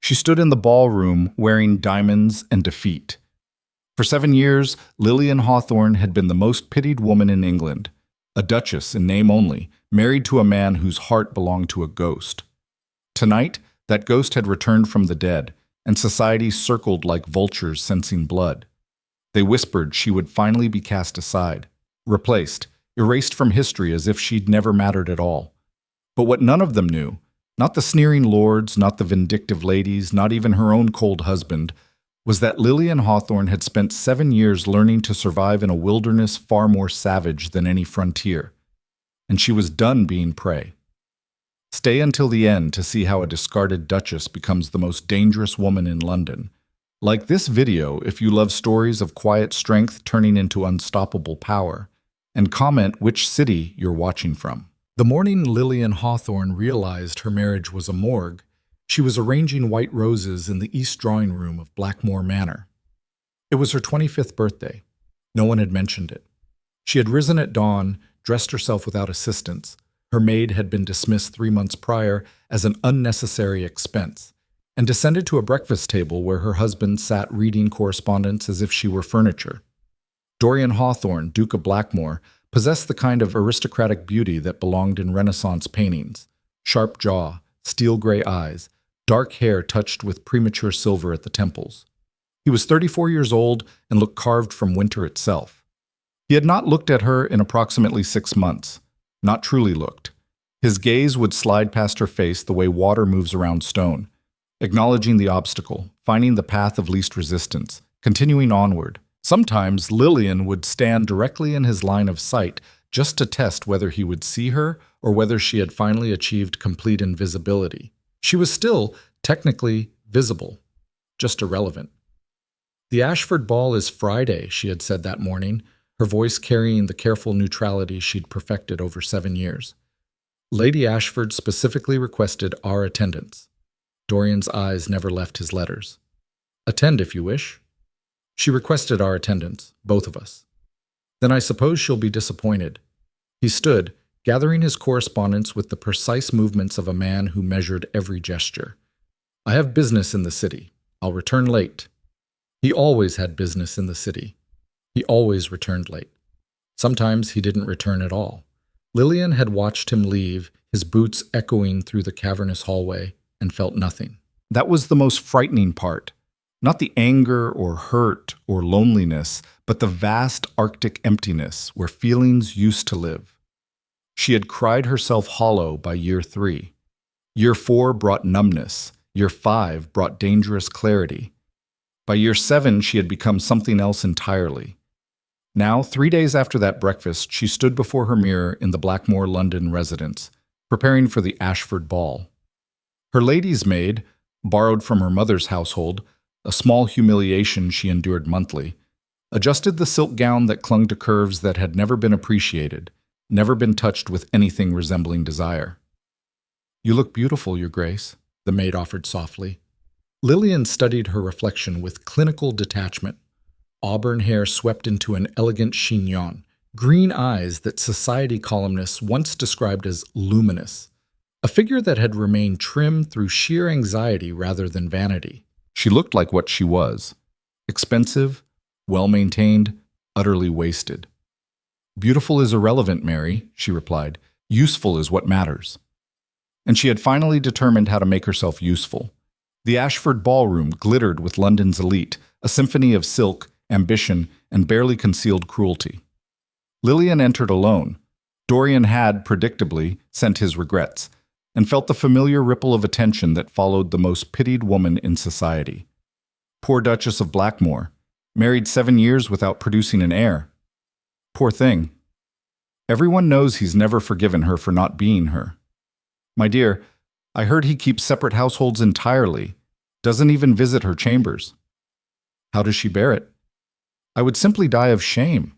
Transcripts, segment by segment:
She stood in the ballroom wearing diamonds and defeat. For 7 years, Lillian Hawthorne had been the most pitied woman in England, a duchess in name only, married to a man whose heart belonged to a ghost. Tonight, that ghost had returned from the dead, and society circled like vultures sensing blood. They whispered she would finally be cast aside, replaced, erased from history as if she'd never mattered at all. But what none of them knew, not the sneering lords, not the vindictive ladies, not even her own cold husband, was that Lillian Hawthorne had spent 7 years learning to survive in a wilderness far more savage than any frontier. And she was done being prey. Stay until the end to see how a discarded duchess becomes the most dangerous woman in London. Like this video if you love stories of quiet strength turning into unstoppable power, and comment which city you're watching from. The morning Lillian Hawthorne realized her marriage was a morgue, she was arranging white roses in the east drawing room of Blackmore Manor. It was her 25th birthday. No one had mentioned it. She had risen at dawn, dressed herself without assistance. Her maid had been dismissed 3 months prior as an unnecessary expense, and descended to a breakfast table where her husband sat reading correspondence as if she were furniture. Dorian Hawthorne, Duke of Blackmore, possessed the kind of aristocratic beauty that belonged in Renaissance paintings: sharp jaw, steel gray eyes, dark hair touched with premature silver at the temples. He was 34 years old and looked carved from winter itself. He had not looked at her in approximately 6 months, not truly looked. His gaze would slide past her face the way water moves around stone, acknowledging the obstacle, finding the path of least resistance, continuing onward. Sometimes Lillian would stand directly in his line of sight just to test whether he would see her or whether she had finally achieved complete invisibility. She was still, technically, visible, just irrelevant. "The Ashford ball is Friday," she had said that morning, her voice carrying the careful neutrality she'd perfected over 7 years. Lady Ashford specifically requested our attendance. Dorian's eyes never left his letters. "Attend if you wish." She requested our attendance, both of us. "Then I suppose she'll be disappointed." He stood, gathering his correspondence with the precise movements of a man who measured every gesture. "I have business in the city. I'll return late." He always had business in the city. He always returned late. Sometimes he didn't return at all. Lillian had watched him leave, his boots echoing through the cavernous hallway, and felt nothing. That was the most frightening part. Not the anger or hurt or loneliness, but the vast Arctic emptiness where feelings used to live. She had cried herself hollow by year 3. Year 4 brought numbness. Year 5 brought dangerous clarity. By year 7, she had become something else entirely. Now, 3 days after that breakfast, she stood before her mirror in the Blackmore London residence, preparing for the Ashford ball. Her lady's maid, borrowed from her mother's household, a small humiliation she endured monthly, adjusted the silk gown that clung to curves that had never been appreciated, never been touched with anything resembling desire. "You look beautiful, Your Grace," the maid offered softly. Lillian studied her reflection with clinical detachment. Auburn hair swept into an elegant chignon, green eyes that society columnists once described as luminous, a figure that had remained trim through sheer anxiety rather than vanity. She looked like what she was: expensive, well-maintained, utterly wasted. "Beautiful is irrelevant, Mary," she replied. "Useful is what matters." And she had finally determined how to make herself useful. The Ashford ballroom glittered with London's elite, a symphony of silk, ambition, and barely concealed cruelty. Lillian entered alone. Dorian had, predictably, sent his regrets, and felt the familiar ripple of attention that followed the most pitied woman in society. Poor Duchess of Blackmore, married 7 years without producing an heir. Poor thing. Everyone knows he's never forgiven her for not being her. "My dear, I heard he keeps separate households entirely, doesn't even visit her chambers." "How does she bear it?" "I would simply die of shame."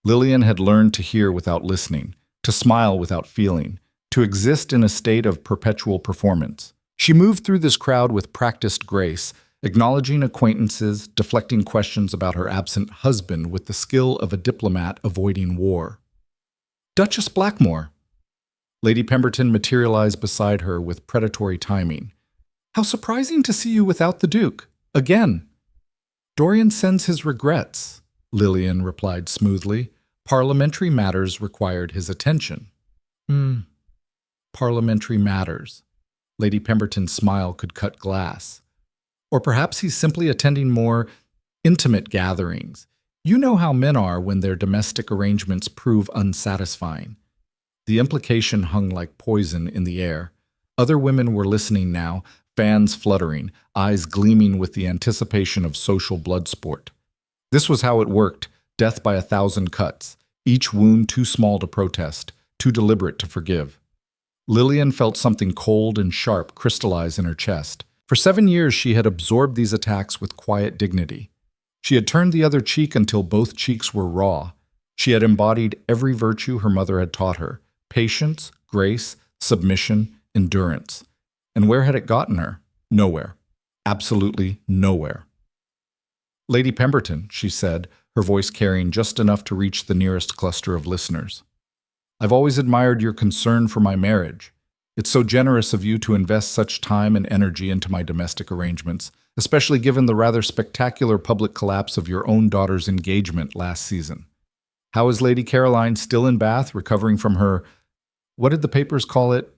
Lillian had learned to hear without listening, to smile without feeling, to exist in a state of perpetual performance. She moved through this crowd with practiced grace, acknowledging acquaintances, deflecting questions about her absent husband with the skill of a diplomat avoiding war. "Duchess Blackmore." Lady Pemberton materialized beside her with predatory timing. How surprising to see you without the Duke. Again. Dorian sends his regrets, Lillian replied smoothly. Parliamentary matters required his attention. Parliamentary matters. Lady Pemberton's smile could cut glass. Or perhaps he's simply attending more intimate gatherings. You know how men are when their domestic arrangements prove unsatisfying. The implication hung like poison in the air. Other women were listening now, fans fluttering, eyes gleaming with the anticipation of social blood sport. This was how it worked, death by 1,000 cuts, each wound too small to protest, too deliberate to forgive. Lillian felt something cold and sharp crystallize in her chest. For 7 years she had absorbed these attacks with quiet dignity. She had turned the other cheek until both cheeks were raw. She had embodied every virtue her mother had taught her: patience, grace, submission, endurance. And where had it gotten her? Nowhere. Absolutely nowhere. Lady Pemberton, she said, her voice carrying just enough to reach the nearest cluster of listeners. I've always admired your concern for my marriage. It's so generous of you to invest such time and energy into my domestic arrangements, especially given the rather spectacular public collapse of your own daughter's engagement last season. How is Lady Caroline still in Bath, recovering from her, what did the papers call it,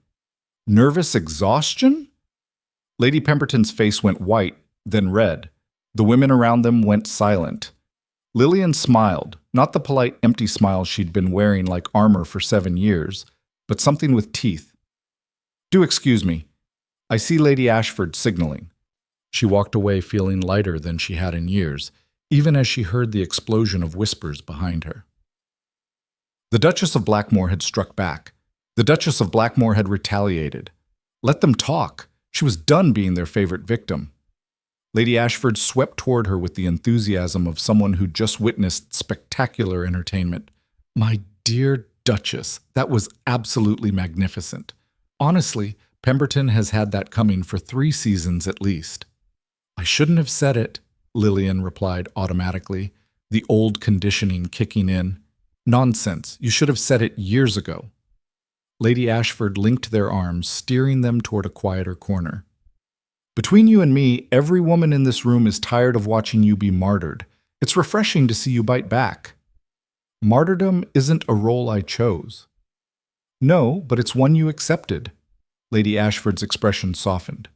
nervous exhaustion? Lady Pemberton's face went white, then red. The women around them went silent. Lillian smiled, not the polite, empty smile she'd been wearing like armor for 7 years, but something with teeth. Do excuse me. I see Lady Ashford signaling. She walked away feeling lighter than she had in years, even as she heard the explosion of whispers behind her. The Duchess of Blackmore had struck back. The Duchess of Blackmore had retaliated. Let them talk. She was done being their favorite victim. Lady Ashford swept toward her with the enthusiasm of someone who'd just witnessed spectacular entertainment. My dear Duchess, that was absolutely magnificent. Honestly, Pemberton has had that coming for 3 seasons at least. I shouldn't have said it, Lillian replied automatically, the old conditioning kicking in. Nonsense, you should have said it years ago. Lady Ashford linked their arms, steering them toward a quieter corner. Between you and me, every woman in this room is tired of watching you be martyred. It's refreshing to see you bite back. Martyrdom isn't a role I chose. No, but it's one you accepted. Lady Ashford's expression softened.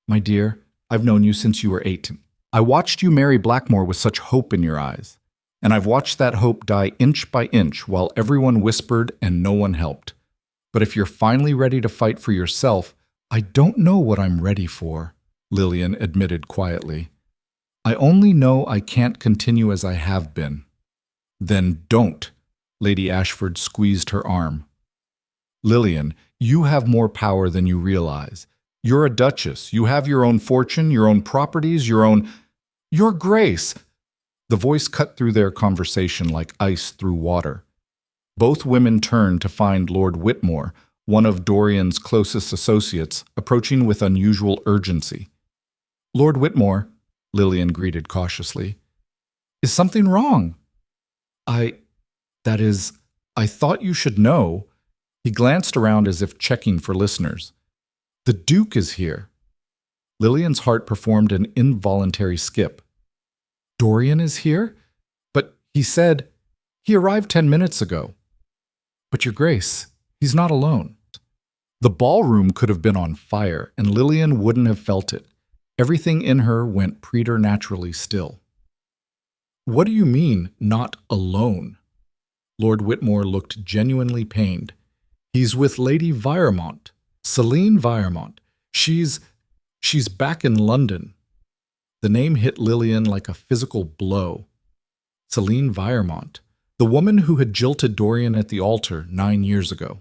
My dear, I've known you since you were 8. I watched you marry Blackmore with such hope in your eyes. And I've watched that hope die inch by inch while everyone whispered and no one helped. But if you're finally ready to fight for yourself, I don't know what I'm ready for, Lillian admitted quietly. I only know I can't continue as I have been. Then don't. Lady Ashford squeezed her arm. Lillian, you have more power than you realize. You're a duchess. You have your own fortune, your own properties, Your Grace! The voice cut through their conversation like ice through water. Both women turned to find Lord Whitmore, one of Dorian's closest associates, approaching with unusual urgency. Lord Whitmore, Lillian greeted cautiously. Is something wrong? I thought you should know. He glanced around as if checking for listeners. The Duke is here. Lillian's heart performed an involuntary skip. Dorian is here? But he said, he arrived 10 minutes ago. But Your Grace, he's not alone. The ballroom could have been on fire, and Lillian wouldn't have felt it. Everything in her went preternaturally still. What do you mean, not alone? Lord Whitmore looked genuinely pained. He's with Lady Viremont, Celine Viremont. She's back in London. The name hit Lillian like a physical blow. Celine Viremont, the woman who had jilted Dorian at the altar 9 years ago.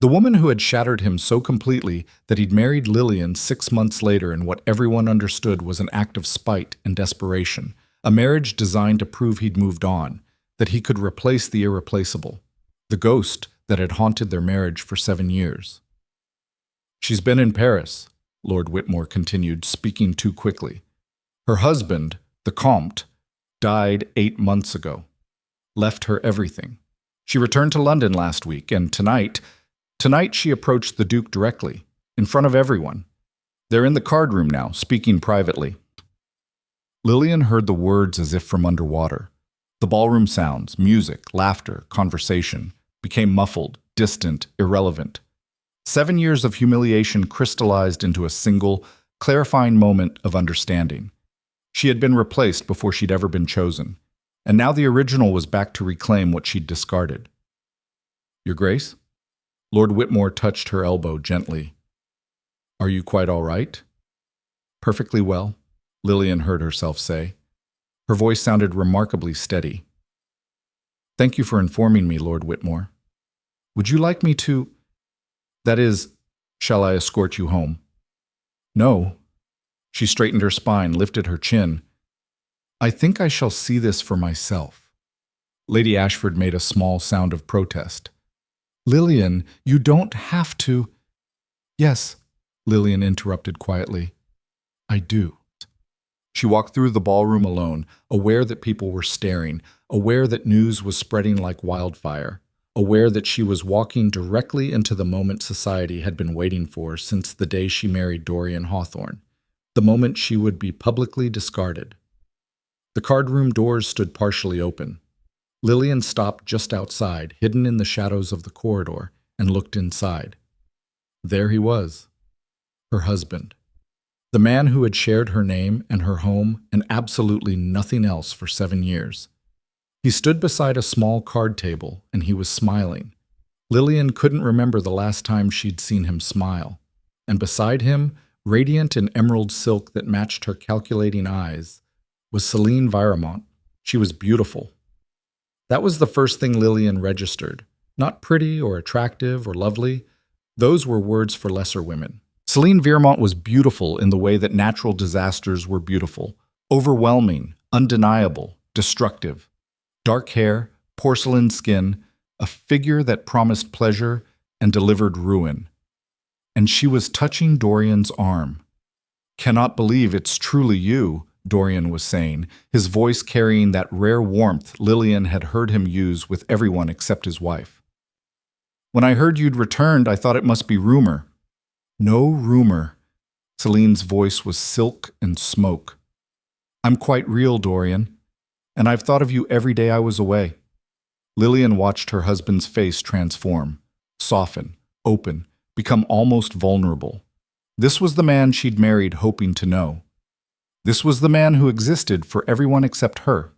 The woman who had shattered him so completely that he'd married Lillian 6 months later in what everyone understood was an act of spite and desperation, a marriage designed to prove he'd moved on, that he could replace the irreplaceable, the ghost that had haunted their marriage for 7 years. She's been in Paris, Lord Whitmore continued, speaking too quickly. Her husband, the Comte, died 8 months ago. Left her everything. She returned to London last week, and tonight she approached the Duke directly, in front of everyone. They're in the card room now, speaking privately. Lillian heard the words as if from underwater. The ballroom sounds, music, laughter, conversation, became muffled, distant, irrelevant. 7 years of humiliation crystallized into a single, clarifying moment of understanding. She had been replaced before she'd ever been chosen, and now the original was back to reclaim what she'd discarded. Your Grace? Lord Whitmore touched her elbow gently. Are you quite all right? Perfectly well, Lillian heard herself say. Her voice sounded remarkably steady. Thank you for informing me, Lord Whitmore. Would you like me to... That is, shall I escort you home? No. She straightened her spine, lifted her chin. I think I shall see this for myself. Lady Ashford made a small sound of protest. Lillian, you don't have to... Yes, Lillian interrupted quietly. I do. She walked through the ballroom alone, aware that people were staring, aware that news was spreading like wildfire, aware that she was walking directly into the moment society had been waiting for since the day she married Dorian Hawthorne, the moment she would be publicly discarded. The card room doors stood partially open. Lillian stopped just outside, hidden in the shadows of the corridor, and looked inside. There he was, her husband. The man who had shared her name and her home and absolutely nothing else for 7 years. He stood beside a small card table, and he was smiling. Lillian couldn't remember the last time she'd seen him smile. And beside him, radiant in emerald silk that matched her calculating eyes, was Celine Viremont. She was beautiful. That was the first thing Lillian registered. Not pretty or attractive or lovely. Those were words for lesser women. Celine Viremont was beautiful in the way that natural disasters were beautiful. Overwhelming, undeniable, destructive. Dark hair, porcelain skin, a figure that promised pleasure and delivered ruin. And she was touching Dorian's arm. Cannot believe it's truly you, Dorian was saying, his voice carrying that rare warmth Lillian had heard him use with everyone except his wife. When I heard you'd returned, I thought it must be rumor. No rumor. Celine's voice was silk and smoke. I'm quite real, Dorian, and I've thought of you every day I was away. Lillian watched her husband's face transform, soften, open, become almost vulnerable. This was the man she'd married hoping to know. This was the man who existed for everyone except her.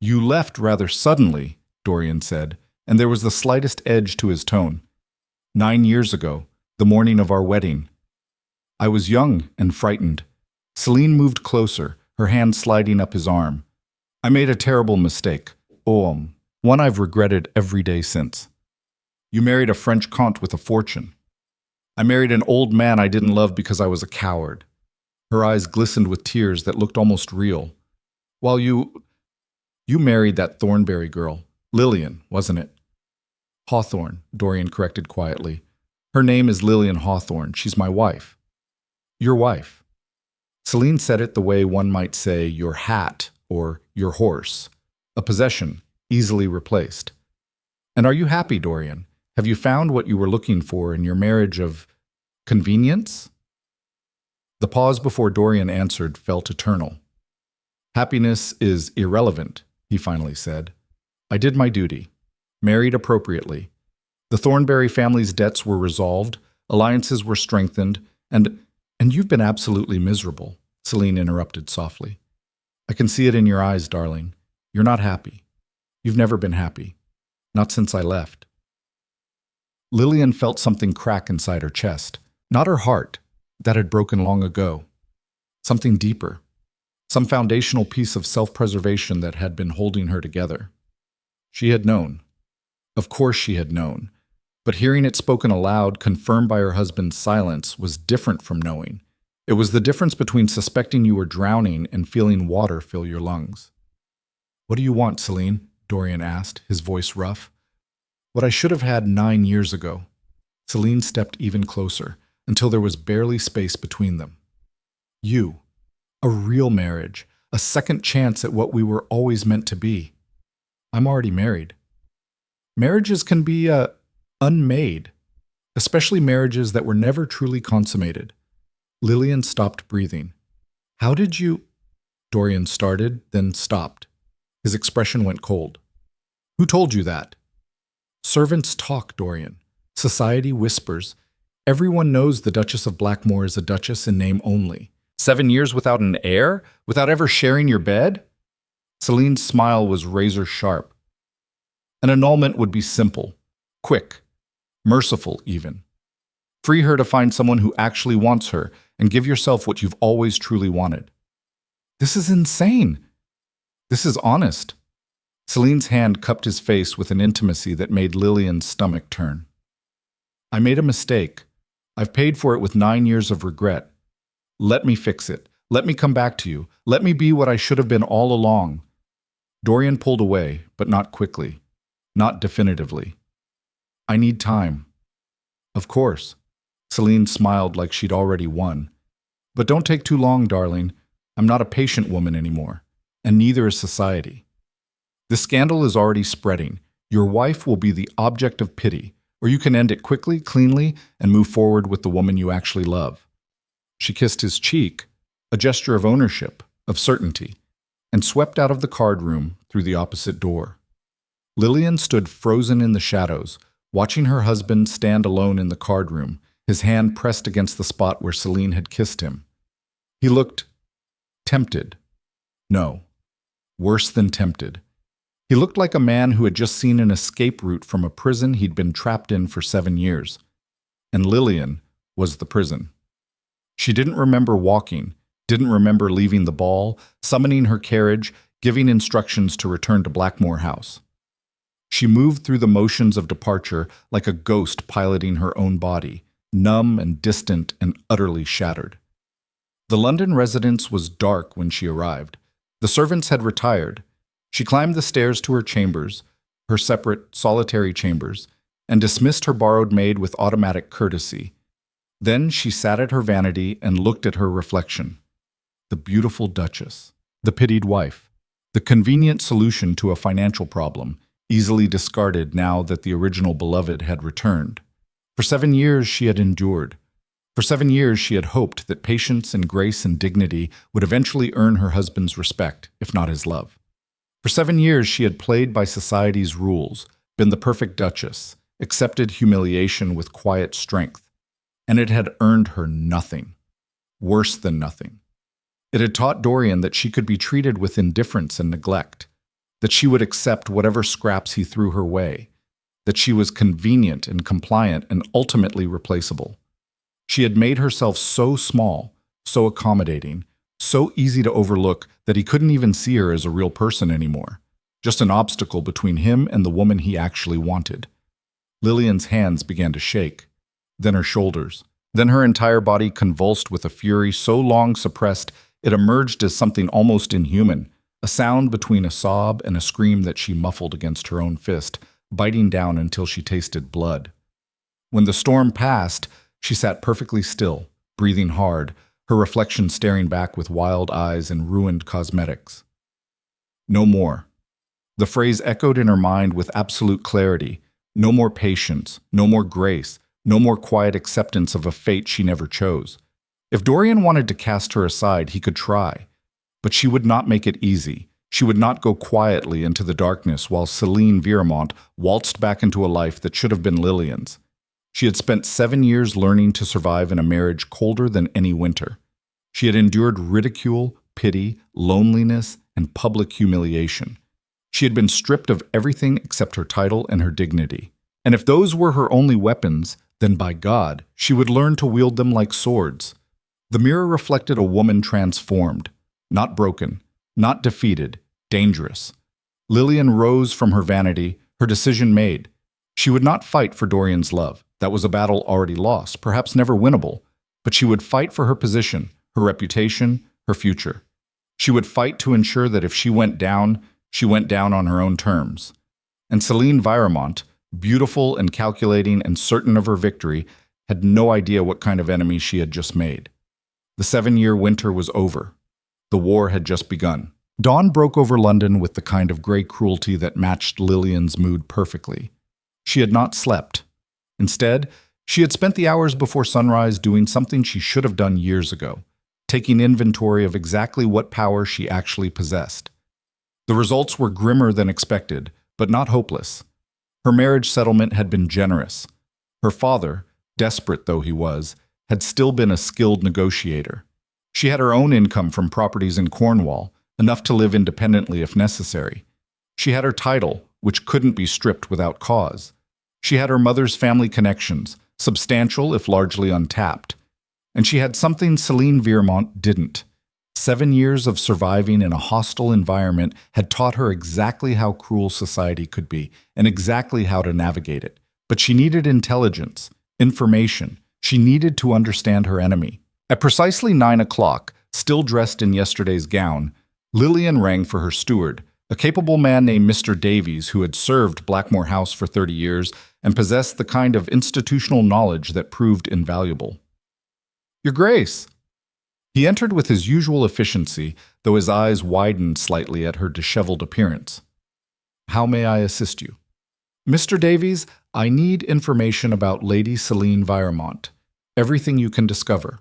You left rather suddenly, Dorian said, and there was the slightest edge to his tone. 9 years ago, the morning of our wedding. I was young and frightened. Celine moved closer, her hand sliding up his arm. I made a terrible mistake. One I've regretted every day since. You married a French comte with a fortune. I married an old man I didn't love because I was a coward. Her eyes glistened with tears that looked almost real. While you married that Thornberry girl. Lillian, wasn't it? Hawthorne, Dorian corrected quietly. Her name is Lillian Hawthorne. She's my wife. Your wife. Celine said it the way one might say your hat or your horse. A possession, easily replaced. And are you happy, Dorian? Have you found what you were looking for in your marriage of convenience? The pause before Dorian answered felt eternal. Happiness is irrelevant, he finally said. I did my duty. Married appropriately. The Thornberry family's debts were resolved, alliances were strengthened, and you've been absolutely miserable, Celine interrupted softly. I can see it in your eyes, darling. You're not happy. You've never been happy. Not since I left. Lillian felt something crack inside her chest. Not her heart, that had broken long ago. Something deeper. Some foundational piece of self-preservation that had been holding her together. She had known. Of course she had known. But hearing it spoken aloud, confirmed by her husband's silence, was different from knowing. It was the difference between suspecting you were drowning and feeling water fill your lungs. What do you want, Celine? Dorian asked, his voice rough. What I should have had 9 years ago. Celine stepped even closer, until there was barely space between them. You. A real marriage. A second chance at what we were always meant to be. I'm already married. Marriages can be unmade, especially marriages that were never truly consummated. Lillian stopped breathing. How did you? Dorian started, then stopped. His expression went cold. Who told you that? Servants talk, Dorian. Society whispers. Everyone knows the Duchess of Blackmore is a duchess in name only. 7 years without an heir? Without ever sharing your bed? Celine's smile was razor sharp. An annulment would be simple, quick, merciful even. Free her to find someone who actually wants her and give yourself what you've always truly wanted. This is insane. This is honest. Celine's hand cupped his face with an intimacy that made Lillian's stomach turn. I made a mistake. I've paid for it with 9 years of regret. Let me fix it. Let me come back to you. Let me be what I should have been all along. Dorian pulled away, but not quickly. Not definitively. I need time. Of course. Celine smiled like she'd already won. But don't take too long, darling. I'm not a patient woman anymore, and neither is society. The scandal is already spreading. Your wife will be the object of pity, or you can end it quickly, cleanly, and move forward with the woman you actually love. She kissed his cheek, a gesture of ownership, of certainty, and swept out of the card room through the opposite door. Lillian stood frozen in the shadows, watching her husband stand alone in the card room, his hand pressed against the spot where Celine had kissed him. He looked tempted. No, worse than tempted. He looked like a man who had just seen an escape route from a prison he'd been trapped in for 7 years. And Lillian was the prison. She didn't remember walking, didn't remember leaving the ball, summoning her carriage, giving instructions to return to Blackmore House. She moved through the motions of departure like a ghost piloting her own body, numb and distant and utterly shattered. The London residence was dark when she arrived. The servants had retired. She climbed the stairs to her chambers, her separate, solitary chambers, and dismissed her borrowed maid with automatic courtesy. Then she sat at her vanity and looked at her reflection. The beautiful Duchess, the pitied wife, the convenient solution to a financial problem, easily discarded now that the original beloved had returned. For 7 years she had endured. For 7 years she had hoped that patience and grace and dignity would eventually earn her husband's respect, if not his love. For 7 years she had played by society's rules, been the perfect duchess, accepted humiliation with quiet strength, and it had earned her nothing. Worse than nothing. It had taught Dorian that she could be treated with indifference and neglect, that she would accept whatever scraps he threw her way, that she was convenient and compliant and ultimately replaceable. She had made herself so small, so accommodating, so easy to overlook that he couldn't even see her as a real person anymore, just an obstacle between him and the woman he actually wanted. Lillian's hands began to shake, then her shoulders, then her entire body convulsed with a fury so long suppressed it emerged as something almost inhuman, a sound between a sob and a scream that she muffled against her own fist, biting down until she tasted blood. When the storm passed, she sat perfectly still, breathing hard, her reflection staring back with wild eyes and ruined cosmetics. No more. The phrase echoed in her mind with absolute clarity. No more patience, no more grace, no more quiet acceptance of a fate she never chose. If Dorian wanted to cast her aside, he could try. But she would not make it easy. She would not go quietly into the darkness while Celine Viremont waltzed back into a life that should have been Lillian's. She had spent 7 years learning to survive in a marriage colder than any winter. She had endured ridicule, pity, loneliness, and public humiliation. She had been stripped of everything except her title and her dignity. And if those were her only weapons, then by God, she would learn to wield them like swords. The mirror reflected a woman transformed, not broken, not defeated, dangerous. Lillian rose from her vanity, her decision made. She would not fight for Dorian's love. That was a battle already lost, perhaps never winnable. But she would fight for her position, her reputation, her future. She would fight to ensure that if she went down on her own terms. And Celine Viremont, beautiful and calculating and certain of her victory, had no idea what kind of enemy she had just made. The 7-year winter was over. The war had just begun. Dawn broke over London with the kind of gray cruelty that matched Lillian's mood perfectly. She had not slept. Instead, She had spent the hours before sunrise doing something she should have done years ago, taking inventory of exactly what power she actually possessed. The results were grimmer than expected, but not hopeless. Her marriage settlement had been generous. Her father, desperate though he was, had still been a skilled negotiator. She had her own income from properties in Cornwall, enough to live independently if necessary. She had her title, which couldn't be stripped without cause. She had her mother's family connections, substantial if largely untapped. And she had something Celine Viermont didn't. 7 years of surviving in a hostile environment had taught her exactly how cruel society could be and exactly how to navigate it. But she needed intelligence, information. She needed to understand her enemy. At precisely 9 o'clock, still dressed in yesterday's gown, Lillian rang for her steward, a capable man named Mr. Davies who had served Blackmore House for 30 years and possessed the kind of institutional knowledge that proved invaluable. "Your Grace!" He entered with his usual efficiency, though his eyes widened slightly at her disheveled appearance. "How may I assist you?" "Mr. Davies, I need information about Lady Celine Viermont. Everything you can discover.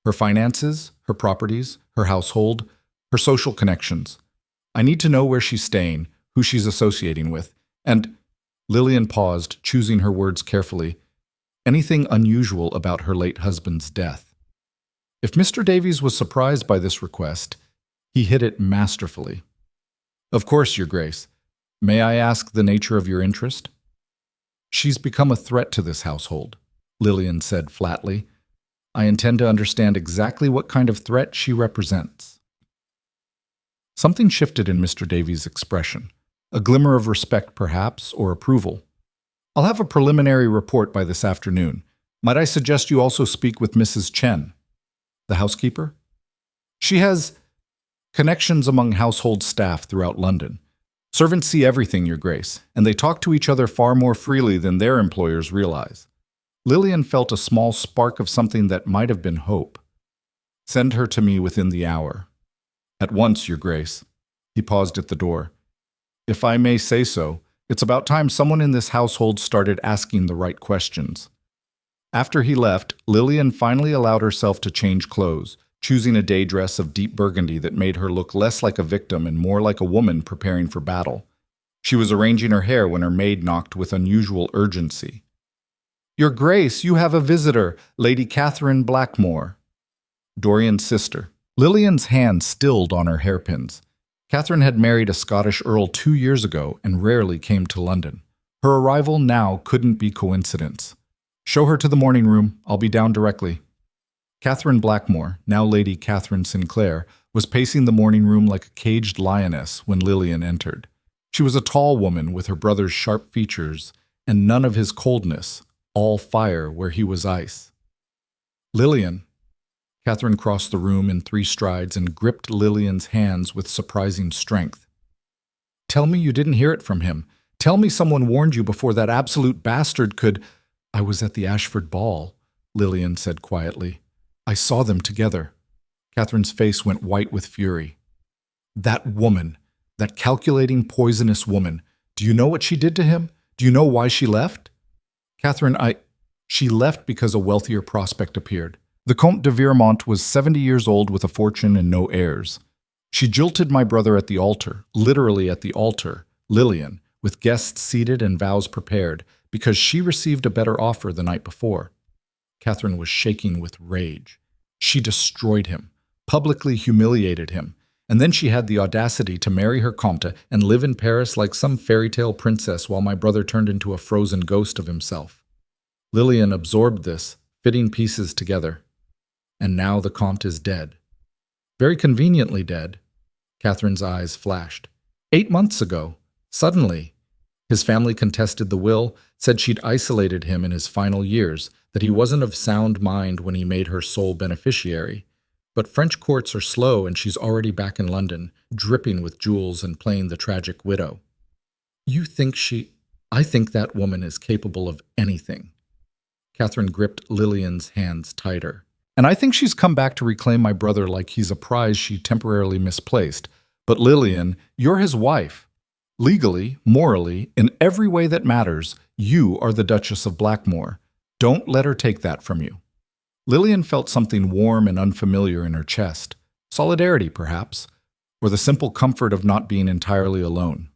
Her finances, her properties, her household, her social connections. I need to know where she's staying, who she's associating with, and—" Lillian paused, choosing her words carefully. "Anything unusual about her late husband's death." If Mr. Davies was surprised by this request, he hit it masterfully. "Of course, Your Grace. May I ask the nature of your interest?" "She's become a threat to this household," Lillian said flatly. "I intend to understand exactly what kind of threat she represents." Something shifted in Mr. Davies' expression. A glimmer of respect, perhaps, or approval. "I'll have a preliminary report by this afternoon. Might I suggest you also speak with Mrs. Chen?" "The housekeeper?" "She has connections among household staff throughout London. Servants see everything, Your Grace, and they talk to each other far more freely than their employers realize." Lillian felt a small spark of something that might have been hope. "Send her to me within the hour." "At once, Your Grace." He paused at the door. "If I may say so, it's about time someone in this household started asking the right questions." After he left, Lillian finally allowed herself to change clothes, choosing a day dress of deep burgundy that made her look less like a victim and more like a woman preparing for battle. She was arranging her hair when her maid knocked with unusual urgency. "Your Grace, you have a visitor, Lady Catherine Blackmore." Dorian's sister. Lillian's hand stilled on her hairpins. Catherine had married a Scottish earl 2 years ago and rarely came to London. Her arrival now couldn't be coincidence. "Show her to the morning room. I'll be down directly." Catherine Blackmore, now Lady Catherine Sinclair, was pacing the morning room like a caged lioness when Lillian entered. She was a tall woman with her brother's sharp features and none of his coldness, all fire where he was ice. "Lillian." Catherine crossed the room in 3 strides and gripped Lillian's hands with surprising strength. "Tell me you didn't hear it from him. Tell me someone warned you before that absolute bastard could—" "I was at the Ashford ball," Lillian said quietly. "I saw them together." Catherine's face went white with fury. "That woman, that calculating, poisonous woman, do you know what she did to him? Do you know why she left?" "Catherine, She left because a wealthier prospect appeared. The Comte de Viermont was 70 years old with a fortune and no heirs. She jilted my brother at the altar, literally at the altar, Lillian, with guests seated and vows prepared, because she received a better offer the night before." Catherine was shaking with rage. She destroyed him, publicly humiliated him, and then she had the audacity to marry her comte and live in Paris like some fairy tale princess while my brother turned into a frozen ghost of himself. Lillian absorbed this, fitting pieces together. And now the comte is dead. Very conveniently dead. Catherine's eyes flashed. 8 months ago, suddenly. His family contested the will, said she'd isolated him in his final years, that he wasn't of sound mind when he made her sole beneficiary. But French courts are slow and she's already back in London, dripping with jewels and playing the tragic widow. "You think I think that woman is capable of anything." Catherine gripped Lillian's hands tighter. "And I think she's come back to reclaim my brother like he's a prize she temporarily misplaced. But Lillian, you're his wife. Legally, morally, in every way that matters, you are the Duchess of Blackmore. Don't let her take that from you. Lillian felt something warm and unfamiliar in her chest. Solidarity, perhaps, or the simple comfort of not being entirely alone.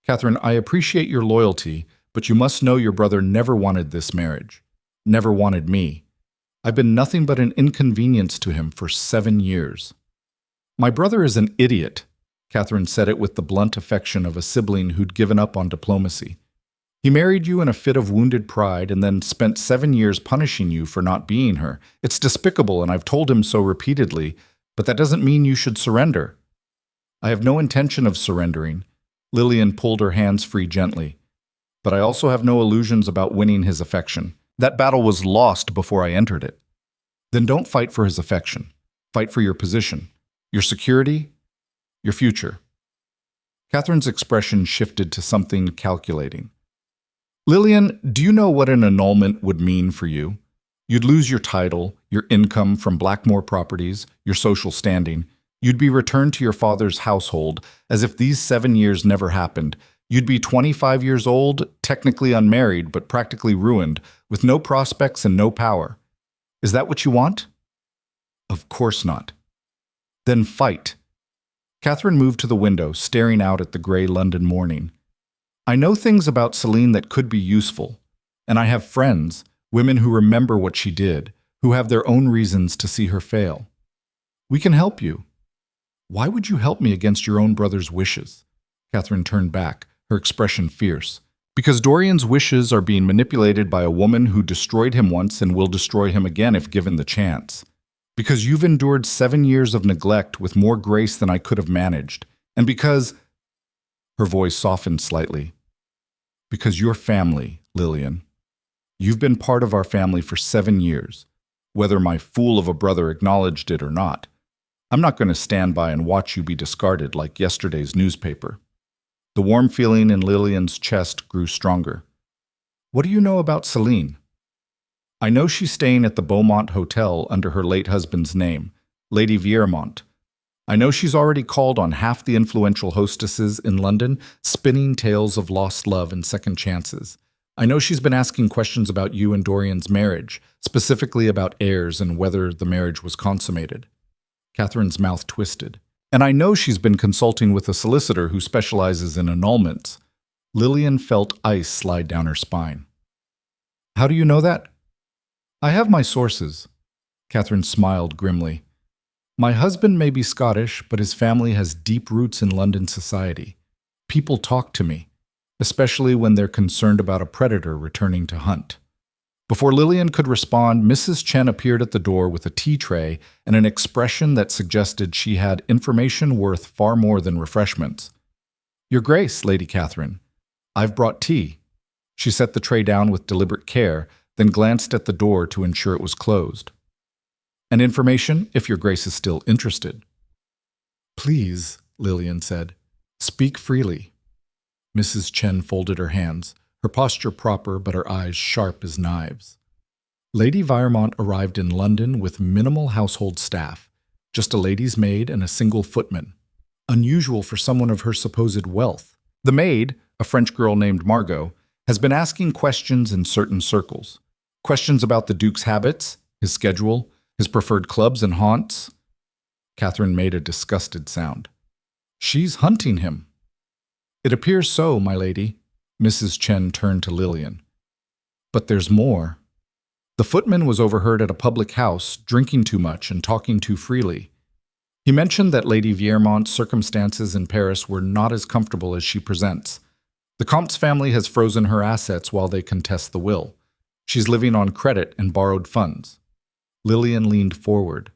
Catherine, I appreciate your loyalty, but you must know your brother never wanted this marriage. Never wanted me. I've been nothing but an inconvenience to him for 7 years. My brother is an idiot. Catherine said it with the blunt affection of a sibling who'd given up on diplomacy. He married you in a fit of wounded pride and then spent 7 years punishing you for not being her. It's despicable, and I've told him so repeatedly, but that doesn't mean you should surrender. I have no intention of surrendering. Lillian pulled her hands free gently. But I also have no illusions about winning his affection. That battle was lost before I entered it. Then don't fight for his affection. Fight for your position, your security, your future. Catherine's expression shifted to something calculating. Lillian, do you know what an annulment would mean for you? You'd lose your title, your income from Blackmore properties, your social standing. You'd be returned to your father's household as if these 7 years never happened. You'd be 25 years old, technically unmarried, but practically ruined, with no prospects and no power. Is that what you want? Of course not. Then fight. Catherine moved to the window, staring out at the gray London morning. I know things about Celine that could be useful, and I have friends, women who remember what she did, who have their own reasons to see her fail. We can help you. Why would you help me against your own brother's wishes? Catherine turned back, her expression fierce. Because Dorian's wishes are being manipulated by a woman who destroyed him once and will destroy him again if given the chance. Because you've endured 7 years of neglect with more grace than I could have managed. And because... Her voice softened slightly. Because you're family, Lillian. You've been part of our family for 7 years, whether my fool of a brother acknowledged it or not. I'm not going to stand by and watch you be discarded like yesterday's newspaper. The warm feeling in Lillian's chest grew stronger. What do you know about Celine? I know she's staying at the Beaumont Hotel under her late husband's name, Lady Viermont. I know she's already called on half the influential hostesses in London, spinning tales of lost love and second chances. I know she's been asking questions about you and Dorian's marriage, specifically about heirs and whether the marriage was consummated. Catherine's mouth twisted. And I know she's been consulting with a solicitor who specializes in annulments. Lillian felt ice slide down her spine. How do you know that? I have my sources. Catherine smiled grimly. My husband may be Scottish, but his family has deep roots in London society. People talk to me, especially when they're concerned about a predator returning to hunt. Before Lillian could respond, Mrs. Chen appeared at the door with a tea tray and an expression that suggested she had information worth far more than refreshments. Your Grace, Lady Catherine, I've brought tea. She set the tray down with deliberate care, then glanced at the door to ensure it was closed. And information, if your Grace is still interested. Please, Lillian said, speak freely. Mrs. Chen folded her hands, her posture proper but her eyes sharp as knives. Lady Viermont arrived in London with minimal household staff, just a lady's maid and a single footman. Unusual for someone of her supposed wealth. The maid, a French girl named Margot, has been asking questions in certain circles. Questions about the Duke's habits, his schedule, his preferred clubs and haunts. Catherine made a disgusted sound. She's hunting him. It appears so, my lady. Mrs. Chen turned to Lillian. But there's more. The footman was overheard at a public house, drinking too much and talking too freely. He mentioned that Lady Viermont's circumstances in Paris were not as comfortable as she presents. The Comte's family has frozen her assets while they contest the will. She's living on credit and borrowed funds. Lillian leaned forward.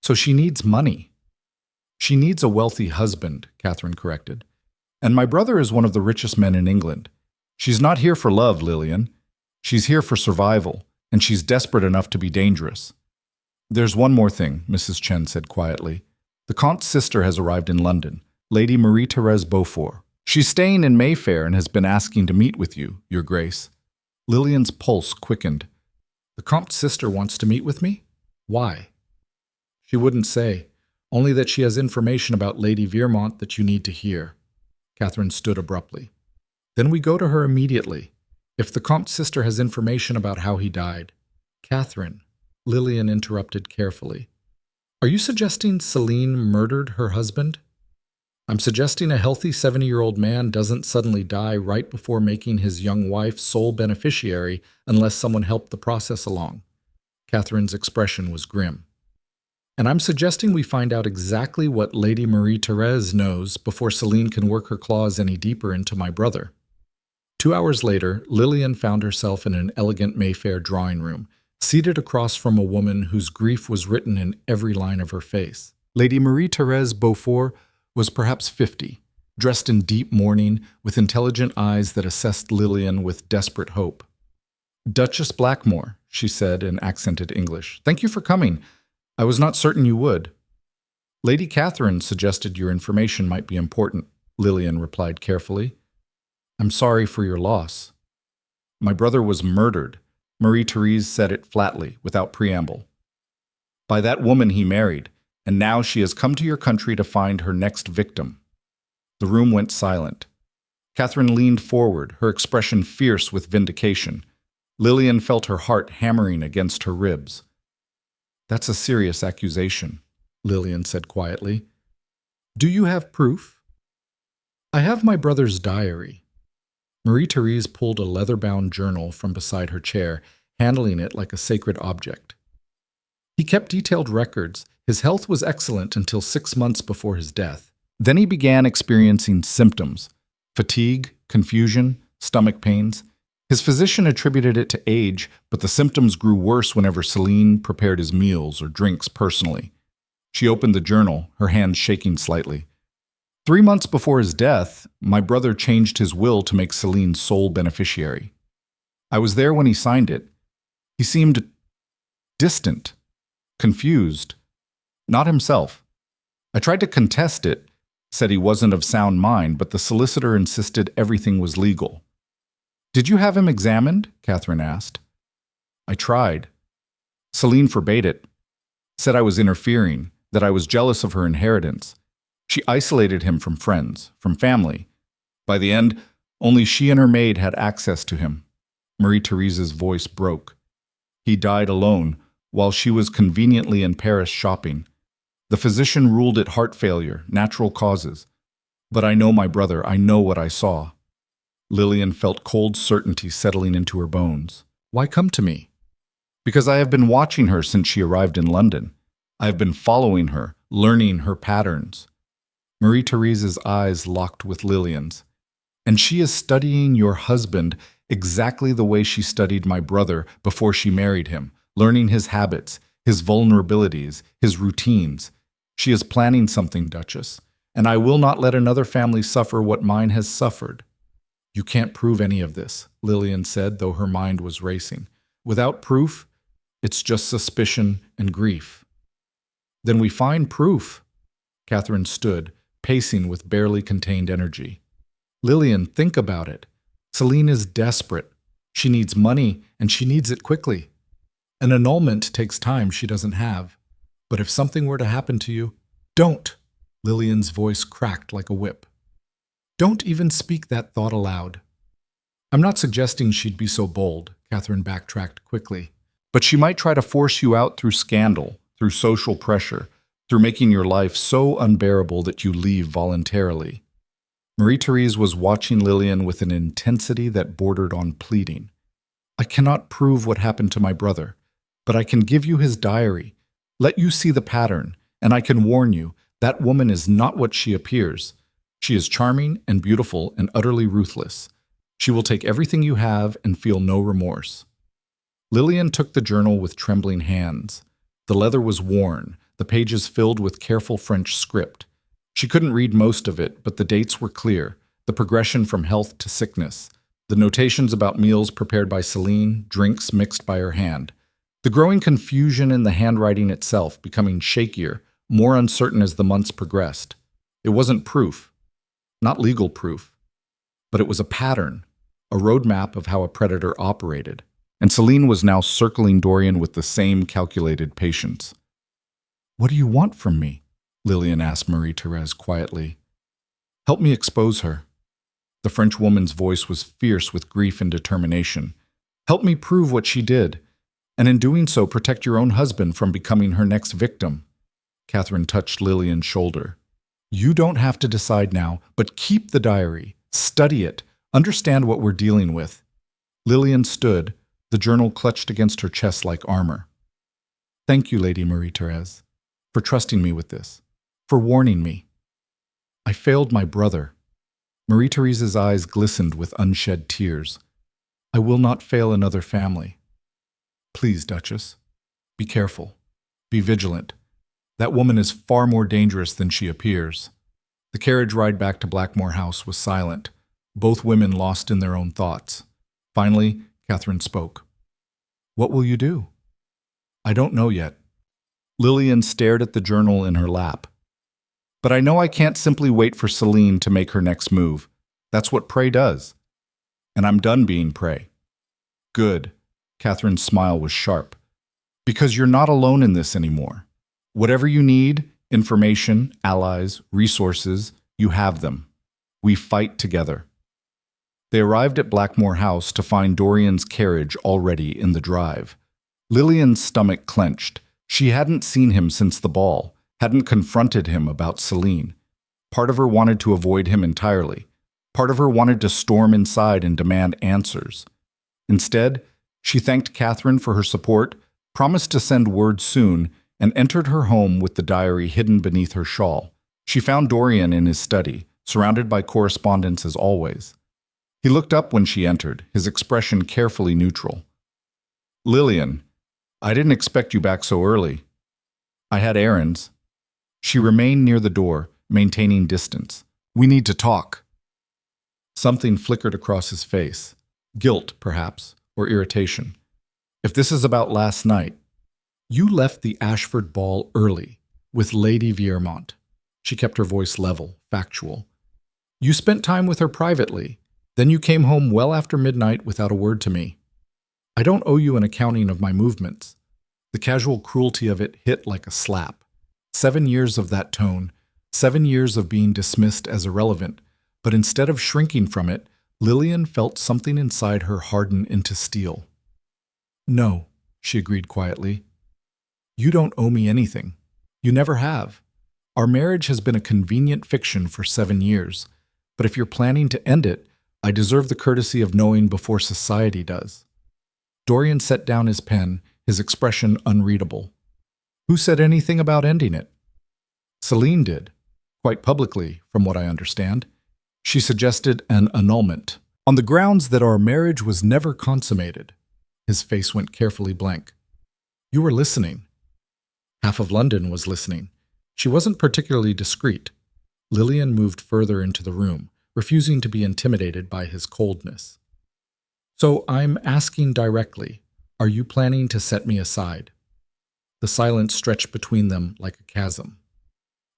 So she needs money. She needs a wealthy husband, Catherine corrected. And my brother is one of the richest men in England. She's not here for love, Lillian. She's here for survival, and she's desperate enough to be dangerous. There's one more thing, Mrs. Chen said quietly. The Comte's sister has arrived in London, Lady Marie-Thérèse Beaufort. She's staying in Mayfair and has been asking to meet with you, Your Grace. Lillian's pulse quickened. The Comte's sister wants to meet with me? Why? She wouldn't say, only that she has information about Lady Viermont that you need to hear. Catherine stood abruptly. Then we go to her immediately. If the Comte's sister has information about how he died. Catherine, Lillian interrupted carefully. Are you suggesting Celine murdered her husband? I'm suggesting a healthy 70-year-old man doesn't suddenly die right before making his young wife sole beneficiary unless someone helped the process along. Catherine's expression was grim. And I'm suggesting we find out exactly what Lady Marie-Thérèse knows before Celine can work her claws any deeper into my brother. 2 hours later, Lillian found herself in an elegant Mayfair drawing room, seated across from a woman whose grief was written in every line of her face. Lady Marie-Thérèse Beaufort was perhaps 50, dressed in deep mourning, with intelligent eyes that assessed Lillian with desperate hope. Duchess Blackmore, she said in accented English. Thank you for coming. I was not certain you would. Lady Catherine suggested your information might be important, Lillian replied carefully. I'm sorry for your loss. My brother was murdered. Marie-Thérèse said it flatly, without preamble. By that woman he married, and now she has come to your country to find her next victim. The room went silent. Catherine leaned forward, her expression fierce with vindication. Lillian felt her heart hammering against her ribs. That's a serious accusation, Lillian said quietly. Do you have proof? I have my brother's diary. Marie-Thérèse pulled a leather-bound journal from beside her chair, handling it like a sacred object. He kept detailed records. His health was excellent until 6 months before his death. Then he began experiencing symptoms: fatigue, confusion, stomach pains. His physician attributed it to age, but the symptoms grew worse whenever Celine prepared his meals or drinks personally. She opened the journal, her hands shaking slightly. 3 months before his death, my brother changed his will to make Celine sole beneficiary. I was there when he signed it. He seemed distant, confused, not himself. I tried to contest it, said he wasn't of sound mind, but the solicitor insisted everything was legal. Did you have him examined? Catherine asked. I tried. Celine forbade it, said I was interfering, that I was jealous of her inheritance. She isolated him from friends, from family. By the end, only she and her maid had access to him. Marie-Thérèse's voice broke. He died alone, while she was conveniently in Paris shopping. The physician ruled it heart failure, natural causes. But I know my brother, I know what I saw. Lillian felt cold certainty settling into her bones. Why come to me? Because I have been watching her since she arrived in London. I have been following her, learning her patterns. Marie-Thérèse's eyes locked with Lillian's. And she is studying your husband exactly the way she studied my brother before she married him, learning his habits, his vulnerabilities, his routines. She is planning something, Duchess, and I will not let another family suffer what mine has suffered. You can't prove any of this, Lillian said, though her mind was racing. Without proof, it's just suspicion and grief. Then we find proof. Catherine stood, pacing with barely contained energy. Lillian, think about it. Celine is desperate. She needs money, and she needs it quickly. An annulment takes time she doesn't have. But if something were to happen to you, don't! Lillian's voice cracked like a whip. Don't even speak that thought aloud. I'm not suggesting she'd be so bold, Catherine backtracked quickly. But she might try to force you out through scandal, through social pressure, through making your life so unbearable that you leave voluntarily. Marie-Thérèse was watching Lillian with an intensity that bordered on pleading. I cannot prove what happened to my brother, but I can give you his diary, let you see the pattern, and I can warn you, that woman is not what she appears. She is charming and beautiful and utterly ruthless. She will take everything you have and feel no remorse. Lillian took the journal with trembling hands. The leather was worn, the pages filled with careful French script. She couldn't read most of it, but the dates were clear, the progression from health to sickness, the notations about meals prepared by Celine, drinks mixed by her hand. The growing confusion in the handwriting itself becoming shakier, more uncertain as the months progressed. It wasn't proof, not legal proof, but it was a pattern, a roadmap of how a predator operated. And Celine was now circling Dorian with the same calculated patience. What do you want from me? Lillian asked Marie-Thérèse quietly. Help me expose her. The French woman's voice was fierce with grief and determination. "Help me prove what she did, and in doing so protect your own husband from becoming her next victim." Catherine touched Lillian's shoulder. "You don't have to decide now, but keep the diary. Study it. Understand what we're dealing with." Lillian stood, the journal clutched against her chest like armor. "Thank you, Lady Marie-Thérèse, for trusting me with this, for warning me. I failed my brother." Marie-Thérèse's eyes glistened with unshed tears. "I will not fail another family. Please, Duchess, be careful. Be vigilant. That woman is far more dangerous than she appears." The carriage ride back to Blackmore House was silent, both women lost in their own thoughts. Finally, Catherine spoke. "What will you do?" "I don't know yet." Lillian stared at the journal in her lap. "But I know I can't simply wait for Celine to make her next move. That's what prey does. And I'm done being prey." "Good." Catherine's smile was sharp. "Because you're not alone in this anymore. Whatever you need, information, allies, resources, you have them. We fight together." They arrived at Blackmore House to find Dorian's carriage already in the drive. Lillian's stomach clenched. She hadn't seen him since the ball, hadn't confronted him about Celine. Part of her wanted to avoid him entirely. Part of her wanted to storm inside and demand answers. Instead, she thanked Catherine for her support, promised to send word soon, and entered her home with the diary hidden beneath her shawl. She found Dorian in his study, surrounded by correspondence as always. He looked up when she entered, his expression carefully neutral. "Lillian, I didn't expect you back so early. I had errands." She remained near the door, maintaining distance. "We need to talk." Something flickered across his face. Guilt, perhaps, or irritation. "If this is about last night, you left the Ashford ball early, with Lady Viermont." She kept her voice level, factual. "You spent time with her privately. Then you came home well after midnight without a word to me. I don't owe you an accounting of my movements." The casual cruelty of it hit like a slap. 7 years of that tone, 7 years of being dismissed as irrelevant, but instead of shrinking from it, Lillian felt something inside her harden into steel. "No," she agreed quietly. "You don't owe me anything. You never have. Our marriage has been a convenient fiction for 7 years, but if you're planning to end it, I deserve the courtesy of knowing before society does." Dorian set down his pen, his expression unreadable. "Who said anything about ending it?" "Celine did, quite publicly, from what I understand. She suggested an annulment, on the grounds that our marriage was never consummated." His face went carefully blank. "You were listening." Half of London was listening. She wasn't particularly discreet. Lillian moved further into the room, refusing to be intimidated by his coldness. "So I'm asking directly, are you planning to set me aside?" The silence stretched between them like a chasm.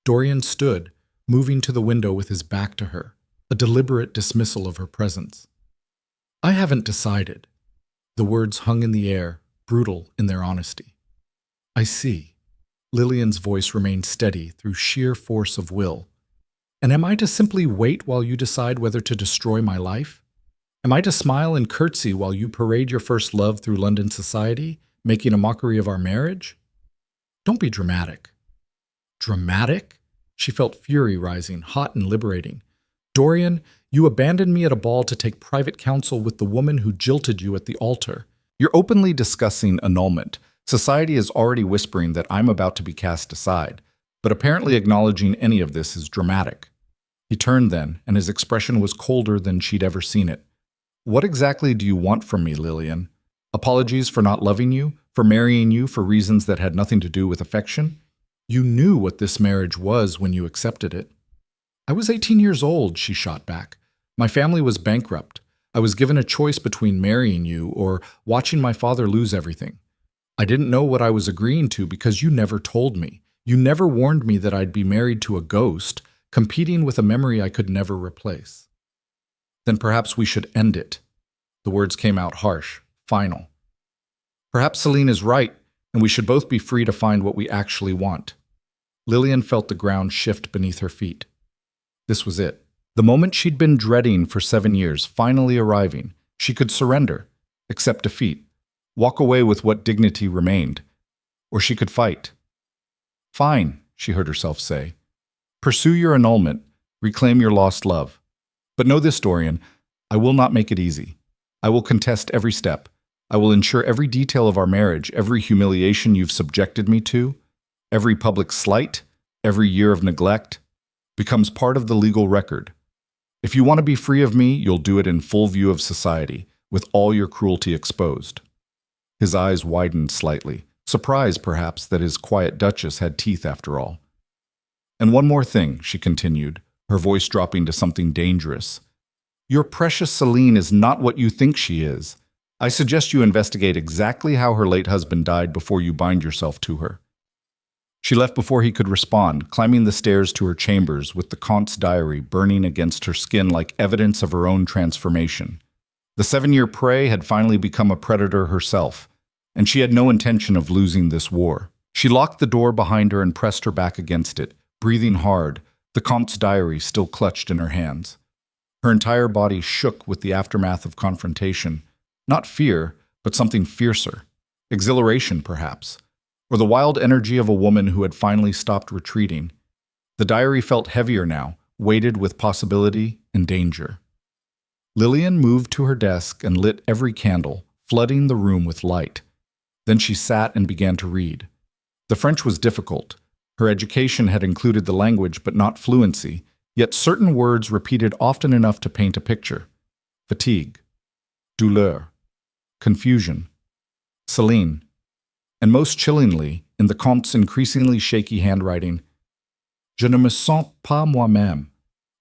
Dorian stood, moving to the window with his back to her, a deliberate dismissal of her presence. "I haven't decided." The words hung in the air, brutal in their honesty. "I see." Lillian's voice remained steady through sheer force of will. "And am I to simply wait while you decide whether to destroy my life? Am I to smile and curtsy while you parade your first love through London society, making a mockery of our marriage? Don't be dramatic." "Dramatic?" She felt fury rising, hot and liberating. "Dorian, you abandoned me at a ball to take private counsel with the woman who jilted you at the altar. You're openly discussing annulment. Society is already whispering that I'm about to be cast aside, but apparently acknowledging any of this is dramatic." He turned then, and his expression was colder than she'd ever seen it. "What exactly do you want from me, Lillian? Apologies for not loving you, for marrying you for reasons that had nothing to do with affection? You knew what this marriage was when you accepted it." "I was 18 years old," she shot back. "My family was bankrupt. I was given a choice between marrying you or watching my father lose everything. I didn't know what I was agreeing to because you never told me. You never warned me that I'd be married to a ghost, competing with a memory I could never replace." "Then perhaps we should end it." The words came out harsh, final. "Perhaps Celine is right, and we should both be free to find what we actually want." Lillian felt the ground shift beneath her feet. This was it. The moment she'd been dreading for 7 years finally arriving, she could surrender, accept defeat, walk away with what dignity remained, or she could fight. Fine, she heard herself say. Pursue your annulment, reclaim your lost love. But know this, Dorian, I will not make it easy. I will contest every step. I will ensure every detail of our marriage, every humiliation you've subjected me to, every public slight, every year of neglect, becomes part of the legal record. If you want to be free of me, you'll do it in full view of society, with all your cruelty exposed. His eyes widened slightly, surprised perhaps that his quiet Duchess had teeth after all. And one more thing, she continued, her voice dropping to something dangerous. Your precious Celine is not what you think she is. I suggest you investigate exactly how her late husband died before you bind yourself to her. She left before he could respond, climbing the stairs to her chambers with the Comte's diary burning against her skin like evidence of her own transformation. The 7-year prey had finally become a predator herself, and she had no intention of losing this war. She locked the door behind her and pressed her back against it, breathing hard, the Comte's diary still clutched in her hands. Her entire body shook with the aftermath of confrontation. Not fear, but something fiercer. Exhilaration, perhaps. Or the wild energy of a woman who had finally stopped retreating. The diary felt heavier now, weighted with possibility and danger. Lillian moved to her desk and lit every candle, flooding the room with light. Then she sat and began to read. The French was difficult. Her education had included the language but not fluency, yet certain words repeated often enough to paint a picture. Fatigue, douleur, confusion, Celine, and most chillingly, in the Comte's increasingly shaky handwriting, Je ne me sens pas moi-même.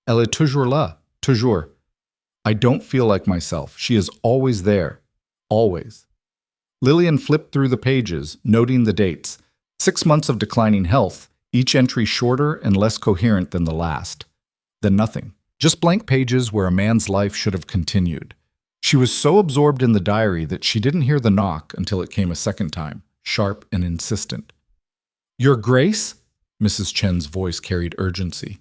Elle est toujours là, toujours. I don't feel like myself. She is always there, always. Lillian flipped through the pages, noting the dates. 6 months of declining health, each entry shorter and less coherent than the last. Then nothing. Just blank pages where a man's life should have continued. She was so absorbed in the diary that she didn't hear the knock until it came a second time, sharp and insistent. Your Grace? Mrs. Chen's voice carried urgency.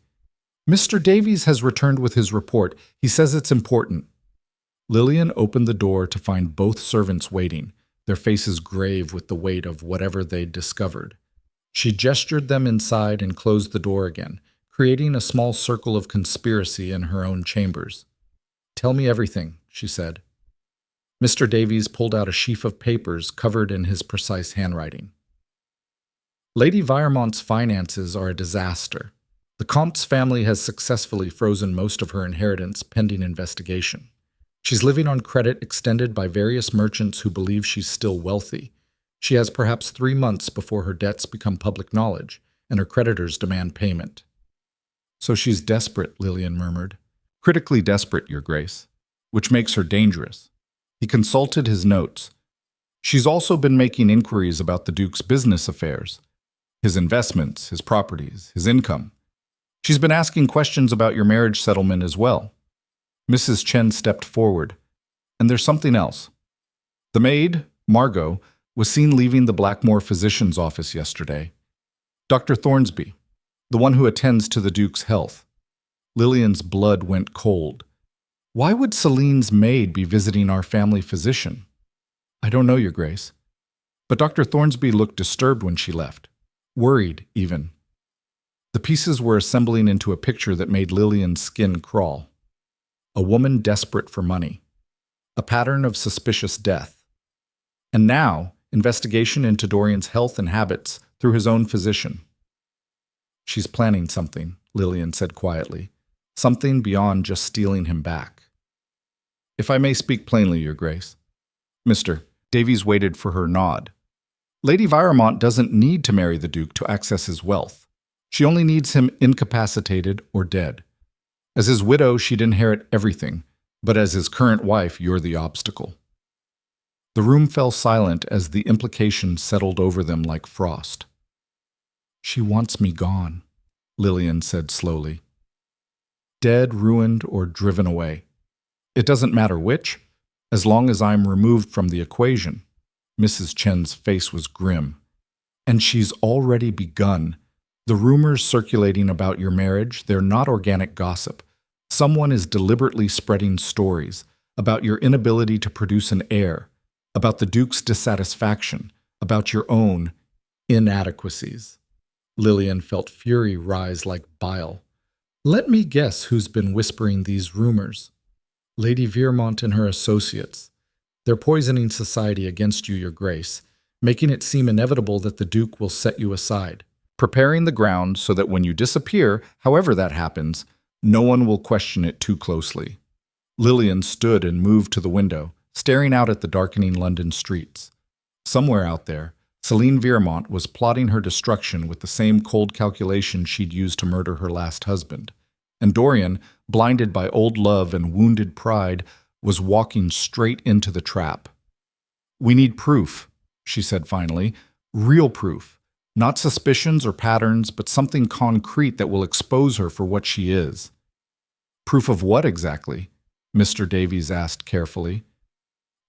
Mr. Davies has returned with his report. He says it's important. Lillian opened the door to find both servants waiting, their faces grave with the weight of whatever they'd discovered. She gestured them inside and closed the door again, creating a small circle of conspiracy in her own chambers. Tell me everything, she said. Mr. Davies pulled out a sheaf of papers covered in his precise handwriting. Lady Viremont's finances are a disaster. The Comte's family has successfully frozen most of her inheritance pending investigation. She's living on credit extended by various merchants who believe she's still wealthy. She has perhaps 3 months before her debts become public knowledge, and her creditors demand payment. So she's desperate, Lillian murmured. Critically desperate, Your Grace, which makes her dangerous. He consulted his notes. She's also been making inquiries about the Duke's business affairs, his investments, his properties, his income. She's been asking questions about your marriage settlement as well. Mrs. Chen stepped forward. And there's something else. The maid, Margot, was seen leaving the Blackmore physician's office yesterday. Dr. Thornsby, the one who attends to the Duke's health. Lillian's blood went cold. Why would Celine's maid be visiting our family physician? I don't know, Your Grace. But Dr. Thornsby looked disturbed when she left. Worried, even. The pieces were assembling into a picture that made Lillian's skin crawl. A woman desperate for money. A pattern of suspicious death. And now, investigation into Dorian's health and habits through his own physician. She's planning something, Lillian said quietly. Something beyond just stealing him back. If I may speak plainly, Your Grace. Mr. Davies waited for her nod. Lady Viremont doesn't need to marry the Duke to access his wealth. She only needs him incapacitated or dead. As his widow, she'd inherit everything, but as his current wife, you're the obstacle. The room fell silent as the implications settled over them like frost. She wants me gone, Lillian said slowly. Dead, ruined, or driven away. It doesn't matter which, as long as I'm removed from the equation. Mrs. Chen's face was grim. And she's already begun. The rumors circulating about your marriage, they're not organic gossip. Someone is deliberately spreading stories about your inability to produce an heir, about the Duke's dissatisfaction, about your own inadequacies. Lillian felt fury rise like bile. Let me guess who's been whispering these rumors. Lady Veermont and her associates. They're poisoning society against you, Your Grace, making it seem inevitable that the Duke will set you aside, preparing the ground so that when you disappear, however that happens, no one will question it too closely. Lillian stood and moved to the window, staring out at the darkening London streets. Somewhere out there, Celine Veermont was plotting her destruction with the same cold calculation she'd used to murder her last husband. And Dorian, blinded by old love and wounded pride, was walking straight into the trap. "We need proof," she said finally. "Real proof. Not suspicions or patterns, but something concrete that will expose her for what she is." "Proof of what exactly?" Mr. Davies asked carefully.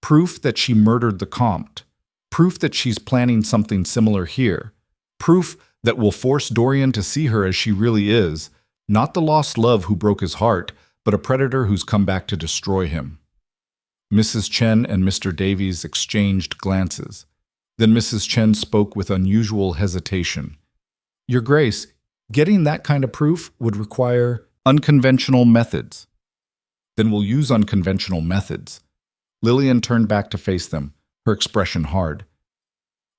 "Proof that she murdered the Comte. Proof that she's planning something similar here. Proof that will force Dorian to see her as she really is, not the lost love who broke his heart, but a predator who's come back to destroy him." Mrs. Chen and Mr. Davies exchanged glances. Then Mrs. Chen spoke with unusual hesitation. "Your Grace, getting that kind of proof would require unconventional methods." "Then we'll use unconventional methods." Lillian turned back to face them, her expression hard.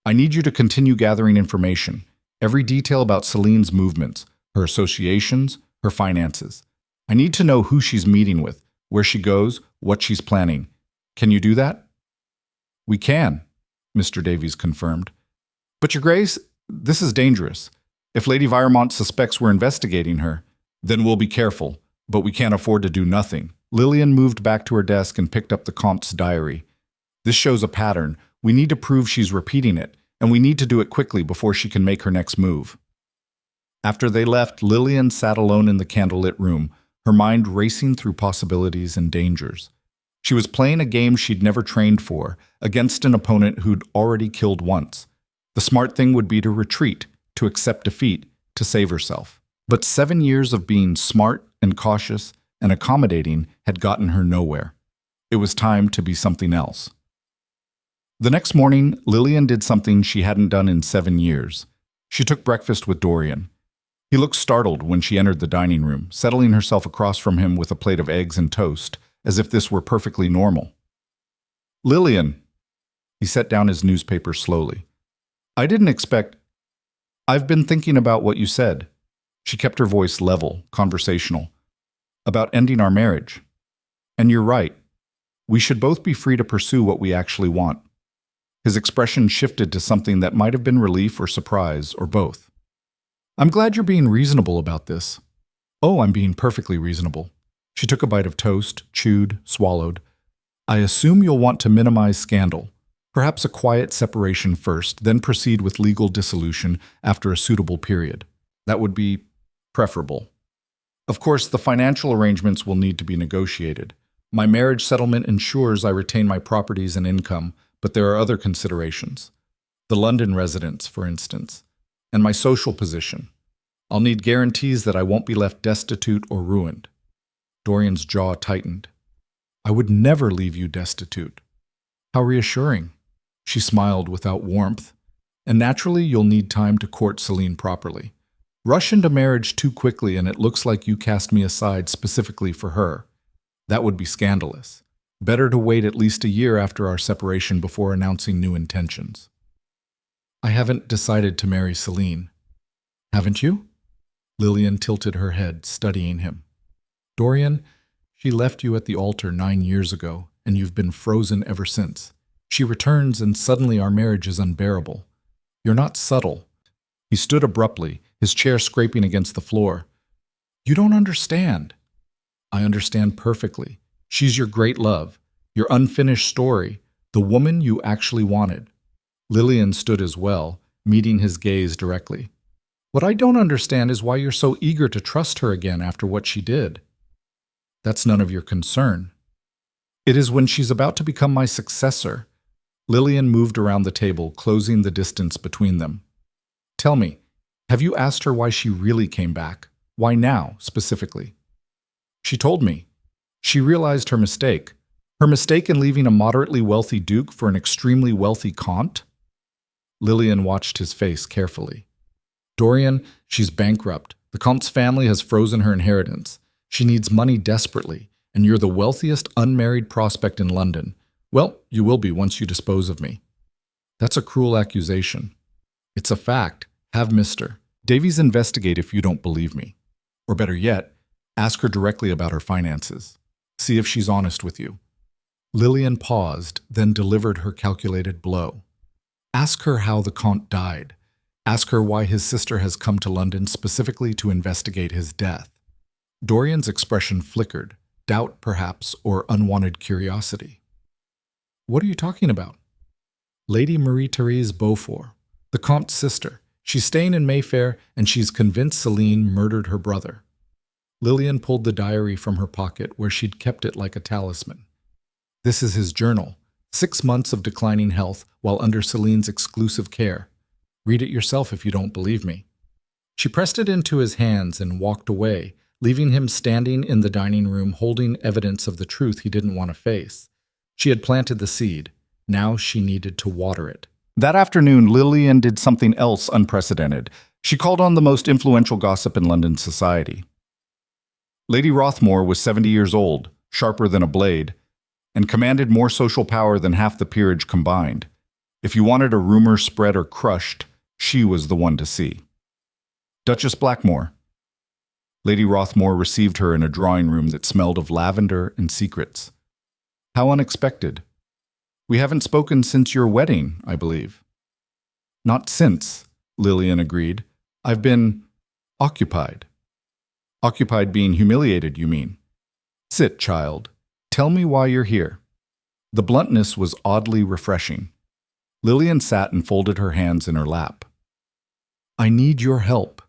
"I need you to continue gathering information, every detail about Celine's movements, her associations, her finances. I need to know who she's meeting with, where she goes, what she's planning. Can you do that?" "We can," Mr. Davies confirmed. "But, Your Grace, this is dangerous. If Lady Veermont suspects we're investigating her, then we'll be careful, but we can't afford to do nothing." Lillian moved back to her desk and picked up the Comte's diary. "This shows a pattern. We need to prove she's repeating it, and we need to do it quickly before she can make her next move." After they left, Lillian sat alone in the candlelit room, her mind racing through possibilities and dangers. She was playing a game she'd never trained for, against an opponent who'd already killed once. The smart thing would be to retreat, to accept defeat, to save herself. But 7 years of being smart and cautious and accommodating had gotten her nowhere. It was time to be something else. The next morning, Lillian did something she hadn't done in 7 years. She took breakfast with Dorian. He looked startled when she entered the dining room, settling herself across from him with a plate of eggs and toast, as if this were perfectly normal. "Lillian," he set down his newspaper slowly. "I didn't expect... I've been thinking about what you said." She kept her voice level, conversational. "About ending our marriage. And you're right. We should both be free to pursue what we actually want." His expression shifted to something that might have been relief or surprise, or both. "I'm glad you're being reasonable about this." "Oh, I'm being perfectly reasonable." She took a bite of toast, chewed, swallowed. "I assume you'll want to minimize scandal. Perhaps a quiet separation first, then proceed with legal dissolution after a suitable period. That would be preferable. Of course, the financial arrangements will need to be negotiated. My marriage settlement ensures I retain my properties and income, but there are other considerations. The London residence, for instance, and my social position. I'll need guarantees that I won't be left destitute or ruined." Dorian's jaw tightened. "I would never leave you destitute." "How reassuring." She smiled without warmth. "And naturally, you'll need time to court Celine properly. Rush into marriage too quickly and it looks like you cast me aside specifically for her. That would be scandalous. Better to wait at least a year after our separation before announcing new intentions." "I haven't decided to marry Celine." "Haven't you?" Lillian tilted her head, studying him. "Dorian, she left you at the altar 9 years ago, and you've been frozen ever since. She returns and suddenly our marriage is unbearable. You're not subtle." He stood abruptly, his chair scraping against the floor. "You don't understand." "I understand perfectly. She's your great love, your unfinished story, the woman you actually wanted." Lillian stood as well, meeting his gaze directly. "What I don't understand is why you're so eager to trust her again after what she did." "That's none of your concern." "It is when she's about to become my successor." Lillian moved around the table, closing the distance between them. "Tell me, have you asked her why she really came back? Why now, specifically?" She told me. She realized her mistake. Her mistake in leaving a moderately wealthy duke for an extremely wealthy comte? Lillian watched his face carefully. Dorian, she's bankrupt. The comte's family has frozen her inheritance. She needs money desperately, and you're the wealthiest unmarried prospect in London. Well, you will be once you dispose of me. That's a cruel accusation. It's a fact. Have Mr. Davies investigate if you don't believe me. Or better yet, ask her directly about her finances. See if she's honest with you. Lillian paused, then delivered her calculated blow. Ask her how the comte died. Ask her why his sister has come to London specifically to investigate his death. Dorian's expression flickered, doubt perhaps, or unwanted curiosity. What are you talking about? Lady Marie-Therese Beaufort, the comte's sister. She's staying in Mayfair, and she's convinced Celine murdered her brother. Lillian pulled the diary from her pocket where she'd kept it like a talisman. This is his journal. 6 months of declining health while under Celine's exclusive care. Read it yourself if you don't believe me. She pressed it into his hands and walked away, leaving him standing in the dining room holding evidence of the truth he didn't want to face. She had planted the seed. Now she needed to water it. That afternoon, Lillian did something else unprecedented. She called on the most influential gossip in London society. Lady Rothmore was 70 years old, sharper than a blade, and commanded more social power than half the peerage combined. If you wanted a rumor spread or crushed, she was the one to see. Duchess Blackmore. Lady Rothmore received her in a drawing room that smelled of lavender and secrets. How unexpected. We haven't spoken since your wedding, I believe. Not since, Lillian agreed. I've been occupied. Occupied being humiliated, you mean? Sit, child. Tell me why you're here. The bluntness was oddly refreshing. Lillian sat and folded her hands in her lap. I need your help.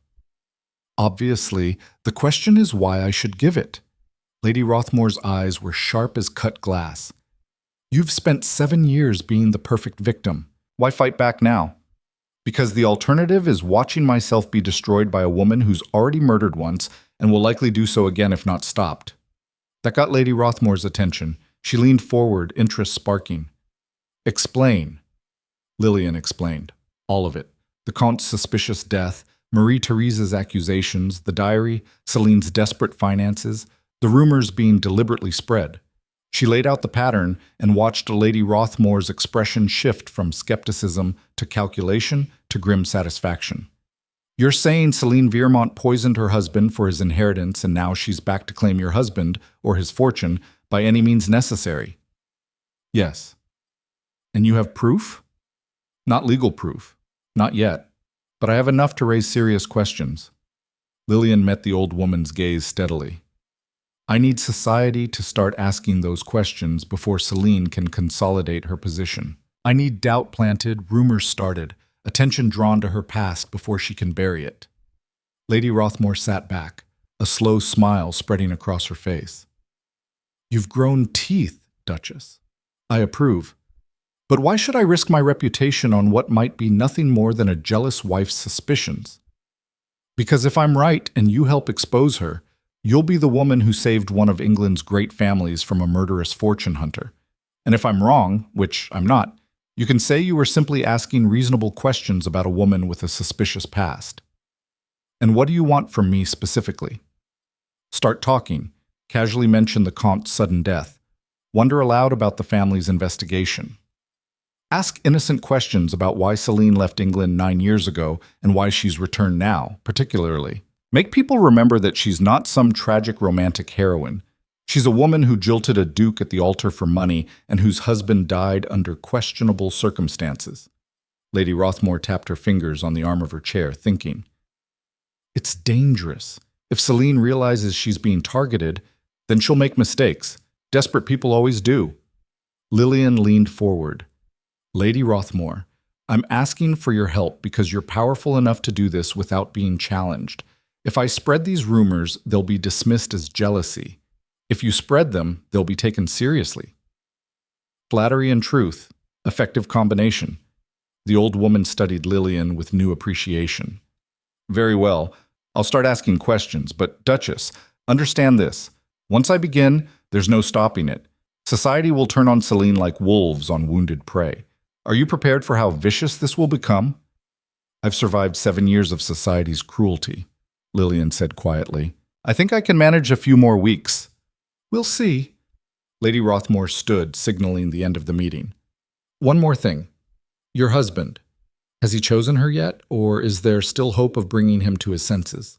Obviously, the question is why I should give it. Lady Rothmore's eyes were sharp as cut glass. You've spent 7 years being the perfect victim. Why fight back now? Because the alternative is watching myself be destroyed by a woman who's already murdered once and will likely do so again if not stopped. That got Lady Rothmore's attention. She leaned forward, interest sparking. Explain. Lillian explained. All of it. The comte's suspicious death, Marie-Therese's accusations, the diary, Celine's desperate finances, the rumors being deliberately spread. She laid out the pattern and watched Lady Rothmore's expression shift from skepticism to calculation to grim satisfaction. You're saying Celine Viermont poisoned her husband for his inheritance and now she's back to claim your husband, or his fortune, by any means necessary? Yes. And you have proof? Not legal proof. Not yet. But I have enough to raise serious questions. Lillian met the old woman's gaze steadily. I need society to start asking those questions before Celine can consolidate her position. I need doubt planted, rumors started, attention drawn to her past before she can bury it. Lady Rothmore sat back, a slow smile spreading across her face. You've grown teeth, Duchess. I approve. But why should I risk my reputation on what might be nothing more than a jealous wife's suspicions? Because if I'm right and you help expose her, you'll be the woman who saved one of England's great families from a murderous fortune hunter. And if I'm wrong, which I'm not, you can say you were simply asking reasonable questions about a woman with a suspicious past. And what do you want from me specifically? Start talking. Casually mention the comte's sudden death. Wonder aloud about the family's investigation. Ask innocent questions about why Celine left England 9 years ago and why she's returned now, particularly. Make people remember that she's not some tragic romantic heroine. She's a woman who jilted a duke at the altar for money and whose husband died under questionable circumstances. Lady Rothmore tapped her fingers on the arm of her chair, thinking. It's dangerous. If Celine realizes she's being targeted, then she'll make mistakes. Desperate people always do. Lillian leaned forward. Lady Rothmore, I'm asking for your help because you're powerful enough to do this without being challenged. If I spread these rumors, they'll be dismissed as jealousy. If you spread them, they'll be taken seriously. Flattery and truth, effective combination. The old woman studied Lillian with new appreciation. Very well, I'll start asking questions, but Duchess, understand this. Once I begin, there's no stopping it. Society will turn on Celine like wolves on wounded prey. Are you prepared for how vicious this will become? I've survived 7 years of society's cruelty, Lillian said quietly. I think I can manage a few more weeks. We'll see. Lady Rothmore stood, signaling the end of the meeting. One more thing. Your husband. Has he chosen her yet, or is there still hope of bringing him to his senses?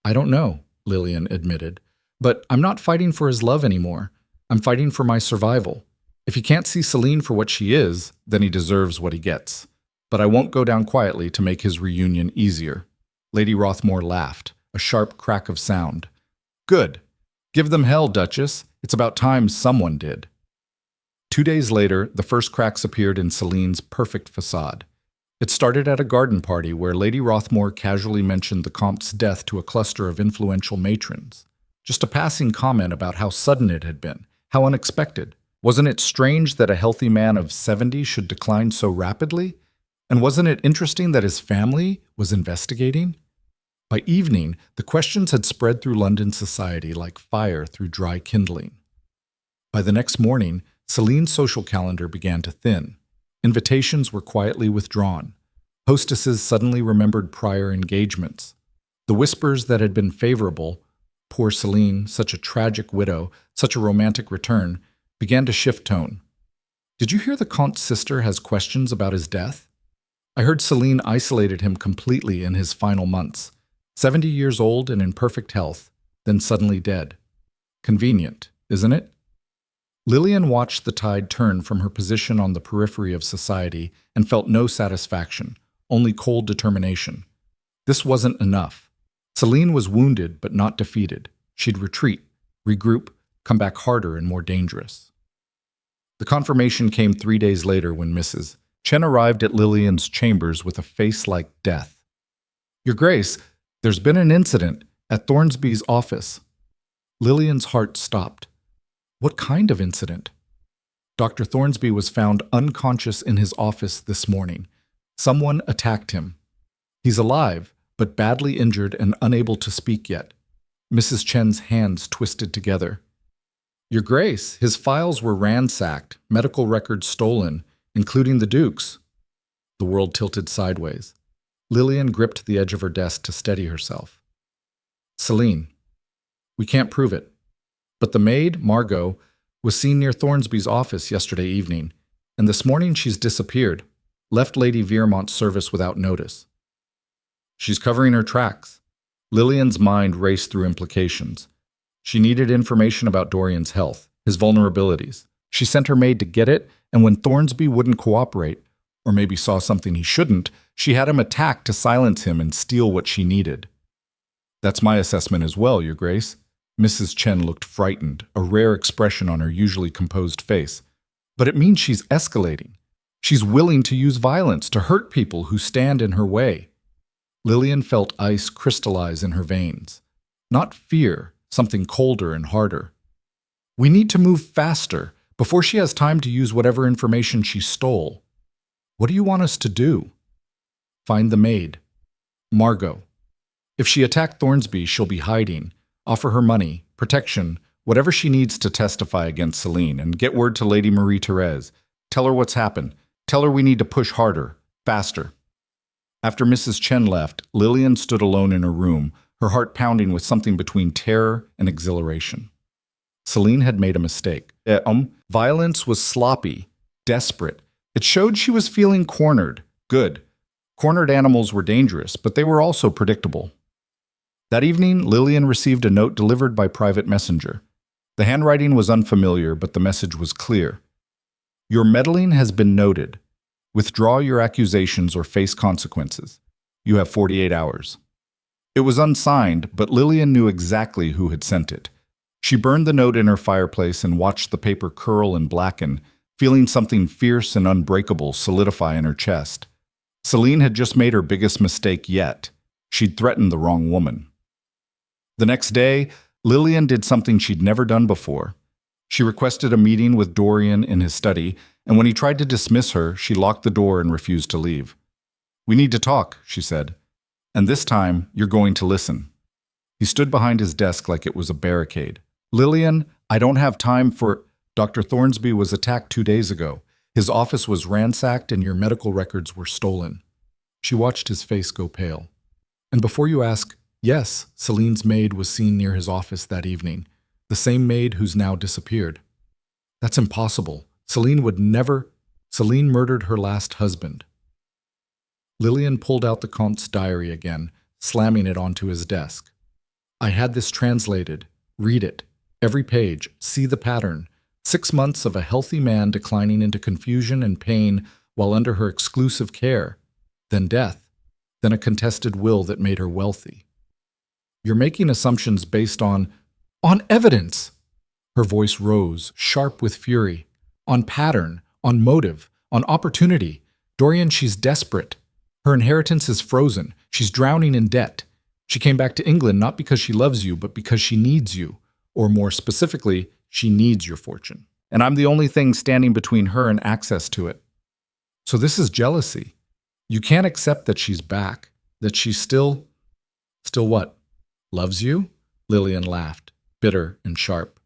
I don't know, Lillian admitted. But I'm not fighting for his love anymore. I'm fighting for my survival. If he can't see Celine for what she is, then he deserves what he gets. But I won't go down quietly to make his reunion easier. Lady Rothmore laughed, a sharp crack of sound. Good. Give them hell, Duchess. It's about time someone did. 2 days later, the first cracks appeared in Celine's perfect facade. It started at a garden party where Lady Rothmore casually mentioned the Comte's death to a cluster of influential matrons. Just a passing comment about how sudden it had been, how unexpected. Wasn't it strange that a healthy man of 70 should decline so rapidly? And wasn't it interesting that his family was investigating? By evening, the questions had spread through London society like fire through dry kindling. By the next morning, Celine's social calendar began to thin. Invitations were quietly withdrawn. Hostesses suddenly remembered prior engagements. The whispers that had been favorable, poor Celine, such a tragic widow, such a romantic return, began to shift tone. Did you hear the Comte's sister has questions about his death? I heard Celine isolated him completely in his final months. 70 years old and in perfect health, then suddenly dead. Convenient, isn't it? Lillian watched the tide turn from her position on the periphery of society and felt no satisfaction, only cold determination. This wasn't enough. Celine was wounded but not defeated. She'd retreat, regroup, come back harder and more dangerous. The confirmation came 3 days later when Mrs. Chen arrived at Lillian's chambers with a face like death. Your Grace, there's been an incident at Thornsby's office. Lillian's heart stopped. What kind of incident? Dr. Thornsby was found unconscious in his office this morning. Someone attacked him. He's alive, but badly injured and unable to speak yet. Mrs. Chen's hands twisted together. Your Grace, his files were ransacked, medical records stolen, including the Duke's. The world tilted sideways. Lillian gripped the edge of her desk to steady herself. Celine, we can't prove it. But the maid, Margot, was seen near Thornsby's office yesterday evening, and this morning she's disappeared, left Lady Veermont's service without notice. She's covering her tracks. Lillian's mind raced through implications. She needed information about Dorian's health, his vulnerabilities. She sent her maid to get it, and when Thornsby wouldn't cooperate, or maybe saw something he shouldn't, she had him attack to silence him and steal what she needed. That's my assessment as well, Your Grace. Mrs. Chen looked frightened, a rare expression on her usually composed face. But it means she's escalating. She's willing to use violence to hurt people who stand in her way. Lillian felt ice crystallize in her veins. Not fear, something colder and harder. We need to move faster, before she has time to use whatever information she stole. What do you want us to do? Find the maid. Margot. If she attacked Thornsby, she'll be hiding. Offer her money, protection, whatever she needs to testify against Celine, and get word to Lady Marie-Thérèse. Tell her what's happened. Tell her we need to push harder, faster. After Mrs. Chen left, Lillian stood alone in her room, her heart pounding with something between terror and exhilaration. Celine had made a mistake. Violence was sloppy, desperate. It showed she was feeling cornered. Good. Cornered animals were dangerous, but they were also predictable. That evening, Lillian received a note delivered by private messenger. The handwriting was unfamiliar, but the message was clear. Your meddling has been noted. Withdraw your accusations or face consequences. You have 48 hours. It was unsigned, but Lillian knew exactly who had sent it. She burned the note in her fireplace and watched the paper curl and blacken, feeling something fierce and unbreakable solidify in her chest. Celine had just made her biggest mistake yet. She'd threatened the wrong woman. The next day, Lillian did something she'd never done before. She requested a meeting with Dorian in his study, and when he tried to dismiss her, she locked the door and refused to leave. We need to talk, she said. And this time, you're going to listen. He stood behind his desk like it was a barricade. Lillian, I don't have time for... Dr. Thornsby was attacked 2 days ago. His office was ransacked and your medical records were stolen. She watched his face go pale. And before you ask, yes, Celine's maid was seen near his office that evening. The same maid who's now disappeared. That's impossible. Celine would never... Celine murdered her last husband. Lillian pulled out the Comte's diary again, slamming it onto his desk. I had this translated. Read it. Every page. See the pattern. 6 months of a healthy man declining into confusion and pain while under her exclusive care. Then death. Then a contested will that made her wealthy. You're making assumptions based on evidence. Her voice rose, sharp with fury. On pattern, on motive, on opportunity. Dorian, she's desperate. Her inheritance is frozen. She's drowning in debt. She came back to England not because she loves you, but because she needs you. Or more specifically, she needs your fortune. And I'm the only thing standing between her and access to it. So this is jealousy. You can't accept that she's back, that she's still what? Loves you? Lillian laughed, bitter and sharp.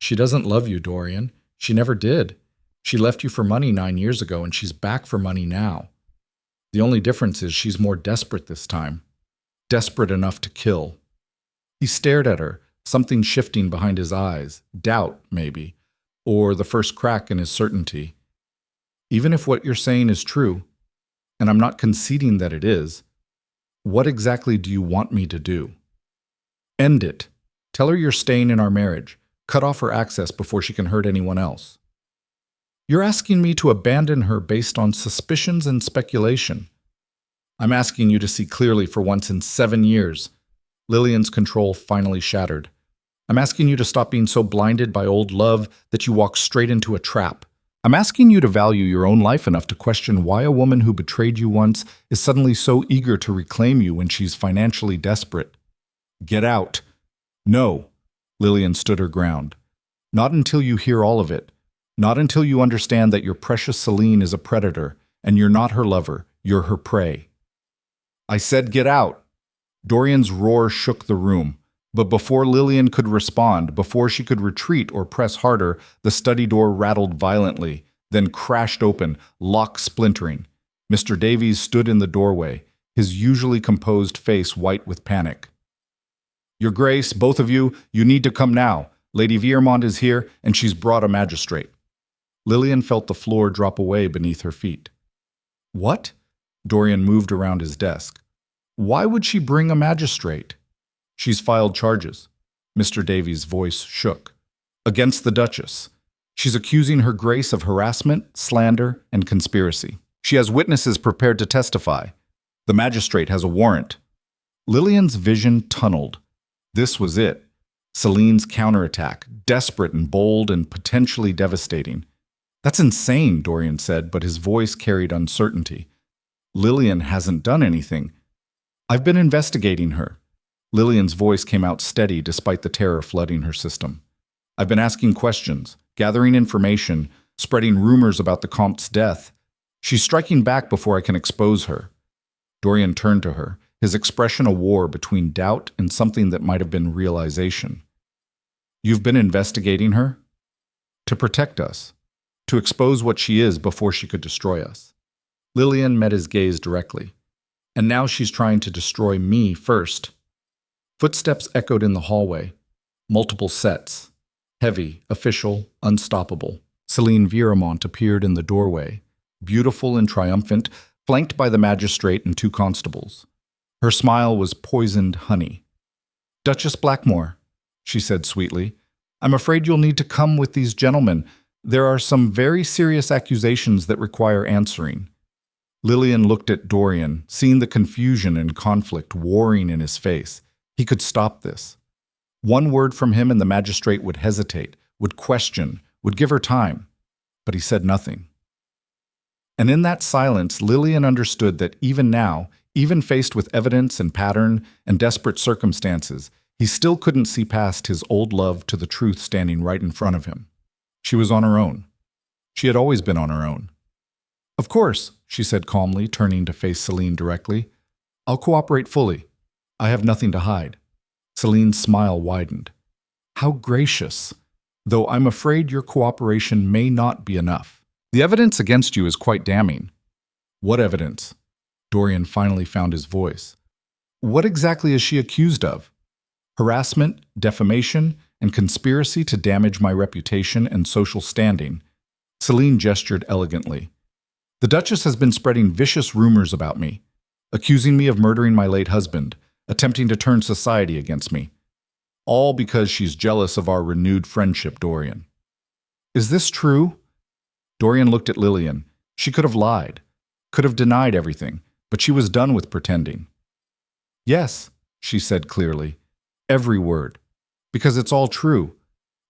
She doesn't love you, Dorian. She never did. She left you for money 9 years ago, and she's back for money now. The only difference is she's more desperate this time. Desperate enough to kill. He stared at her, something shifting behind his eyes. Doubt, maybe. Or the first crack in his certainty. Even if what you're saying is true, and I'm not conceding that it is, what exactly do you want me to do? End it. Tell her you're staying in our marriage. Cut off her access before she can hurt anyone else. You're asking me to abandon her based on suspicions and speculation. I'm asking you to see clearly for once in 7 years. Lillian's control finally shattered. I'm asking you to stop being so blinded by old love that you walk straight into a trap. I'm asking you to value your own life enough to question why a woman who betrayed you once is suddenly so eager to reclaim you when she's financially desperate. Get out. No. Lillian stood her ground. Not until you hear all of it. Not until you understand that your precious Celine is a predator, and you're not her lover, you're her prey. I said get out. Dorian's roar shook the room, but before Lillian could respond, before she could retreat or press harder, the study door rattled violently, then crashed open, lock splintering. Mr. Davies stood in the doorway, his usually composed face white with panic. Your Grace, both of you, you need to come now. Lady Viermont is here, and she's brought a magistrate. Lillian felt the floor drop away beneath her feet. What? Dorian moved around his desk. Why would she bring a magistrate? She's filed charges. Mr. Davies' voice shook. Against the Duchess. She's accusing Her Grace of harassment, slander, and conspiracy. She has witnesses prepared to testify. The magistrate has a warrant. Lillian's vision tunneled. This was it. Celine's counterattack, desperate and bold and potentially devastating. That's insane, Dorian said, but his voice carried uncertainty. Lillian hasn't done anything. I've been investigating her. Lillian's voice came out steady despite the terror flooding her system. I've been asking questions, gathering information, spreading rumors about the Comte's death. She's striking back before I can expose her. Dorian turned to her, his expression a war between doubt and something that might have been realization. You've been investigating her? To protect us. To expose what she is before she could destroy us. Lillian met his gaze directly. And now she's trying to destroy me first. Footsteps echoed in the hallway. Multiple sets. Heavy, official, unstoppable. Celine Viermont appeared in the doorway, beautiful and triumphant, flanked by the magistrate and 2 constables. Her smile was poisoned honey. Duchess Blackmore, she said sweetly, I'm afraid you'll need to come with these gentlemen. There are some very serious accusations that require answering. Lillian looked at Dorian, seeing the confusion and conflict warring in his face. He could stop this. One word from him and the magistrate would hesitate, would question, would give her time. But he said nothing. And in that silence, Lillian understood that even now, even faced with evidence and pattern and desperate circumstances, he still couldn't see past his old love to the truth standing right in front of him. She was on her own. She had always been on her own. Of course, she said calmly, turning to face Celine directly. I'll cooperate fully. I have nothing to hide. Celine's smile widened. How gracious. Though I'm afraid your cooperation may not be enough. The evidence against you is quite damning. What evidence? Dorian finally found his voice. What exactly is she accused of? Harassment, defamation, and conspiracy to damage my reputation and social standing. Celine gestured elegantly. The Duchess has been spreading vicious rumors about me, accusing me of murdering my late husband, attempting to turn society against me. All because she's jealous of our renewed friendship, Dorian. Is this true? Dorian looked at Lillian. She could have lied, could have denied everything, but she was done with pretending. Yes, she said clearly. Every word. Because it's all true.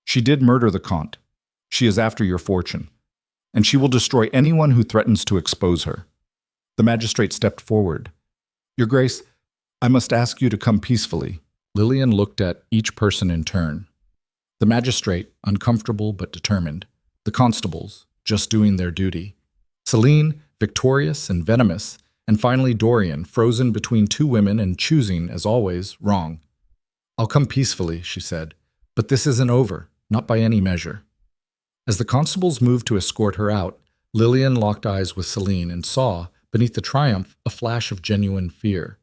She did murder the Comte. She is after your fortune. And she will destroy anyone who threatens to expose her. The magistrate stepped forward. Your Grace, I must ask you to come peacefully. Lillian looked at each person in turn. The magistrate, uncomfortable but determined. The constables, just doing their duty. Celine, victorious and venomous. And finally Dorian, frozen between two women and choosing, as always, wrong. I'll come peacefully, she said. But this isn't over, not by any measure. As the constables moved to escort her out, Lillian locked eyes with Celine and saw, beneath the triumph, a flash of genuine fear.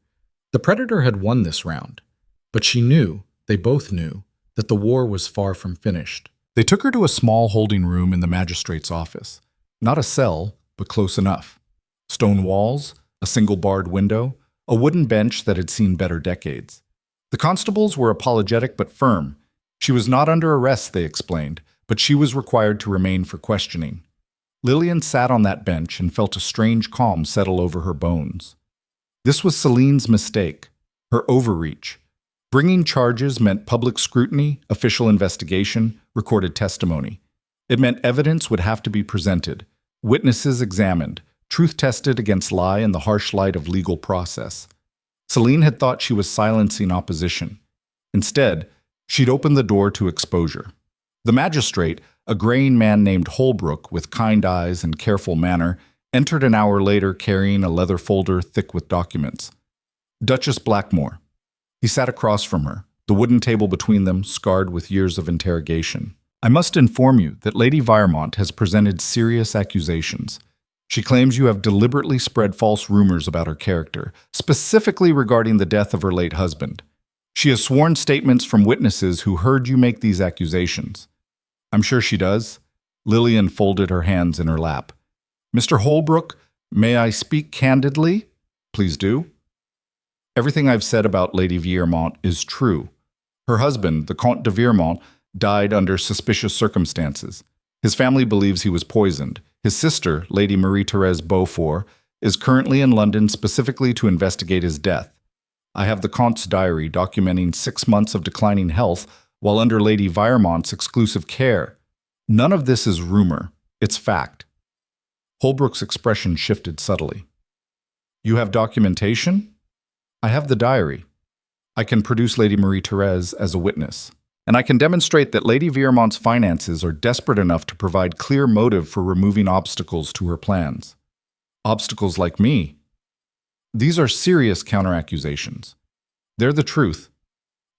The predator had won this round. But she knew, they both knew, that the war was far from finished. They took her to a small holding room in the magistrate's office. Not a cell, but close enough. Stone walls, a single barred window, a wooden bench that had seen better decades. The constables were apologetic but firm. She was not under arrest, they explained, but she was required to remain for questioning. Lillian sat on that bench and felt a strange calm settle over her bones. This was Celine's mistake, her overreach. Bringing charges meant public scrutiny, official investigation, recorded testimony. It meant evidence would have to be presented, witnesses examined, truth tested against lie in the harsh light of legal process. Celine had thought she was silencing opposition. Instead, she'd opened the door to exposure. The magistrate, a graying man named Holbrook with kind eyes and careful manner, entered an hour later carrying a leather folder thick with documents. Duchess Blackmore. He sat across from her, the wooden table between them scarred with years of interrogation. I must inform you that Lady Viremont has presented serious accusations. She claims you have deliberately spread false rumors about her character, specifically regarding the death of her late husband. She has sworn statements from witnesses who heard you make these accusations. I'm sure she does. Lillian folded her hands in her lap. Mr. Holbrook, may I speak candidly? Please do. Everything I've said about Lady Viremont is true. Her husband, the Comte de Viremont, died under suspicious circumstances. His family believes he was poisoned. His sister, Lady Marie-Thérèse Beaufort, is currently in London specifically to investigate his death. I have the Comte's diary documenting 6 months of declining health while under Lady Viremont's exclusive care. None of this is rumor. It's fact. Holbrook's expression shifted subtly. You have documentation? I have the diary. I can produce Lady Marie-Thérèse as a witness. And I can demonstrate that Lady Viremont's finances are desperate enough to provide clear motive for removing obstacles to her plans. Obstacles like me. These are serious counter-accusations. They're the truth.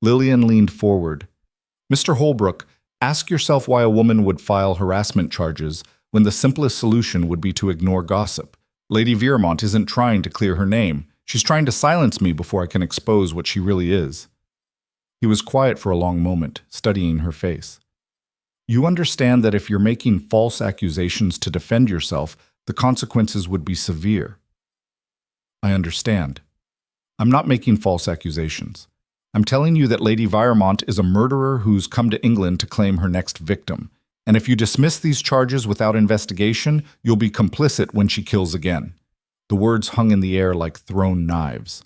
Lillian leaned forward. Mr. Holbrook, ask yourself why a woman would file harassment charges when the simplest solution would be to ignore gossip. Lady Viremont isn't trying to clear her name. She's trying to silence me before I can expose what she really is. He was quiet for a long moment, studying her face. You understand that if you're making false accusations to defend yourself, the consequences would be severe. I understand. I'm not making false accusations. I'm telling you that Lady Viremont is a murderer who's come to England to claim her next victim. And if you dismiss these charges without investigation, you'll be complicit when she kills again. The words hung in the air like thrown knives.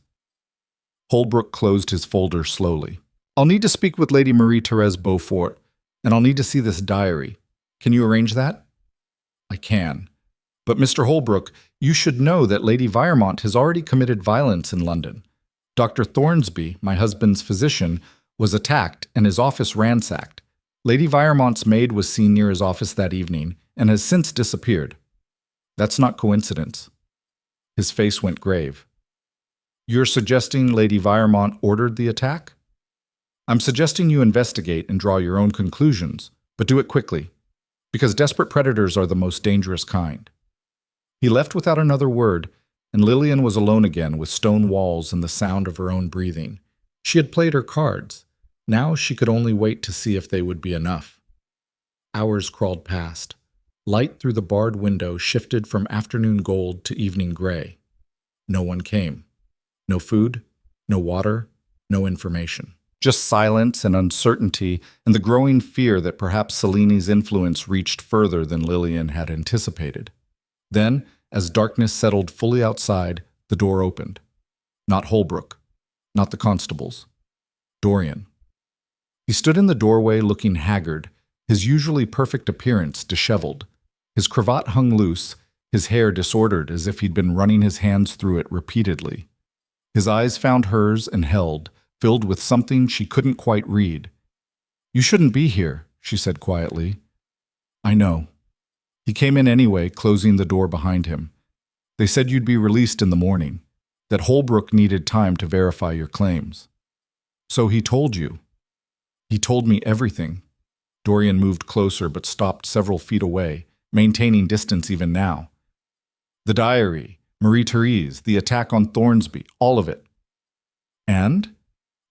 Holbrook closed his folder slowly. I'll need to speak with Lady Marie-Thérèse Beaufort, and I'll need to see this diary. Can you arrange that? I can. But Mr. Holbrook, you should know that Lady Viremont has already committed violence in London. Dr. Thornsby, my husband's physician, was attacked and his office ransacked. Lady Viremont's maid was seen near his office that evening and has since disappeared. That's not coincidence. His face went grave. You're suggesting Lady Viremont ordered the attack? I'm suggesting you investigate and draw your own conclusions, but do it quickly, because desperate predators are the most dangerous kind. He left without another word, and Lillian was alone again with stone walls and the sound of her own breathing. She had played her cards. Now she could only wait to see if they would be enough. Hours crawled past. Light through the barred window shifted from afternoon gold to evening gray. No one came. No food, no water, no information. Just silence and uncertainty and the growing fear that perhaps Selini's influence reached further than Lillian had anticipated. Then, as darkness settled fully outside, the door opened. Not Holbrook, not the constables. Dorian. He stood in the doorway looking haggard, his usually perfect appearance disheveled. His cravat hung loose, his hair disordered as if he'd been running his hands through it repeatedly. His eyes found hers and held, filled with something she couldn't quite read. "You shouldn't be here," she said quietly. "I know." He came in anyway, closing the door behind him. "They said you'd be released in the morning, that Holbrook needed time to verify your claims." "So he told you?" "He told me everything." Dorian moved closer but stopped several feet away, maintaining distance even now. "The diary, Marie-Therese, the attack on Thornsby, all of it." "And?"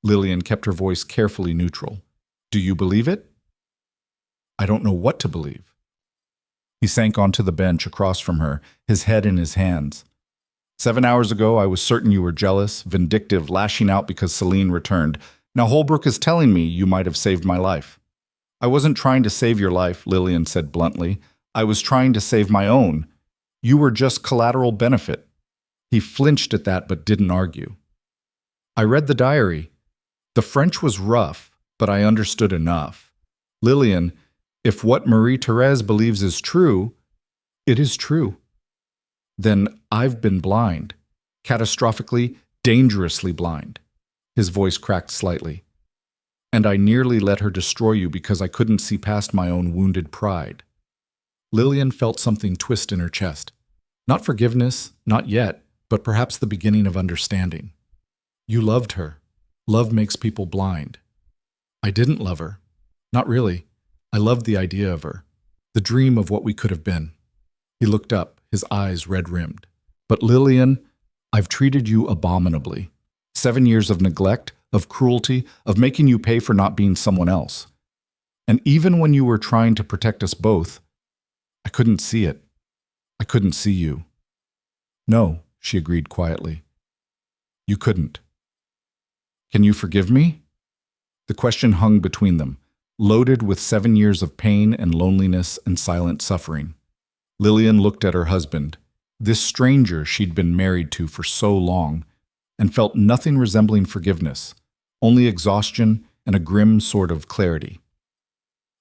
Lillian kept her voice carefully neutral. "Do you believe it?" "I don't know what to believe." He sank onto the bench across from her, his head in his hands. 7 hours ago, I was certain you were jealous, vindictive, lashing out because Celine returned. Now Holbrook is telling me you might have saved my life. "I wasn't trying to save your life," Lillian said bluntly. "I was trying to save my own. You were just collateral benefit." He flinched at that but didn't argue. "I read the diary. The French was rough, but I understood enough. Lillian, if what Marie-Therese believes is true, it is true. Then I've been blind. Catastrophically, dangerously blind." His voice cracked slightly. "And I nearly let her destroy you because I couldn't see past my own wounded pride." Lillian felt something twist in her chest. Not forgiveness, not yet, but perhaps the beginning of understanding. "You loved her. Love makes people blind." "I didn't love her. Not really. I loved the idea of her. The dream of what we could have been." He looked up, his eyes red-rimmed. "But Lillian, I've treated you abominably. 7 years of neglect, of cruelty, of making you pay for not being someone else. And even when you were trying to protect us both, I couldn't see it. I couldn't see you." "No," she agreed quietly. "You couldn't. Can you forgive me?" The question hung between them, loaded with 7 years of pain and loneliness and silent suffering. Lillian looked at her husband, this stranger she'd been married to for so long, and felt nothing resembling forgiveness, only exhaustion and a grim sort of clarity.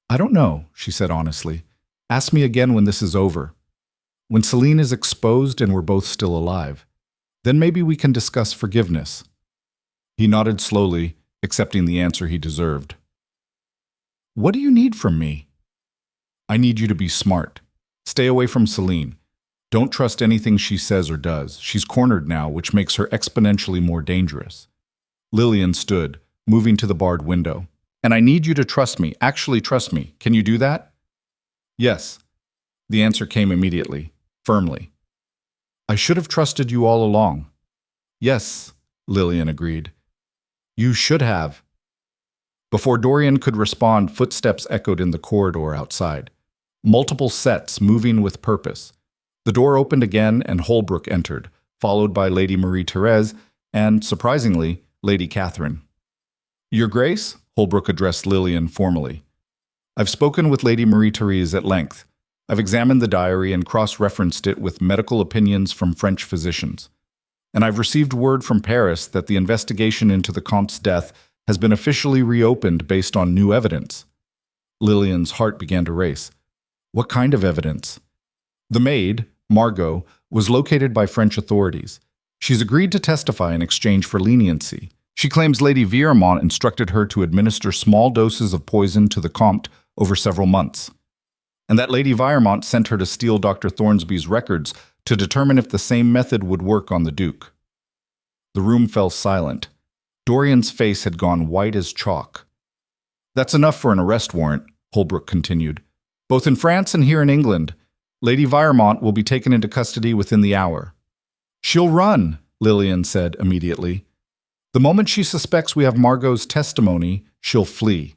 "I don't know," she said honestly. "Ask me again when this is over. When Celine is exposed and we're both still alive. Then maybe we can discuss forgiveness." He nodded slowly, accepting the answer he deserved. "What do you need from me?" "I need you to be smart. Stay away from Celine. Don't trust anything she says or does. She's cornered now, which makes her exponentially more dangerous." Lillian stood, moving to the barred window. "And I need you to trust me, actually trust me. Can you do that?" "Yes." The answer came immediately, firmly. "I should have trusted you all along." "Yes," Lillian agreed. "You should have." Before Dorian could respond, footsteps echoed in the corridor outside. Multiple sets moving with purpose. The door opened again and Holbrook entered, followed by Lady Marie-Therese and, surprisingly, Lady Catherine. "Your Grace," Holbrook addressed Lillian formally. "I've spoken with Lady Marie-Therese at length. I've examined the diary and cross-referenced it with medical opinions from French physicians. And I've received word from Paris that the investigation into the Comte's death has been officially reopened based on new evidence." Lillian's heart began to race. "What kind of evidence?" "The maid, Margot, was located by French authorities. She's agreed to testify in exchange for leniency. She claims Lady Viermont instructed her to administer small doses of poison to the Comte over several months, and that Lady Viermont sent her to steal Dr. Thornsby's records to determine if the same method would work on the Duke." The room fell silent. Dorian's face had gone white as chalk. "That's enough for an arrest warrant," Holbrook continued. "Both in France and here in England. Lady Viremont will be taken into custody within the hour." "She'll run," Lillian said immediately. "The moment she suspects we have Margot's testimony, she'll flee."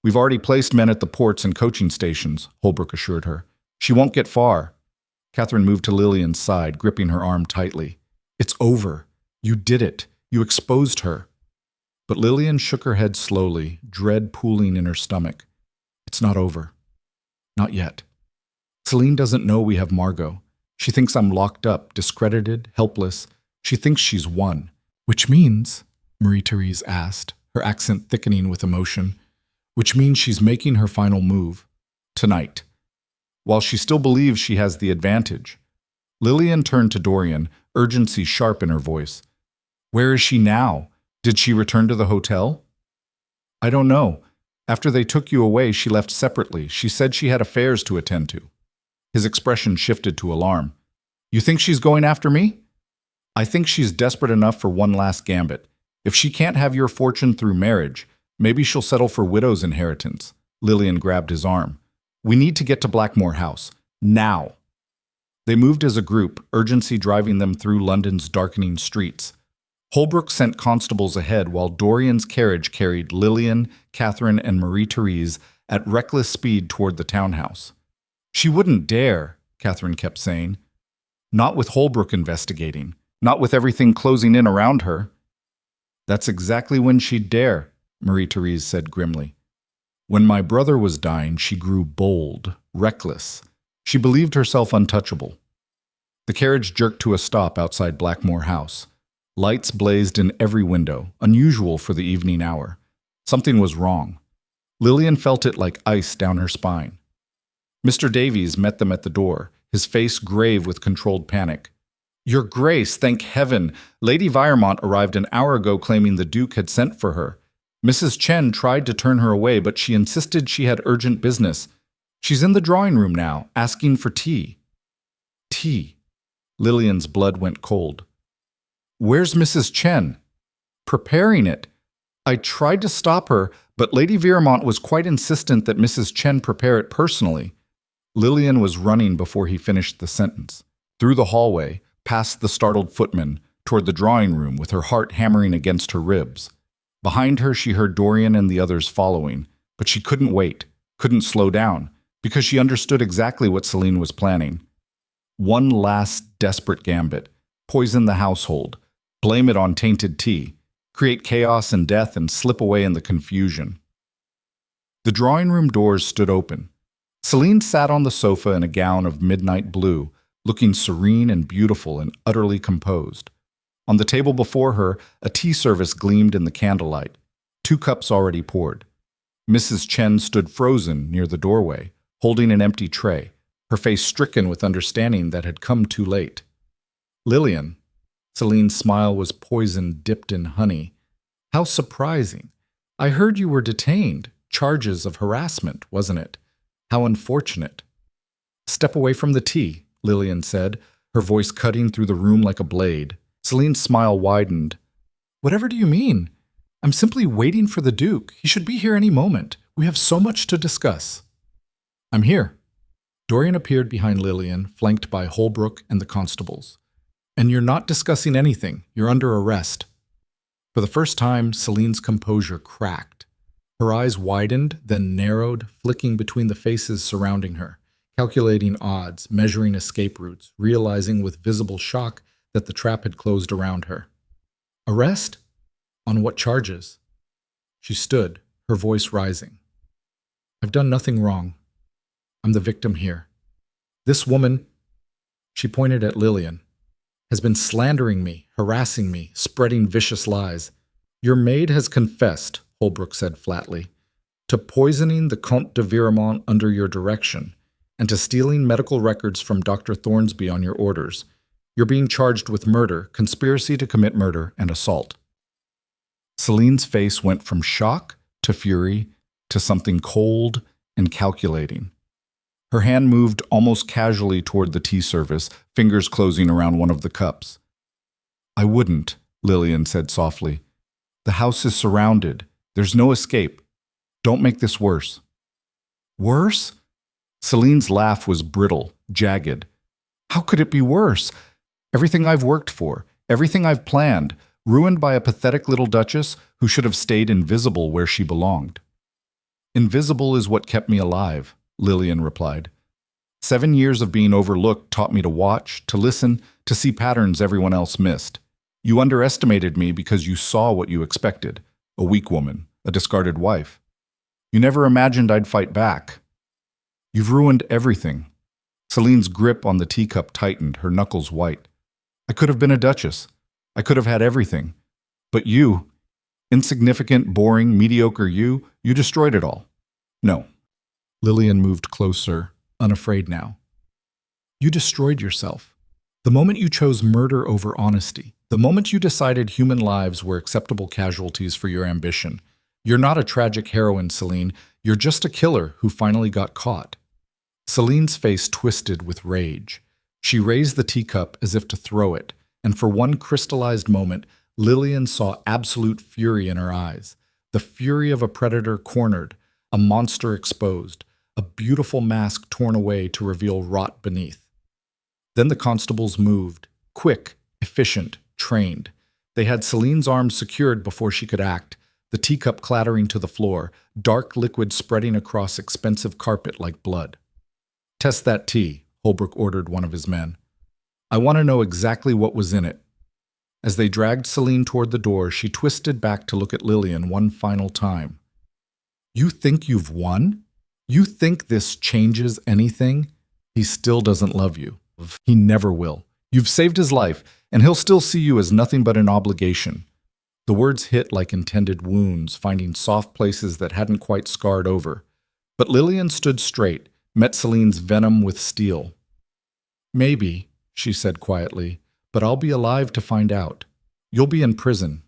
"We've already placed men at the ports and coaching stations," Holbrook assured her. "She won't get far." Catherine moved to Lillian's side, gripping her arm tightly. "It's over. You did it. You exposed her." But Lillian shook her head slowly, dread pooling in her stomach. "It's not over. Not yet. Celine doesn't know we have Margot. She thinks I'm locked up, discredited, helpless. She thinks she's won." "Which means," Marie-Therese asked, her accent thickening with emotion, "which means she's making her final move. Tonight. While she still believes she has the advantage." Lillian turned to Dorian, urgency sharp in her voice. "Where is she now? Did she return to the hotel?" "I don't know. After they took you away, she left separately. She said she had affairs to attend to." His expression shifted to alarm. "You think she's going after me?" "I think she's desperate enough for one last gambit. If she can't have your fortune through marriage, maybe she'll settle for widow's inheritance." Lillian grabbed his arm. "We need to get to Blackmore House. Now." They moved as a group, urgency driving them through London's darkening streets. Holbrook sent constables ahead while Dorian's carriage carried Lillian, Catherine, and Marie-Therese at reckless speed toward the townhouse. "She wouldn't dare," Catherine kept saying. "Not with Holbrook investigating. Not with everything closing in around her." "That's exactly when she'd dare," Marie-Therese said grimly. "When my brother was dying, she grew bold, reckless. She believed herself untouchable." The carriage jerked to a stop outside Blackmore House. Lights blazed in every window, unusual for the evening hour. Something was wrong. Lillian felt it like ice down her spine. Mr. Davies met them at the door, his face grave with controlled panic. "Your Grace, thank heaven! Lady Viremont arrived an hour ago claiming the Duke had sent for her. Mrs. Chen tried to turn her away, but she insisted she had urgent business. She's in the drawing room now, asking for tea." "Tea?" Lillian's blood went cold. "Where's Mrs. Chen?" "Preparing it. I tried to stop her, but Lady Viremont was quite insistent that Mrs. Chen prepare it personally." Lillian was running before he finished the sentence. Through the hallway, past the startled footman, toward the drawing room with her heart hammering against her ribs. Behind her she heard Dorian and the others following, but she couldn't wait, couldn't slow down, because she understood exactly what Celine was planning. One last desperate gambit. Poison the household. Blame it on tainted tea. Create chaos and death and slip away in the confusion. The drawing room doors stood open. Celine sat on the sofa in a gown of midnight blue, looking serene and beautiful and utterly composed. On the table before her, a tea service gleamed in the candlelight, 2 cups already poured. Mrs. Chen stood frozen near the doorway, holding an empty tray, her face stricken with understanding that had come too late. "Lillian," Celine's smile was poison dipped in honey. "How surprising. I heard you were detained. Charges of harassment, wasn't it? How unfortunate." "Step away from the tea," Lillian said, her voice cutting through the room like a blade. Celine's smile widened. "Whatever do you mean? I'm simply waiting for the Duke. He should be here any moment. We have so much to discuss." "I'm here." Dorian appeared behind Lillian, flanked by Holbrook and the constables. "And you're not discussing anything. You're under arrest." For the first time, Celine's composure cracked. Her eyes widened, then narrowed, flicking between the faces surrounding her, calculating odds, measuring escape routes, realizing with visible shock that the trap had closed around her. "Arrest? On what charges?" She stood, her voice rising. "I've done nothing wrong. I'm the victim here. This woman," she pointed at Lillian, "has been slandering me, harassing me, spreading vicious lies. Your maid has confessed," Holbrook said flatly, "to poisoning the Comte de Viremont under your direction, and to stealing medical records from Dr. Thornsby on your orders. You're being charged with murder, conspiracy to commit murder, and assault." Celine's face went from shock to fury to something cold and calculating. Her hand moved almost casually toward the tea service, fingers closing around one of the cups. "I wouldn't," Lillian said softly. The house is surrounded. There's no escape. Don't make this worse." "Worse?" Celine's laugh was brittle, jagged. "How could it be worse? Everything I've worked for, everything I've planned, ruined by a pathetic little duchess who should have stayed invisible where she belonged." "Invisible is what kept me alive," Lillian replied. 7 years of being overlooked taught me to watch, to listen, to see patterns everyone else missed. You underestimated me because you saw what you expected, a weak woman, a discarded wife. You never imagined I'd fight back. You've ruined everything." Celine's grip on the teacup tightened, her knuckles white. "I could have been a duchess. I could have had everything. But you, insignificant, boring, mediocre you destroyed it all." "No." Lillian moved closer, unafraid now. "You destroyed yourself. The moment you chose murder over honesty, the moment you decided human lives were acceptable casualties for your ambition. You're not a tragic heroine, Celine. You're just a killer who finally got caught." Celine's face twisted with rage. She raised the teacup as if to throw it, and for one crystallized moment, Lillian saw absolute fury in her eyes. The fury of a predator cornered, a monster exposed, a beautiful mask torn away to reveal rot beneath. Then the constables moved, quick, efficient, trained. They had Celine's arms secured before she could act, the teacup clattering to the floor, dark liquid spreading across expensive carpet like blood. "Test that tea," Holbrook ordered one of his men. "I want to know exactly what was in it." As they dragged Celine toward the door, she twisted back to look at Lillian one final time. "You think you've won? You think this changes anything? He still doesn't love you. He never will. You've saved his life, and he'll still see you as nothing but an obligation." The words hit like intended wounds, finding soft places that hadn't quite scarred over. But Lillian stood straight, met Celine's venom with steel. "Maybe," she said quietly, "but I'll be alive to find out. You'll be in prison."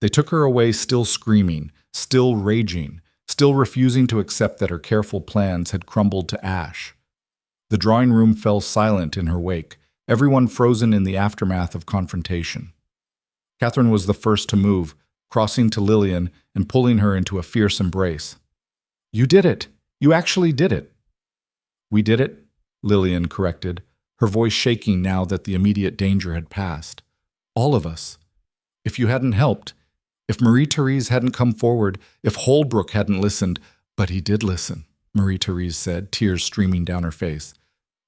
They took her away still screaming, still raging, still refusing to accept that her careful plans had crumbled to ash. The drawing room fell silent in her wake, everyone frozen in the aftermath of confrontation. Catherine was the first to move, crossing to Lillian and pulling her into a fierce embrace. "You did it! You actually did it!" "We did it," Lillian corrected, her voice shaking now that the immediate danger had passed. "All of us. If you hadn't helped, if Marie-Therese hadn't come forward, if Holbrook hadn't listened—" "But he did listen," Marie-Therese said, tears streaming down her face.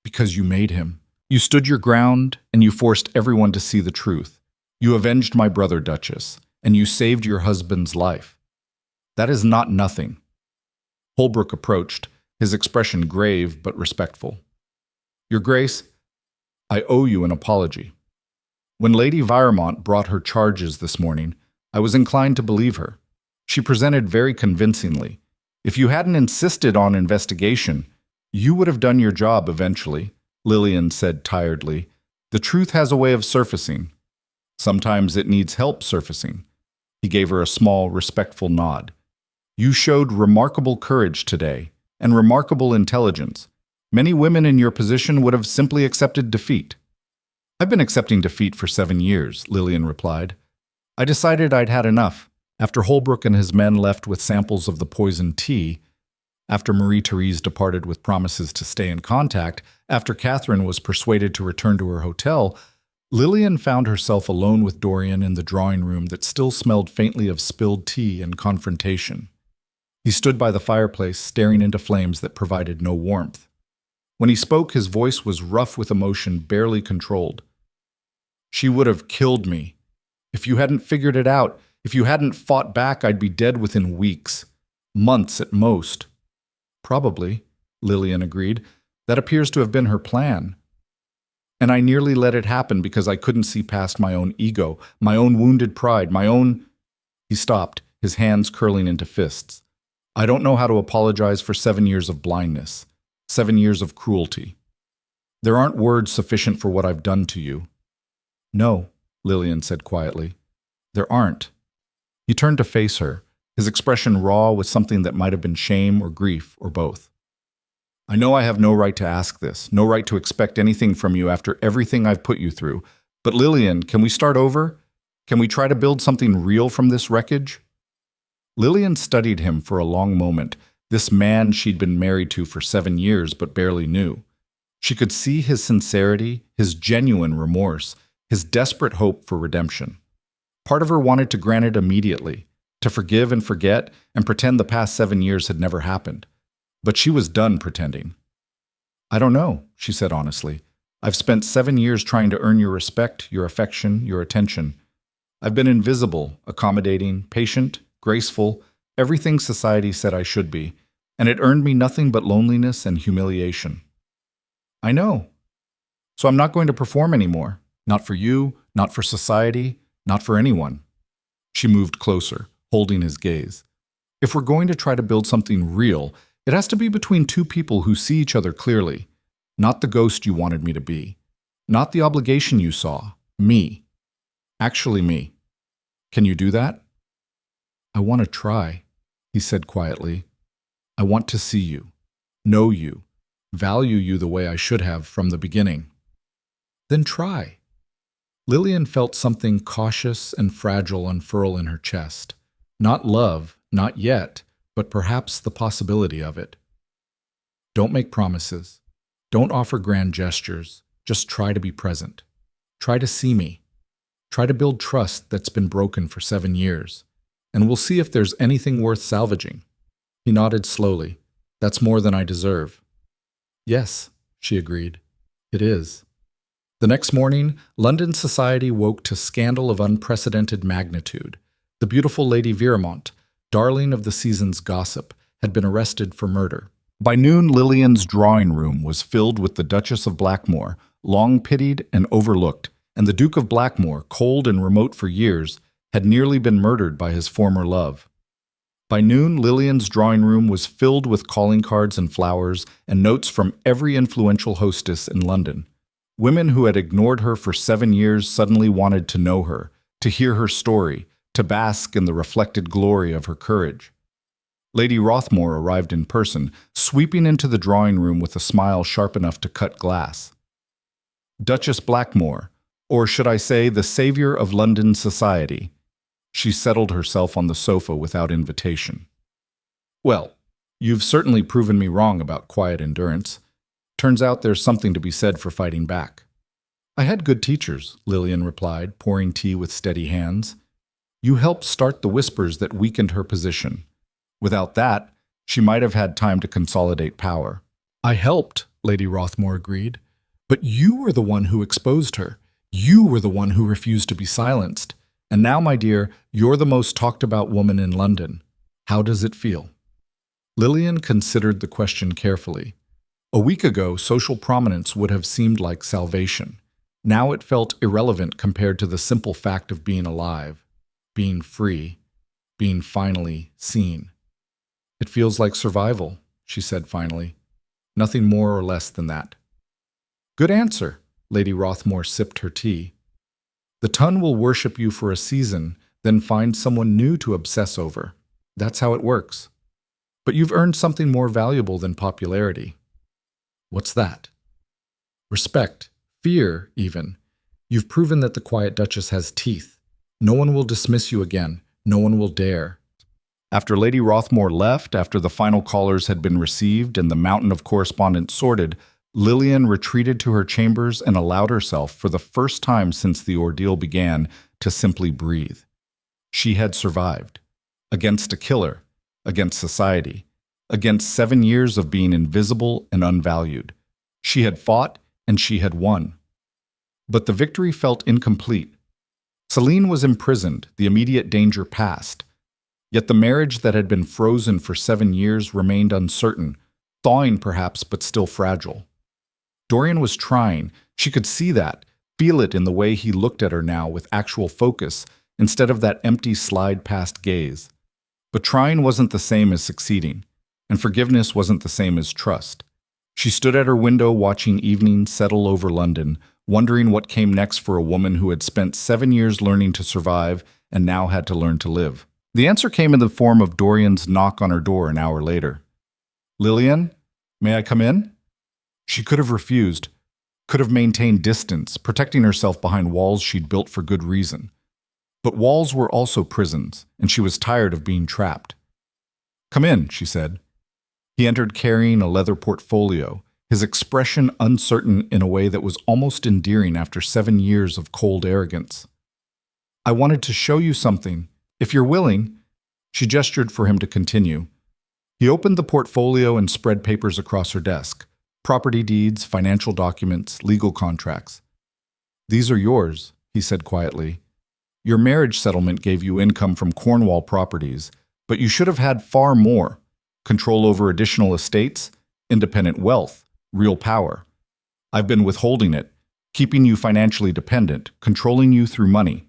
"Because you made him. You stood your ground, and you forced everyone to see the truth. You avenged my brother, Duchess, and you saved your husband's life. That is not nothing." Holbrook approached, his expression grave but respectful. "Your Grace, I owe you an apology. When Lady Viremont brought her charges this morning, I was inclined to believe her. She presented very convincingly. If you hadn't insisted on investigation, you would have done your job eventually," Lillian said tiredly. "The truth has a way of surfacing. Sometimes it needs help surfacing." He gave her a small, respectful nod. "You showed remarkable courage today, and remarkable intelligence. Many women in your position would have simply accepted defeat." "I've been accepting defeat for 7 years," Lillian replied. "I decided I'd had enough. After Holbrook and his men left with samples of the poisoned tea, after Marie-Therese departed with promises to stay in contact, after Catherine was persuaded to return to her hotel, Lillian found herself alone with Dorian in the drawing room that still smelled faintly of spilled tea and confrontation. He stood by the fireplace, staring into flames that provided no warmth. When he spoke, his voice was rough with emotion, barely controlled. "She would have killed me. If you hadn't figured it out, if you hadn't fought back, I'd be dead within weeks. Months at most." "Probably," Lillian agreed. "That appears to have been her plan. And I nearly let it happen because I couldn't see past my own ego, my own wounded pride, my own—" He stopped, his hands curling into fists. "I don't know how to apologize for 7 years of blindness, 7 years of cruelty. There aren't words sufficient for what I've done to you." "No," Lillian said quietly. "There aren't." He turned to face her, his expression raw with something that might have been shame or grief or both. "I know I have no right to ask this, no right to expect anything from you after everything I've put you through. But Lillian, can we start over? Can we try to build something real from this wreckage? Lillian studied him for a long moment, this man she'd been married to for 7 years but barely knew. She could see his sincerity, his genuine remorse, his desperate hope for redemption. Part of her wanted to grant it immediately, to forgive and forget and pretend the past 7 years had never happened. But she was done pretending. I don't know, she said honestly. I've spent 7 years trying to earn your respect, your affection, your attention. I've been invisible, accommodating, patient, graceful, everything society said I should be, and it earned me nothing but loneliness and humiliation. I know. So I'm not going to perform anymore. Not for you, not for society, not for anyone. She moved closer, holding his gaze. If we're going to try to build something real, it has to be between two people who see each other clearly. Not the ghost you wanted me to be. Not the obligation you saw. Me. Actually me. Can you do that? I want to try, he said quietly. I want to see you, know you, value you the way I should have from the beginning. Then try. Lillian felt something cautious and fragile unfurl in her chest. Not love, not yet, but perhaps the possibility of it. Don't make promises. Don't offer grand gestures. Just try to be present. Try to see me. Try to build trust that's been broken for 7 years. And we'll see if there's anything worth salvaging. He nodded slowly. That's more than I deserve. Yes, she agreed. It is. The next morning, London society woke to scandal of unprecedented magnitude. The beautiful Lady Viramont, darling of the season's gossip, had been arrested for murder. By noon, Lillian's drawing room was filled with the Duchess of Blackmore, long pitied and overlooked, and the Duke of Blackmore, cold and remote for years, had nearly been murdered by his former love. By noon, Lillian's drawing room was filled with calling cards and flowers and notes from every influential hostess in London. Women who had ignored her for 7 years suddenly wanted to know her, to hear her story, to bask in the reflected glory of her courage. Lady Rothmore arrived in person, sweeping into the drawing room with a smile sharp enough to cut glass. Duchess Blackmore, or should I say the savior of London society. She settled herself on the sofa without invitation. Well, you've certainly proven me wrong about quiet endurance. Turns out there's something to be said for fighting back. I had good teachers, Lillian replied, pouring tea with steady hands. You helped start the whispers that weakened her position. Without that, she might have had time to consolidate power. I helped, Lady Rothmore agreed. But you were the one who exposed her. You were the one who refused to be silenced. And now, my dear, you're the most talked about woman in London. How does it feel? Lillian considered the question carefully. A week ago, social prominence would have seemed like salvation. Now it felt irrelevant compared to the simple fact of being alive, being free, being finally seen. It feels like survival, she said finally. Nothing more or less than that. Good answer, Lady Rothmore sipped her tea. The ton will worship you for a season, then find someone new to obsess over. That's how it works. But you've earned something more valuable than popularity. What's that? Respect, fear even. You've proven that the Quiet Duchess has teeth. No one will dismiss you again. No one will dare. After Lady Rothmore left, after the final callers had been received and the mountain of correspondence sorted, Lillian retreated to her chambers and allowed herself, for the first time since the ordeal began, to simply breathe. She had survived. Against a killer, against society, against 7 years of being invisible and unvalued. She had fought and she had won. But the victory felt incomplete. Celine was imprisoned, the immediate danger past. Yet the marriage that had been frozen for 7 years remained uncertain, thawing perhaps, but still fragile. Dorian was trying. She could see that, feel it in the way he looked at her now with actual focus, instead of that empty slide-past gaze. But trying wasn't the same as succeeding, and forgiveness wasn't the same as trust. She stood at her window watching evening settle over London, wondering what came next for a woman who had spent 7 years learning to survive and now had to learn to live. The answer came in the form of Dorian's knock on her door an hour later. Lillian, may I come in? She could have refused, could have maintained distance, protecting herself behind walls she'd built for good reason. But walls were also prisons, and she was tired of being trapped. "Come in," she said. He entered carrying a leather portfolio, his expression uncertain in a way that was almost endearing after 7 years of cold arrogance. "I wanted to show you something. If you're willing." She gestured for him to continue. He opened the portfolio and spread papers across her desk. Property deeds, financial documents, legal contracts. "These are yours," he said quietly. "Your marriage settlement gave you income from Cornwall properties, but you should have had far more. Control over additional estates, independent wealth, real power. I've been withholding it, keeping you financially dependent, controlling you through money."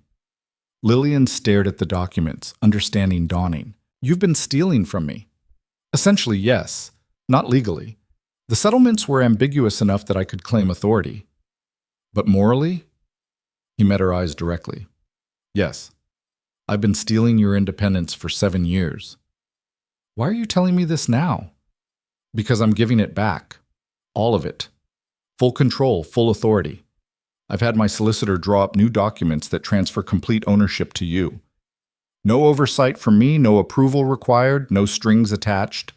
Lillian stared at the documents, understanding dawning. "You've been stealing from me." "Essentially, yes. Not legally. The settlements were ambiguous enough that I could claim authority. But morally?" He met her eyes directly. "Yes. I've been stealing your independence for 7 years." "Why are you telling me this now?" "Because I'm giving it back. All of it. Full control, full authority. I've had my solicitor draw up new documents that transfer complete ownership to you. No oversight from me, no approval required, no strings attached.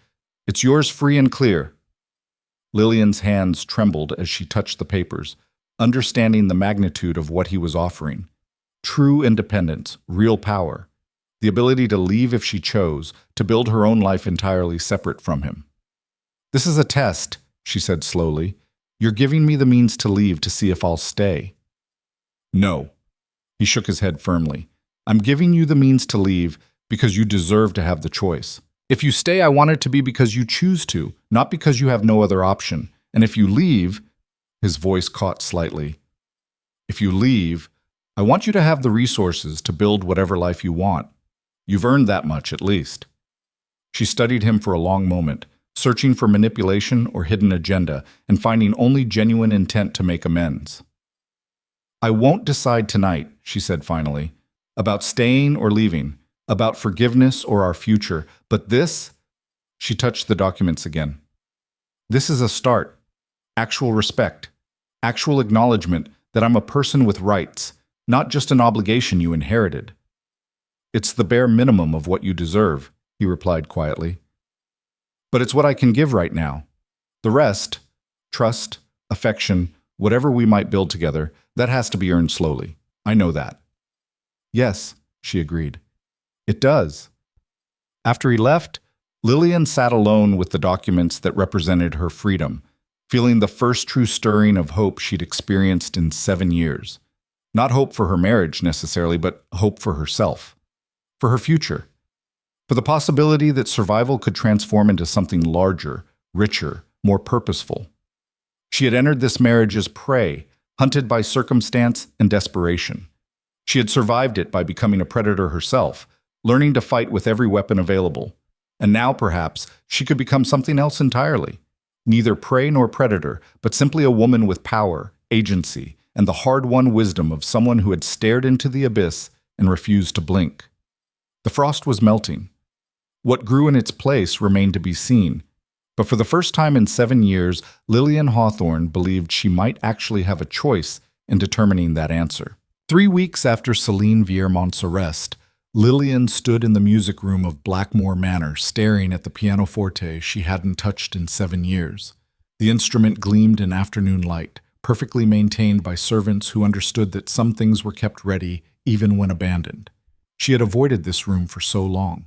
It's yours free and clear." Lillian's hands trembled as she touched the papers, understanding the magnitude of what he was offering. True independence, real power, the ability to leave if she chose, to build her own life entirely separate from him. "This is a test," she said slowly. "You're giving me the means to leave to see if I'll stay." "No." He shook his head firmly. "I'm giving you the means to leave because you deserve to have the choice. If you stay, I want it to be because you choose to, not because you have no other option. And if you leave," his voice caught slightly, "if you leave, I want you to have the resources to build whatever life you want. You've earned that much, at least." She studied him for a long moment, searching for manipulation or hidden agenda, and finding only genuine intent to make amends. "I won't decide tonight," she said finally, "about staying or leaving, about forgiveness or our future, but this," she touched the documents again, "this is a start. Actual respect, actual acknowledgement that I'm a person with rights, not just an obligation you inherited." "It's the bare minimum of what you deserve," he replied quietly. "But it's what I can give right now. The rest, trust, affection, whatever we might build together, that has to be earned slowly. I know that." "Yes," she agreed. "It does." After he left, Lillian sat alone with the documents that represented her freedom, feeling the first true stirring of hope she'd experienced in 7 years. Not hope for her marriage necessarily, but hope for herself, for her future, for the possibility that survival could transform into something larger, richer, more purposeful. She had entered this marriage as prey, hunted by circumstance and desperation. She had survived it by becoming a predator herself, learning to fight with every weapon available. And now, perhaps, she could become something else entirely. Neither prey nor predator, but simply a woman with power, agency, and the hard-won wisdom of someone who had stared into the abyss and refused to blink. The frost was melting. What grew in its place remained to be seen. But for the first time in 7 years, Lillian Hawthorne believed she might actually have a choice in determining that answer. 3 weeks after Celine Viermont's arrest, Lillian stood in the music room of Blackmore Manor, staring at the pianoforte she hadn't touched in 7 years. The instrument gleamed in afternoon light, perfectly maintained by servants who understood that some things were kept ready even when abandoned. She had avoided this room for so long.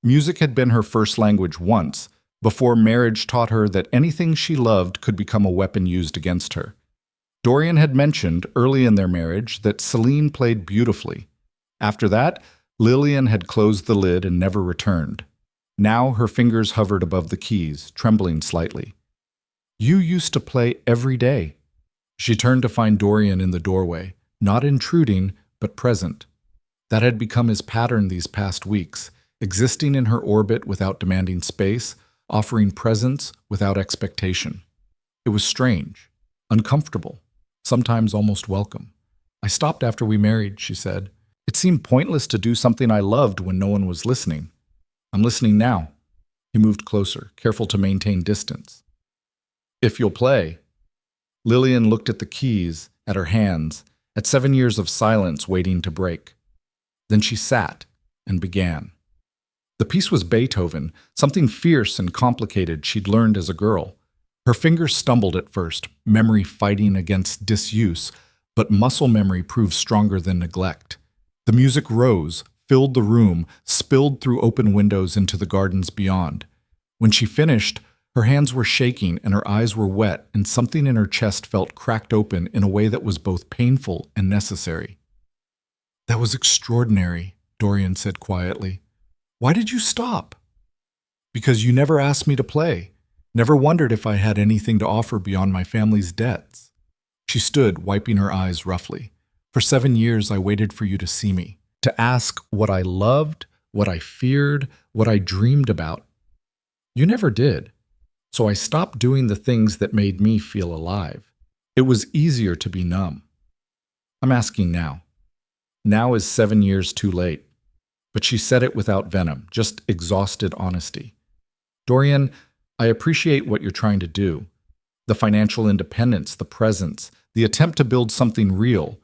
Music had been her first language once, before marriage taught her that anything she loved could become a weapon used against her. Dorian had mentioned early in their marriage that Celine played beautifully. After that, Lillian had closed the lid and never returned. Now her fingers hovered above the keys, trembling slightly. "You used to play every day." She turned to find Dorian in the doorway, not intruding, but present. That had become his pattern these past weeks, existing in her orbit without demanding space, offering presence without expectation. It was strange, uncomfortable, sometimes almost welcome. "I stopped after we married," she said. "It seemed pointless to do something I loved when no one was listening. I'm listening now." He moved closer, careful to maintain distance. "If you'll play." Lillian looked at the keys, at her hands, at 7 years of silence waiting to break. Then she sat and began. The piece was Beethoven, something fierce and complicated she'd learned as a girl. Her fingers stumbled at first, memory fighting against disuse, but muscle memory proved stronger than neglect. The music rose, filled the room, spilled through open windows into the gardens beyond. When she finished, her hands were shaking and her eyes were wet, and something in her chest felt cracked open in a way that was both painful and necessary. "That was extraordinary," Dorian said quietly. "Why did you stop?" "Because you never asked me to play. Never wondered if I had anything to offer beyond my family's debts." She stood, wiping her eyes roughly. "For 7 years I waited for you to see me, to ask what I loved, what I feared, what I dreamed about. You never did. So I stopped doing the things that made me feel alive. It was easier to be numb. I'm asking now. Now is 7 years too late." But she said it without venom, just exhausted honesty. "Dorian, I appreciate what you're trying to do. The financial independence, the presence, the attempt to build something real.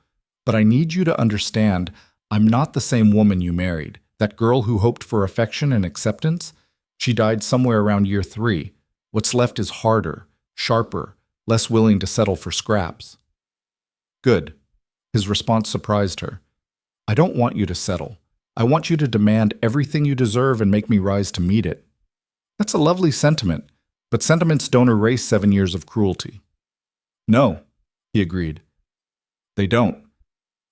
But I need you to understand, I'm not the same woman you married. That girl who hoped for affection and acceptance, she died somewhere around year 3. What's left is harder, sharper, less willing to settle for scraps." "Good." His response surprised her. "I don't want you to settle. I want you to demand everything you deserve and make me rise to meet it." "That's a lovely sentiment, but sentiments don't erase 7 years of cruelty." "No," he agreed. "They don't.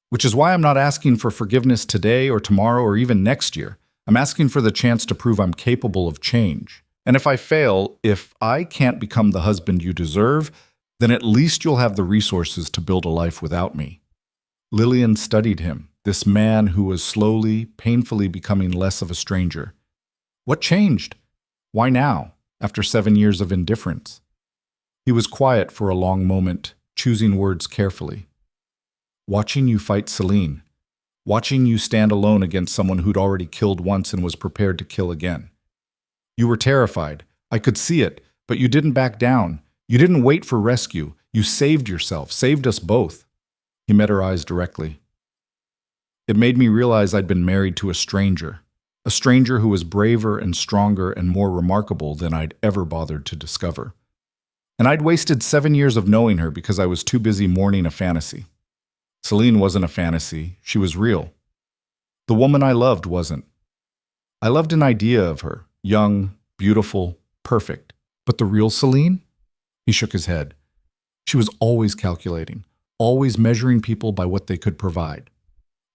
Which is why I'm not asking for forgiveness today or tomorrow or even next year. I'm asking for the chance to prove I'm capable of change. And if I fail, if I can't become the husband you deserve, then at least you'll have the resources to build a life without me." Lillian studied him, this man who was slowly, painfully becoming less of a stranger. What changed? Why now, after 7 years of indifference? He was quiet for a long moment, choosing words carefully. "Watching you fight Celine. Watching you stand alone against someone who'd already killed once and was prepared to kill again. You were terrified. I could see it, but you didn't back down. You didn't wait for rescue. You saved yourself, saved us both." He met her eyes directly. "It made me realize I'd been married to a stranger who was braver and stronger and more remarkable than I'd ever bothered to discover. And I'd wasted 7 years of knowing her because I was too busy mourning a fantasy. Celine wasn't a fantasy, she was real. The woman I loved wasn't. I loved an idea of her, young, beautiful, perfect. But the real Celine?" He shook his head. "She was always calculating, always measuring people by what they could provide.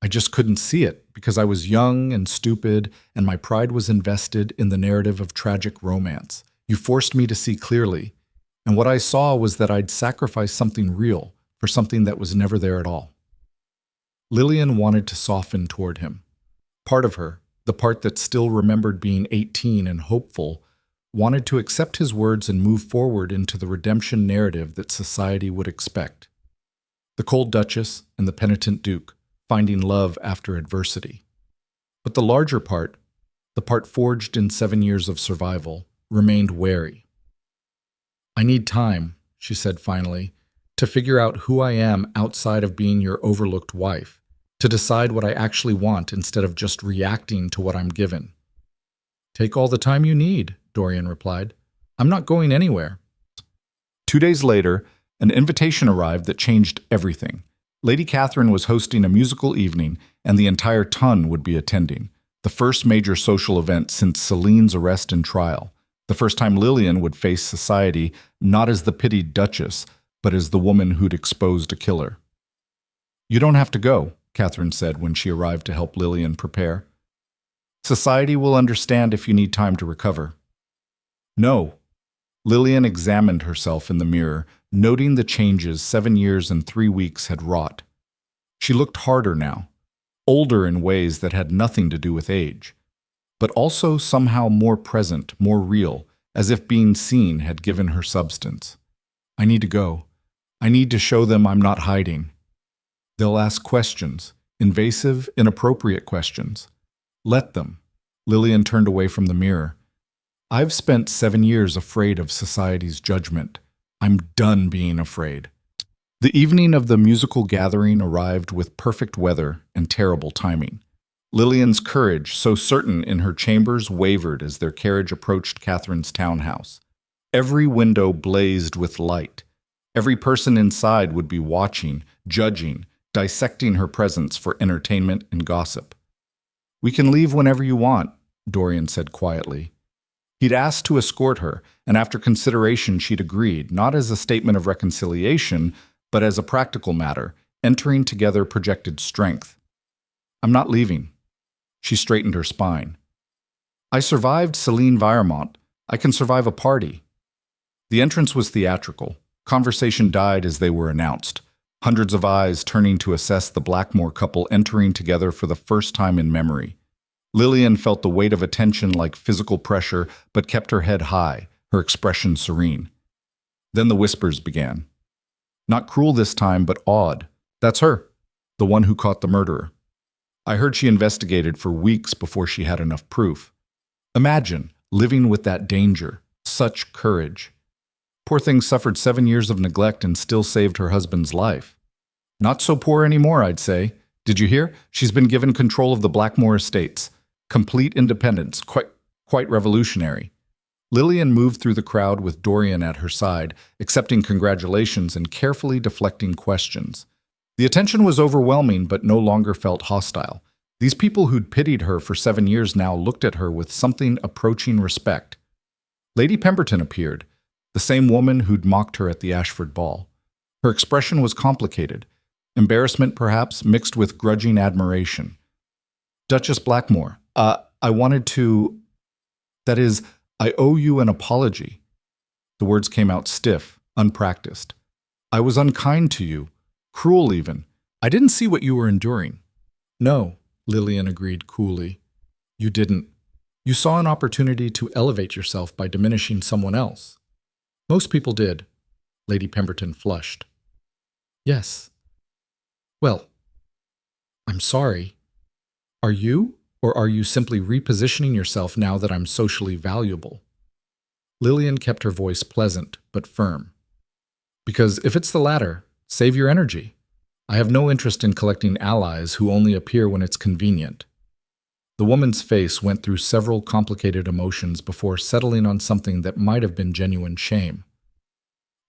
I just couldn't see it because I was young and stupid, and my pride was invested in the narrative of tragic romance. You forced me to see clearly, and what I saw was that I'd sacrificed something real for something that was never there at all." Lillian wanted to soften toward him. Part of her, the part that still remembered being 18 and hopeful, wanted to accept his words and move forward into the redemption narrative that society would expect. The cold Duchess and the penitent Duke, finding love after adversity. But the larger part, the part forged in 7 years of survival, remained wary. "I need time," she said finally, "to figure out who I am outside of being your overlooked wife, to decide what I actually want instead of just reacting to what I'm given." "Take all the time you need," Dorian replied. "I'm not going anywhere." 2 days later, an invitation arrived that changed everything. Lady Catherine was hosting a musical evening, and the entire ton would be attending. The first major social event since Celine's arrest and trial. The first time Lillian would face society not as the pitied Duchess, but as the woman who'd exposed a killer. "You don't have to go," Catherine said when she arrived to help Lillian prepare. "Society will understand if you need time to recover." "No." Lillian examined herself in the mirror, noting the changes 7 years and 3 weeks had wrought. She looked harder now, older in ways that had nothing to do with age, but also somehow more present, more real, as if being seen had given her substance. "I need to go. I need to show them I'm not hiding. They'll ask questions, invasive, inappropriate questions. Let them." Lillian turned away from the mirror. "I've spent 7 years afraid of society's judgment. I'm done being afraid." The evening of the musical gathering arrived with perfect weather and terrible timing. Lillian's courage, so certain in her chambers, wavered as their carriage approached Catherine's townhouse. Every window blazed with light. Every person inside would be watching, judging, dissecting her presence for entertainment and gossip. "We can leave whenever you want," Dorian said quietly. He'd asked to escort her, and after consideration she'd agreed, not as a statement of reconciliation, but as a practical matter. Entering together projected strength. "I'm not leaving." She straightened her spine. "I survived Celine Viremont. I can survive a party." The entrance was theatrical. Conversation died as they were announced. Hundreds of eyes turning to assess the Blackmore couple entering together for the first time in memory. Lillian felt the weight of attention like physical pressure, but kept her head high, her expression serene. Then the whispers began. "Not cruel this time, but odd. That's her, the one who caught the murderer. I heard she investigated for weeks before she had enough proof. Imagine living with that danger, such courage. Poor thing suffered 7 years of neglect and still saved her husband's life. Not so poor anymore, I'd say. Did you hear? She's been given control of the Blackmore estates. Complete independence, quite revolutionary." Lillian moved through the crowd with Dorian at her side, accepting congratulations and carefully deflecting questions. The attention was overwhelming but no longer felt hostile. These people who'd pitied her for 7 years now looked at her with something approaching respect. Lady Pemberton appeared, the same woman who'd mocked her at the Ashford ball. Her expression was complicated, embarrassment perhaps mixed with grudging admiration. "Duchess Blackmore, I wanted to... That is, I owe you an apology." The words came out stiff, unpracticed. "I was unkind to you, cruel even. I didn't see what you were enduring." "No," Lillian agreed coolly. "You didn't. You saw an opportunity to elevate yourself by diminishing someone else. Most people did." Lady Pemberton flushed. "Yes. Well, I'm sorry. Are you, or are you simply repositioning yourself now that I'm socially valuable?" Lillian kept her voice pleasant but firm. "Because if it's the latter, save your energy. I have no interest in collecting allies who only appear when it's convenient." The woman's face went through several complicated emotions before settling on something that might have been genuine shame.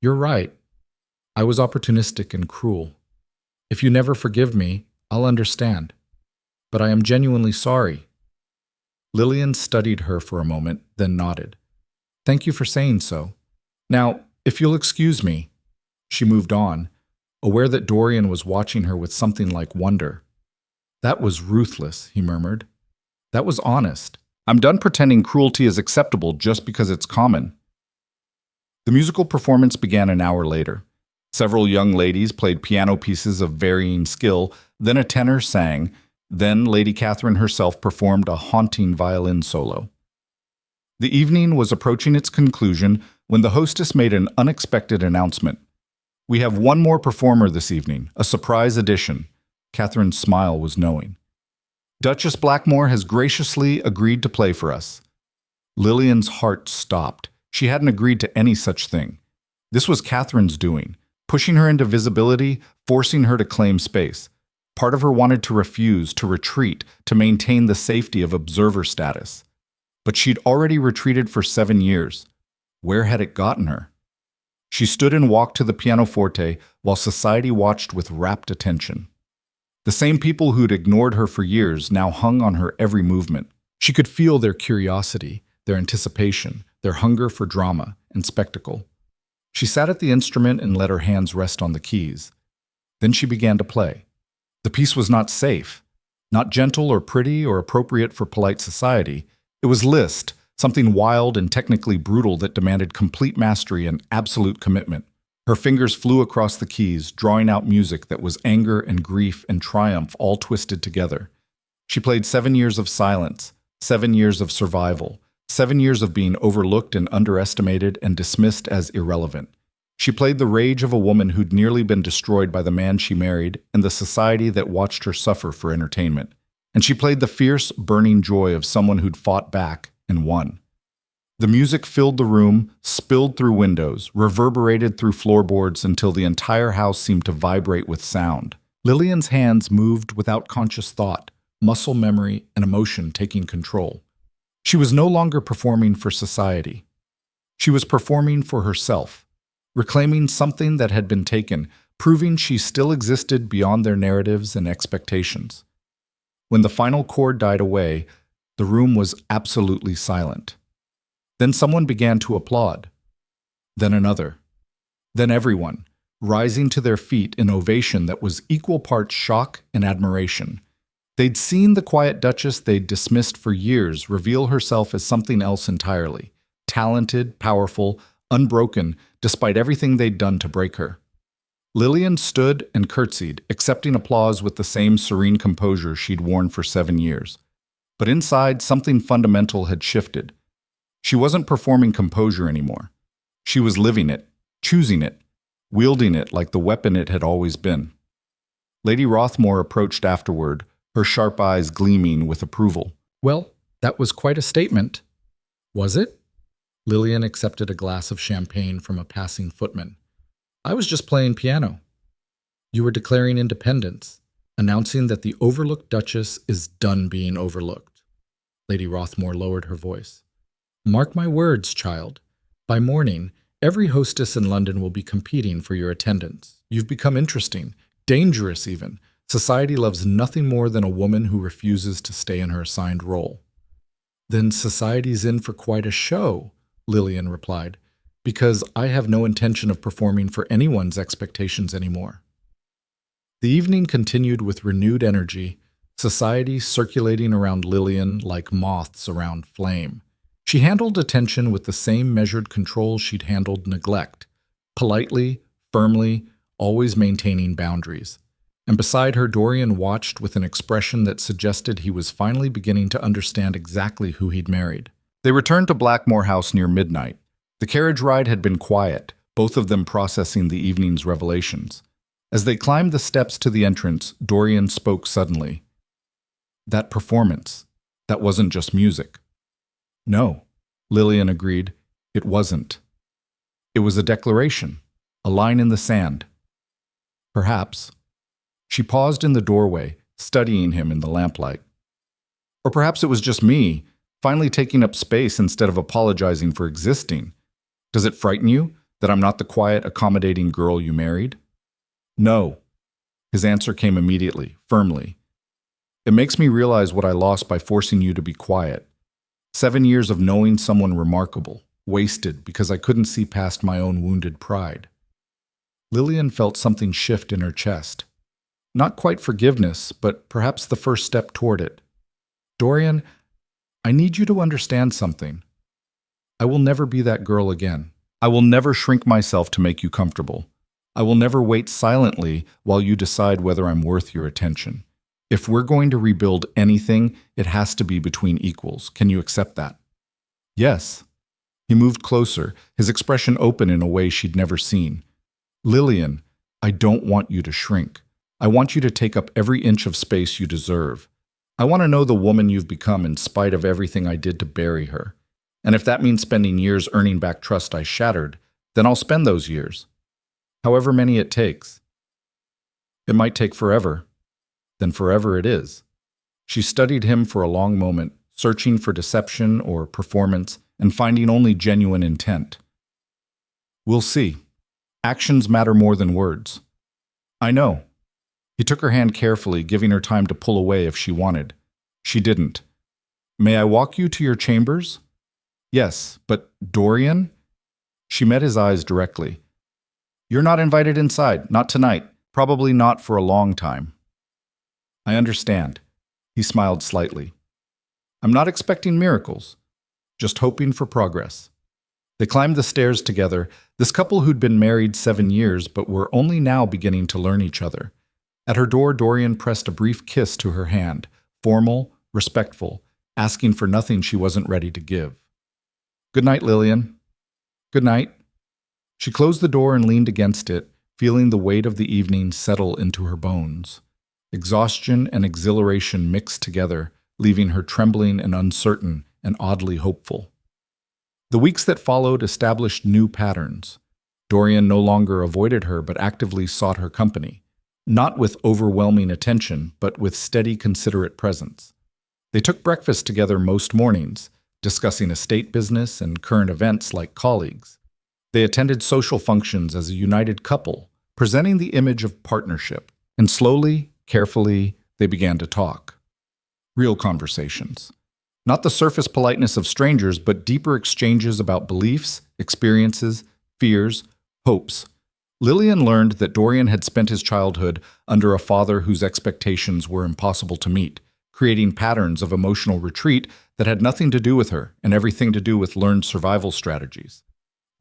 "You're right. I was opportunistic and cruel. If you never forgive me, I'll understand. But I am genuinely sorry." Lillian studied her for a moment, then nodded. "Thank you for saying so. Now, if you'll excuse me." She moved on, aware that Dorian was watching her with something like wonder. "That was ruthless," he murmured. "That was honest. I'm done pretending cruelty is acceptable just because it's common." The musical performance began an hour later. Several young ladies played piano pieces of varying skill, then a tenor sang, then Lady Catherine herself performed a haunting violin solo. The evening was approaching its conclusion when the hostess made an unexpected announcement. "We have one more performer this evening, a surprise addition." Catherine's smile was knowing. "Duchess Blackmore has graciously agreed to play for us." Lillian's heart stopped. She hadn't agreed to any such thing. This was Catherine's doing, pushing her into visibility, forcing her to claim space. Part of her wanted to refuse, to retreat, to maintain the safety of observer status. But she'd already retreated for 7 years. Where had it gotten her? She stood and walked to the pianoforte while society watched with rapt attention. The same people who'd ignored her for years now hung on her every movement. She could feel their curiosity, their anticipation, their hunger for drama and spectacle. She sat at the instrument and let her hands rest on the keys. Then she began to play. The piece was not safe, not gentle or pretty or appropriate for polite society. It was Liszt, something wild and technically brutal that demanded complete mastery and absolute commitment. Her fingers flew across the keys, drawing out music that was anger and grief and triumph all twisted together. She played 7 years of silence, 7 years of survival, 7 years of being overlooked and underestimated and dismissed as irrelevant. She played the rage of a woman who'd nearly been destroyed by the man she married and the society that watched her suffer for entertainment. And she played the fierce, burning joy of someone who'd fought back and won. The music filled the room, spilled through windows, reverberated through floorboards until the entire house seemed to vibrate with sound. Lillian's hands moved without conscious thought, muscle memory, and emotion taking control. She was no longer performing for society. She was performing for herself, reclaiming something that had been taken, proving she still existed beyond their narratives and expectations. When the final chord died away, the room was absolutely silent. Then someone began to applaud. Then another. Then everyone, rising to their feet in ovation that was equal parts shock and admiration. They'd seen the quiet Duchess they'd dismissed for years reveal herself as something else entirely. Talented, powerful, unbroken, despite everything they'd done to break her. Lillian stood and curtsied, accepting applause with the same serene composure she'd worn for 7 years. But inside, something fundamental had shifted. She wasn't performing composure anymore. She was living it, choosing it, wielding it like the weapon it had always been. Lady Rothmore approached afterward, her sharp eyes gleaming with approval. "Well, that was quite a statement." "Was it?" Lillian accepted a glass of champagne from a passing footman. "I was just playing piano." "You were declaring independence, announcing that the overlooked Duchess is done being overlooked." Lady Rothmore lowered her voice. "Mark my words, child. By morning, every hostess in London will be competing for your attendance. You've become interesting, dangerous even. Society loves nothing more than a woman who refuses to stay in her assigned role." "Then society's in for quite a show," Lillian replied, "because I have no intention of performing for anyone's expectations anymore." The evening continued with renewed energy, society circulating around Lillian like moths around flame. She handled attention with the same measured control she'd handled neglect, politely, firmly, always maintaining boundaries. And beside her, Dorian watched with an expression that suggested he was finally beginning to understand exactly who he'd married. They returned to Blackmore House near midnight. The carriage ride had been quiet, both of them processing the evening's revelations. As they climbed the steps to the entrance, Dorian spoke suddenly. "That performance, that wasn't just music." "No," Lillian agreed, "it wasn't. It was a declaration, a line in the sand." "Perhaps." She paused in the doorway, studying him in the lamplight. "Or perhaps it was just me, finally taking up space instead of apologizing for existing. Does it frighten you that I'm not the quiet, accommodating girl you married?" "No." His answer came immediately, firmly. "It makes me realize what I lost by forcing you to be quiet. 7 years of knowing someone remarkable, wasted because I couldn't see past my own wounded pride." Lillian felt something shift in her chest. Not quite forgiveness, but perhaps the first step toward it. "Dorian, I need you to understand something. I will never be that girl again. I will never shrink myself to make you comfortable. I will never wait silently while you decide whether I'm worth your attention. If we're going to rebuild anything, it has to be between equals. Can you accept that?" "Yes." He moved closer, his expression open in a way she'd never seen. "Lillian, I don't want you to shrink. I want you to take up every inch of space you deserve. I want to know the woman you've become in spite of everything I did to bury her. And if that means spending years earning back trust I shattered, then I'll spend those years. However many it takes. It might take forever. Then forever it is." She studied him for a long moment, searching for deception or performance and finding only genuine intent. "We'll see. Actions matter more than words." "I know." He took her hand carefully, giving her time to pull away if she wanted. She didn't. "May I walk you to your chambers?" "Yes, but Dorian?" She met his eyes directly. "You're not invited inside, not tonight, probably not for a long time." "I understand." He smiled slightly. "I'm not expecting miracles, just hoping for progress." They climbed the stairs together, this couple who'd been married 7 years but were only now beginning to learn each other. At her door, Dorian pressed a brief kiss to her hand, formal, respectful, asking for nothing she wasn't ready to give. "Good night, Lillian." "Good night." She closed the door and leaned against it, feeling the weight of the evening settle into her bones. Exhaustion and exhilaration mixed together, leaving her trembling and uncertain and oddly hopeful. The weeks that followed established new patterns. Dorian no longer avoided her but actively sought her company. not with overwhelming attention, but with steady, considerate presence. They took breakfast together most mornings, discussing estate business and current events like colleagues. They attended social functions as a united couple, presenting the image of partnership. And slowly, carefully, they began to talk. Real conversations. Not the surface politeness of strangers, but deeper exchanges about beliefs, experiences, fears, hopes. Lillian learned that Dorian had spent his childhood under a father whose expectations were impossible to meet, creating patterns of emotional retreat that had nothing to do with her and everything to do with learned survival strategies.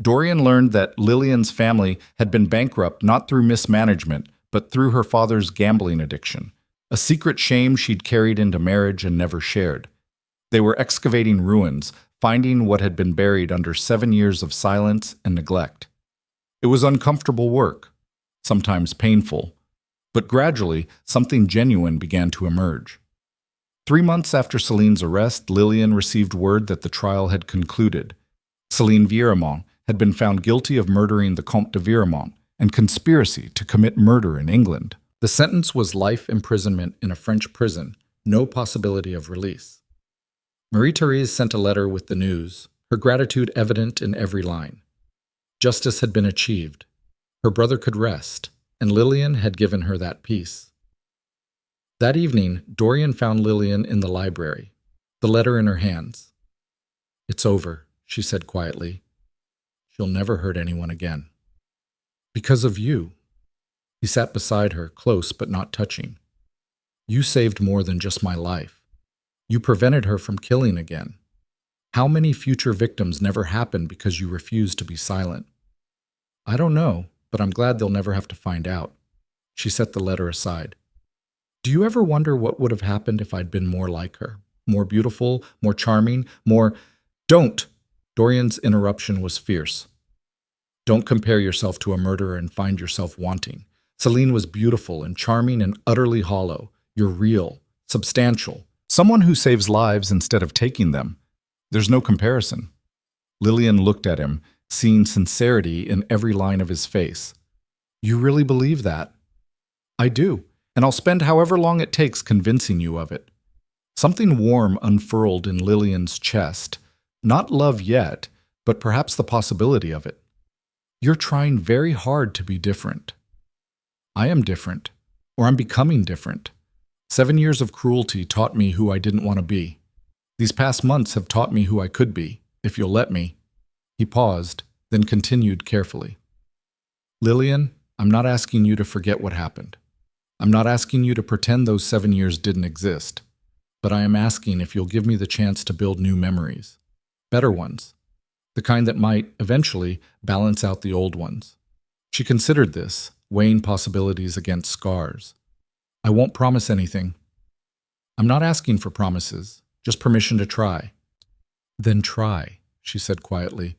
Dorian learned that Lillian's family had been bankrupt not through mismanagement, but through her father's gambling addiction, a secret shame she'd carried into marriage and never shared. They were excavating ruins, finding what had been buried under 7 years of silence and neglect. It was uncomfortable work, sometimes painful, but gradually something genuine began to emerge. 3 months after Celine's arrest, Lillian received word that the trial had concluded. Celine Vieremont had been found guilty of murdering the Comte de Vieremont and conspiracy to commit murder in England. The sentence was life imprisonment in a French prison, no possibility of release. Marie-Therese sent a letter with the news, her gratitude evident in every line. Justice had been achieved. Her brother could rest, and Lillian had given her that peace. That evening, Dorian found Lillian in the library, the letter in her hands. "It's over," she said quietly. "She'll never hurt anyone again." "Because of you." He sat beside her, close but not touching. "You saved more than just my life. You prevented her from killing again. How many future victims never happened because you refused to be silent?" "I don't know, but I'm glad they'll never have to find out." She set the letter aside. "Do you ever wonder what would have happened if I'd been more like her? More beautiful, more charming, more—" "Don't!" Dorian's interruption was fierce. "Don't compare yourself to a murderer and find yourself wanting. Celine was beautiful and charming and utterly hollow. You're real, substantial. Someone who saves lives instead of taking them. There's no comparison." Lillian looked at him, seeing sincerity in every line of his face. "You really believe that?" "I do, and I'll spend however long it takes convincing you of it." Something warm unfurled in Lillian's chest. Not love yet, but perhaps the possibility of it. "You're trying very hard to be different." "I am different, or I'm becoming different. 7 years of cruelty taught me who I didn't want to be. These past months have taught me who I could be, if you'll let me." He paused, then continued carefully. "Lillian, I'm not asking you to forget what happened. I'm not asking you to pretend those 7 years didn't exist. But I am asking if you'll give me the chance to build new memories. Better ones. The kind that might, eventually, balance out the old ones." She considered this, weighing possibilities against scars. "I won't promise anything." "I'm not asking for promises, just permission to try." "Then try," she said quietly.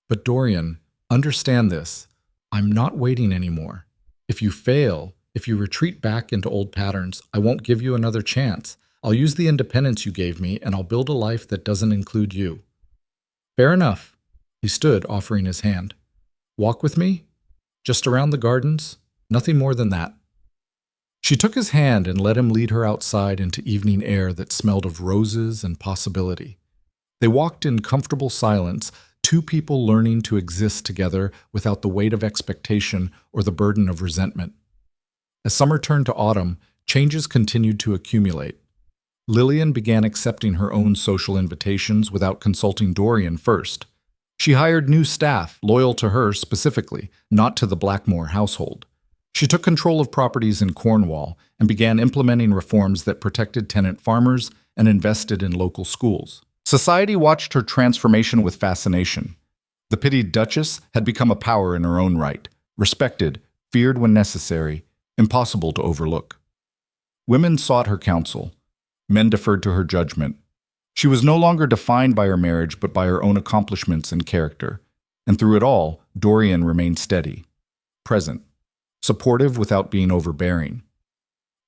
"But Dorian, understand this. I'm not waiting anymore. If you fail, if you retreat back into old patterns, I won't give you another chance. I'll use the independence you gave me, and I'll build a life that doesn't include you." "Fair enough." He stood, offering his hand. "Walk with me? Just around the gardens? Nothing more than that." She took his hand and let him lead her outside into evening air that smelled of roses and possibility. They walked in comfortable silence, two people learning to exist together without the weight of expectation or the burden of resentment. As summer turned to autumn, changes continued to accumulate. Lillian began accepting her own social invitations without consulting Dorian first. She hired new staff, loyal to her specifically, not to the Blackmore household. She took control of properties in Cornwall and began implementing reforms that protected tenant farmers and invested in local schools. Society watched her transformation with fascination. The pitied Duchess had become a power in her own right, respected, feared when necessary, impossible to overlook. Women sought her counsel. Men deferred to her judgment. She was no longer defined by her marriage but by her own accomplishments and character. And through it all, Dorian remained steady, present, supportive without being overbearing.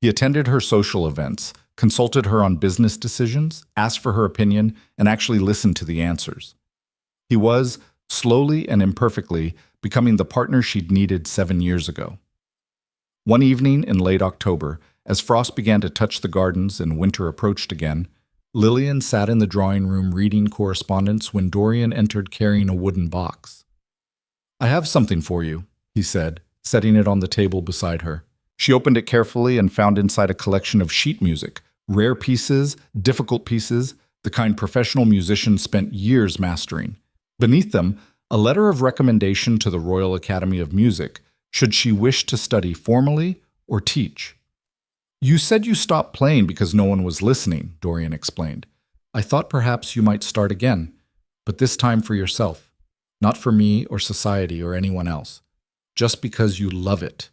He attended her social events, consulted her on business decisions, asked for her opinion, and actually listened to the answers. He was, slowly and imperfectly, becoming the partner she'd needed 7 years ago. One evening in late October, as frost began to touch the gardens and winter approached again, Lillian sat in the drawing room reading correspondence when Dorian entered carrying a wooden box. "I have something for you," he said, setting it on the table beside her. She opened it carefully and found inside a collection of sheet music, rare pieces, difficult pieces, the kind professional musicians spent years mastering. Beneath them, a letter of recommendation to the Royal Academy of Music, should she wish to study formally or teach. "You said you stopped playing because no one was listening," Dorian explained. "I thought perhaps you might start again, but this time for yourself, not for me or society or anyone else, just because you love it."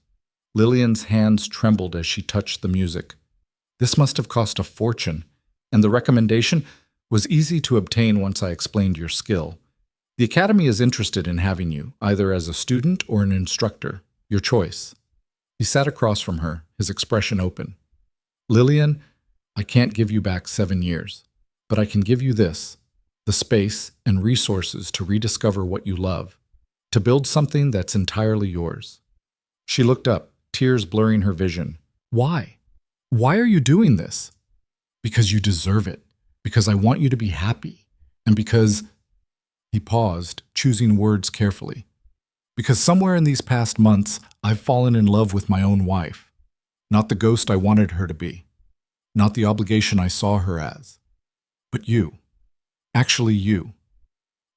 Lillian's hands trembled as she touched the music. This must have cost a fortune, and the recommendation was easy to obtain once I explained your skill. "The Academy is interested in having you, either as a student or an instructor. Your choice." He sat across from her, his expression open. "Lillian, I can't give you back 7 years, but I can give you this, the space and resources to rediscover what you love, to build something that's entirely yours." She looked up, tears blurring her vision. "Why? Why are you doing this?" "Because you deserve it, because I want you to be happy, and because—" He paused, choosing words carefully. "Because somewhere in these past months, I've fallen in love with my own wife. Not the ghost I wanted her to be, not the obligation I saw her as, but you. Actually you.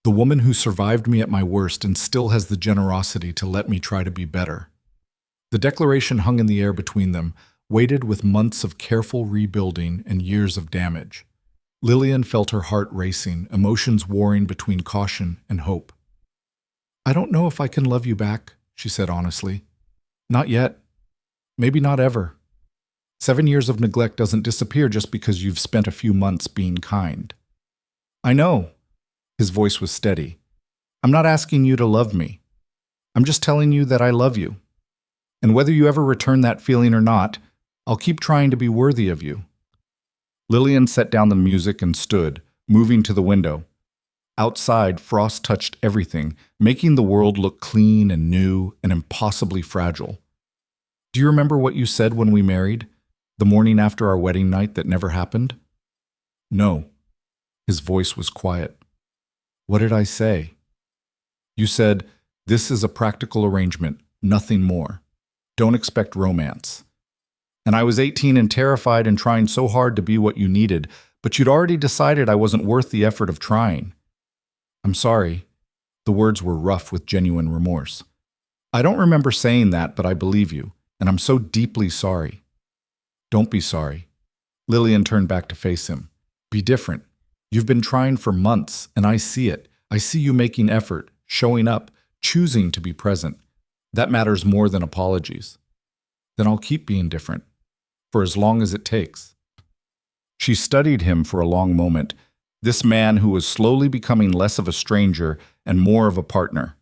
The woman who survived me at my worst and still has the generosity to let me try to be better." The declaration hung in the air between them, weighted with months of careful rebuilding and years of damage. Lillian felt her heart racing, emotions warring between caution and hope. "I don't know if I can love you back," she said honestly. "Not yet. Maybe not ever. 7 years of neglect doesn't disappear just because you've spent a few months being kind." "I know." His voice was steady. "I'm not asking you to love me. I'm just telling you that I love you. And whether you ever return that feeling or not, I'll keep trying to be worthy of you." Lillian set down the music and stood, moving to the window. Outside, frost touched everything, making the world look clean and new and impossibly fragile. "Do you remember what you said when we married? The morning after our wedding night that never happened?" "No." His voice was quiet. "What did I say?" "You said, 'This is a practical arrangement, nothing more. Don't expect romance.' And I was 18 and terrified and trying so hard to be what you needed, but you'd already decided I wasn't worth the effort of trying. I'm sorry." The words were rough with genuine remorse. "I don't remember saying that, but I believe you, and I'm so deeply sorry." "Don't be sorry." Lillian turned back to face him. "Be different. You've been trying for months, and I see it. I see you making effort, showing up, choosing to be present. That matters more than apologies." "Then I'll keep being different, for as long as it takes." She studied him for a long moment, this man who was slowly becoming less of a stranger and more of a partner.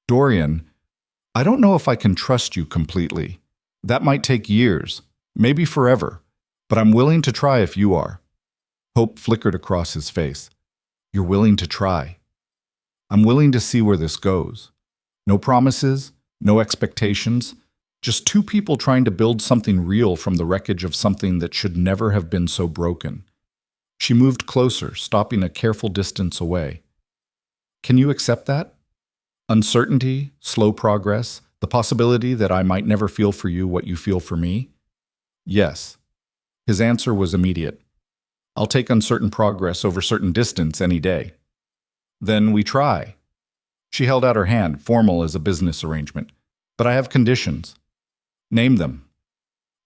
"Dorian, I don't know if I can trust you completely. That might take years, maybe forever, but I'm willing to try if you are." Hope flickered across his face. "You're willing to try." "I'm willing to see where this goes. No promises, no expectations, just two people trying to build something real from the wreckage of something that should never have been so broken." She moved closer, stopping a careful distance away. "Can you accept that? Uncertainty, slow progress, the possibility that I might never feel for you what you feel for me?" "Yes." His answer was immediate. "I'll take uncertain progress over certain distance any day." "Then we try." She held out her hand, formal as a business arrangement. "But I have conditions." "Name them."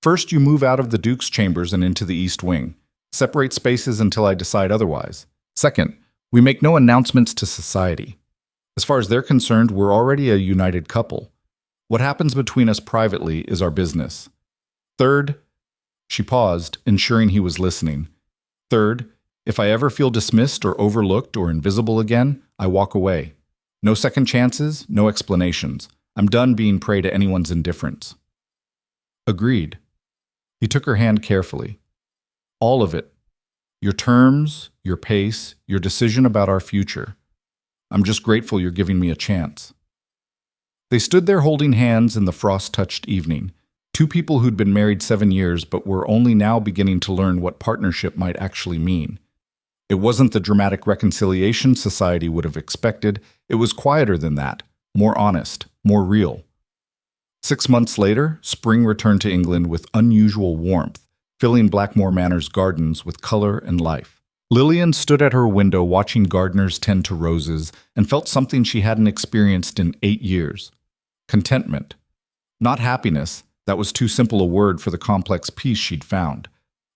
"First, you move out of the Duke's chambers and into the East Wing. Separate spaces until I decide otherwise. Second, we make no announcements to society. As far as they're concerned, we're already a united couple. What happens between us privately is our business. Third," she paused, ensuring he was listening. "Third, if I ever feel dismissed or overlooked or invisible again, I walk away. No second chances, no explanations. I'm done being prey to anyone's indifference." "Agreed." He took her hand carefully. "All of it. Your terms, your pace, your decision about our future. I'm just grateful you're giving me a chance." They stood there holding hands in the frost-touched evening. Two people who'd been married 7 years but were only now beginning to learn what partnership might actually mean. It wasn't the dramatic reconciliation society would have expected. It was quieter than that, more honest, more real. 6 months later, spring returned to England with unusual warmth, filling Blackmore Manor's gardens with color and life. Lillian stood at her window watching gardeners tend to roses and felt something she hadn't experienced in 8 years. Contentment. Not happiness, that was too simple a word for the complex peace she'd found.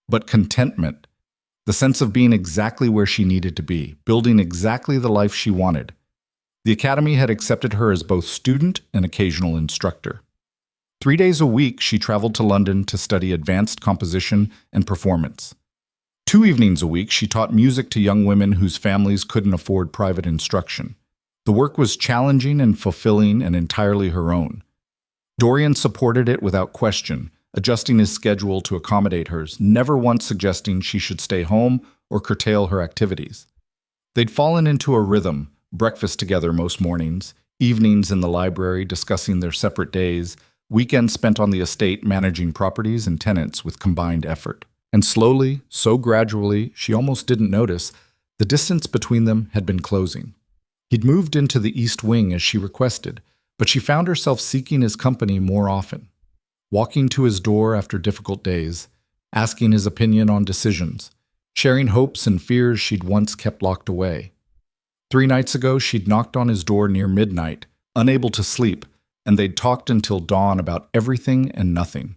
But contentment. The sense of being exactly where she needed to be, building exactly the life she wanted. The Academy had accepted her as both student and occasional instructor. 3 days a week, she traveled to London to study advanced composition and performance. 2 evenings a week, she taught music to young women whose families couldn't afford private instruction. The work was challenging and fulfilling and entirely her own. Dorian supported it without question, adjusting his schedule to accommodate hers, never once suggesting she should stay home or curtail her activities. They'd fallen into a rhythm, breakfast together most mornings, evenings in the library discussing their separate days, weekends spent on the estate managing properties and tenants with combined effort. And slowly, so gradually, she almost didn't notice, the distance between them had been closing. He'd moved into the East Wing as she requested, but she found herself seeking his company more often, walking to his door after difficult days, asking his opinion on decisions, sharing hopes and fears she'd once kept locked away. 3 nights ago, she'd knocked on his door near midnight, unable to sleep, and they'd talked until dawn about everything and nothing.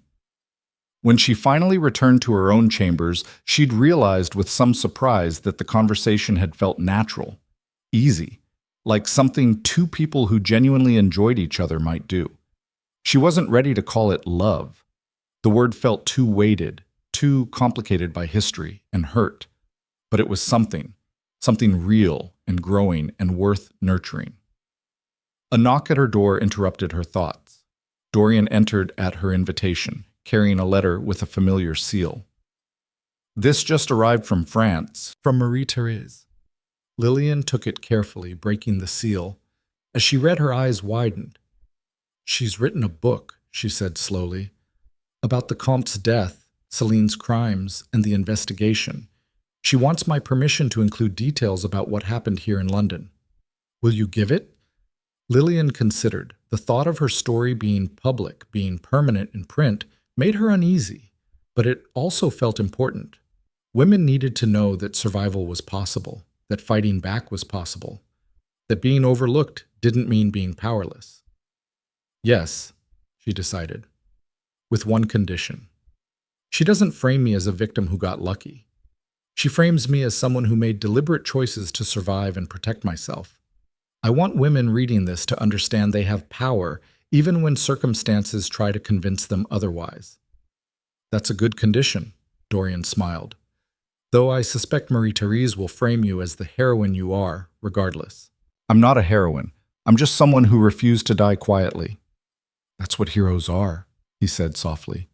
When she finally returned to her own chambers, she'd realized with some surprise that the conversation had felt natural, easy, like something two people who genuinely enjoyed each other might do. She wasn't ready to call it love. The word felt too weighted, too complicated by history and hurt. But it was something real and growing and worth nurturing. A knock at her door interrupted her thoughts. Dorian entered at her invitation, carrying a letter with a familiar seal. "This just arrived from France, from Marie-Thérèse." Lillian took it carefully, breaking the seal. As she read, her eyes widened. "She's written a book," she said slowly, "about the Comte's death, Celine's crimes, and the investigation. She wants my permission to include details about what happened here in London. Will you give it?" Lillian considered. The thought of her story being public, being permanent in print, made her uneasy, but it also felt important. Women needed to know that survival was possible, that fighting back was possible, that being overlooked didn't mean being powerless. "Yes," she decided, "with one condition. She doesn't frame me as a victim who got lucky. She frames me as someone who made deliberate choices to survive and protect myself. I want women reading this to understand they have power even when circumstances try to convince them otherwise." "That's a good condition," Dorian smiled. "Though I suspect Marie-Thérèse will frame you as the heroine you are, regardless." "I'm not a heroine. I'm just someone who refused to die quietly." "That's what heroes are," he said softly.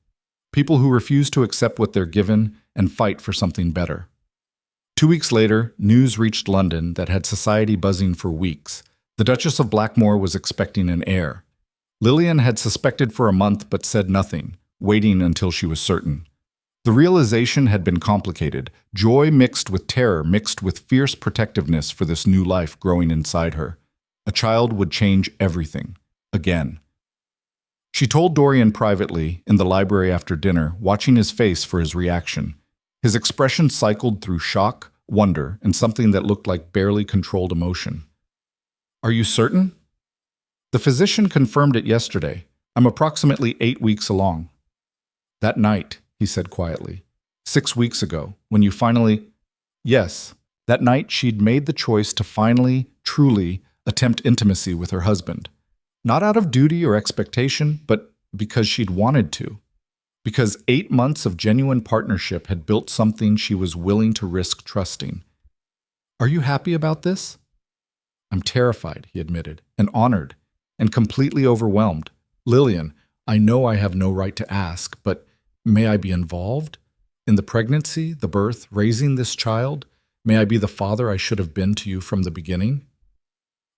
"People who refuse to accept what they're given and fight for something better." 2 weeks later, news reached London that had society buzzing for weeks. The Duchess of Blackmore was expecting an heir. Lillian had suspected for a month but said nothing, waiting until she was certain. The realization had been complicated, joy mixed with terror, mixed with fierce protectiveness for this new life growing inside her. A child would change everything, again. She told Dorian privately, in the library after dinner, watching his face for his reaction. His expression cycled through shock, wonder, and something that looked like barely controlled emotion. "Are you certain?" "The physician confirmed it yesterday. I'm approximately 8 weeks along." "That night," he said quietly, 6 weeks ago, when you finally—" Yes, that night she'd made the choice to finally, truly, attempt intimacy with her husband. Not out of duty or expectation, but because she'd wanted to. Because 8 months of genuine partnership had built something she was willing to risk trusting. "Are you happy about this?" "I'm terrified," he admitted, and honored, and completely overwhelmed. "Lillian, I know I have no right to ask, but may I be involved? In the pregnancy, the birth, raising this child? May I be the father I should have been to you from the beginning?"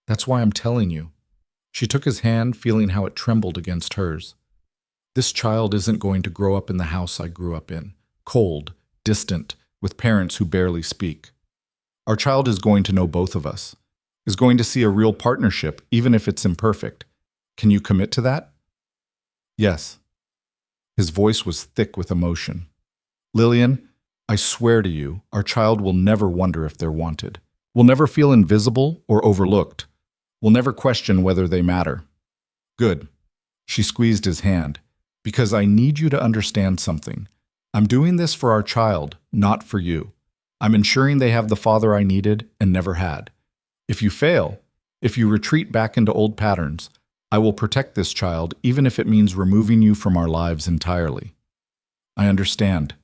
"That's why I'm telling you." She took his hand, feeling how it trembled against hers. This child isn't going to grow up in the house I grew up in, cold, distant, with parents who barely speak. Our child is going to know both of us, is going to see a real partnership, even if it's imperfect. Can you commit to that? Yes. His voice was thick with emotion. Lillian, I swear to you, our child will never wonder if they're wanted. Will never feel invisible or overlooked. Will never question whether they matter. Good. She squeezed his hand. Because I need you to understand something. I'm doing this for our child, not for you. I'm ensuring they have the father I needed and never had. If you fail, if you retreat back into old patterns, I will protect this child even if it means removing you from our lives entirely. I understand.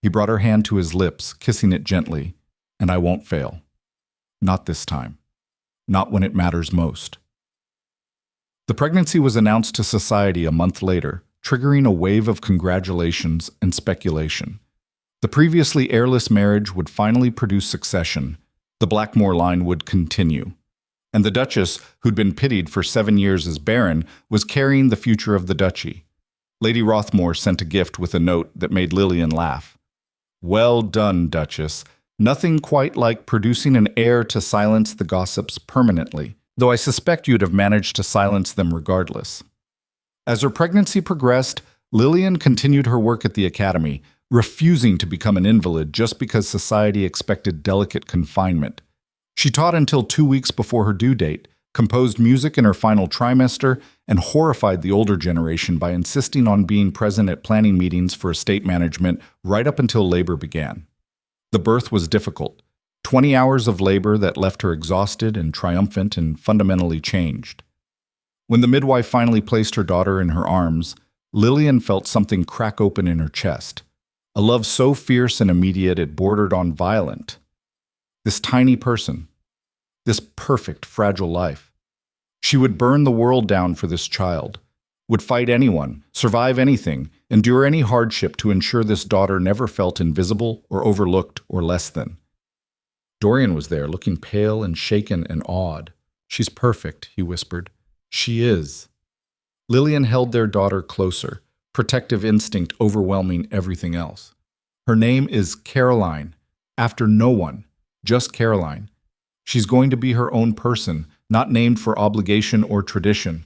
He brought her hand to his lips, kissing it gently, and I won't fail. Not this time. Not when it matters most. The pregnancy was announced to society a month later, triggering a wave of congratulations and speculation. The previously heirless marriage would finally produce succession. The Blackmore line would continue. And the Duchess, who'd been pitied for 7 years as barren, was carrying the future of the duchy. Lady Rothmore sent a gift with a note that made Lillian laugh. Well done, Duchess. Nothing quite like producing an heir to silence the gossips permanently, though I suspect you'd have managed to silence them regardless. As her pregnancy progressed, Lillian continued her work at the academy, refusing to become an invalid just because society expected delicate confinement. She taught until 2 weeks before her due date, composed music in her final trimester, and horrified the older generation by insisting on being present at planning meetings for estate management right up until labor began. The birth was difficult, 20 hours of labor that left her exhausted and triumphant and fundamentally changed. When the midwife finally placed her daughter in her arms, Lillian felt something crack open in her chest, a love so fierce and immediate it bordered on violent. This tiny person, this perfect, fragile life. She would burn the world down for this child, would fight anyone, survive anything, endure any hardship to ensure this daughter never felt invisible or overlooked or less than. Dorian was there, looking pale and shaken and awed. She's perfect, he whispered. She is. Lillian held their daughter closer, protective instinct overwhelming everything else. Her name is Caroline, after no one, just Caroline. She's going to be her own person, not named for obligation or tradition.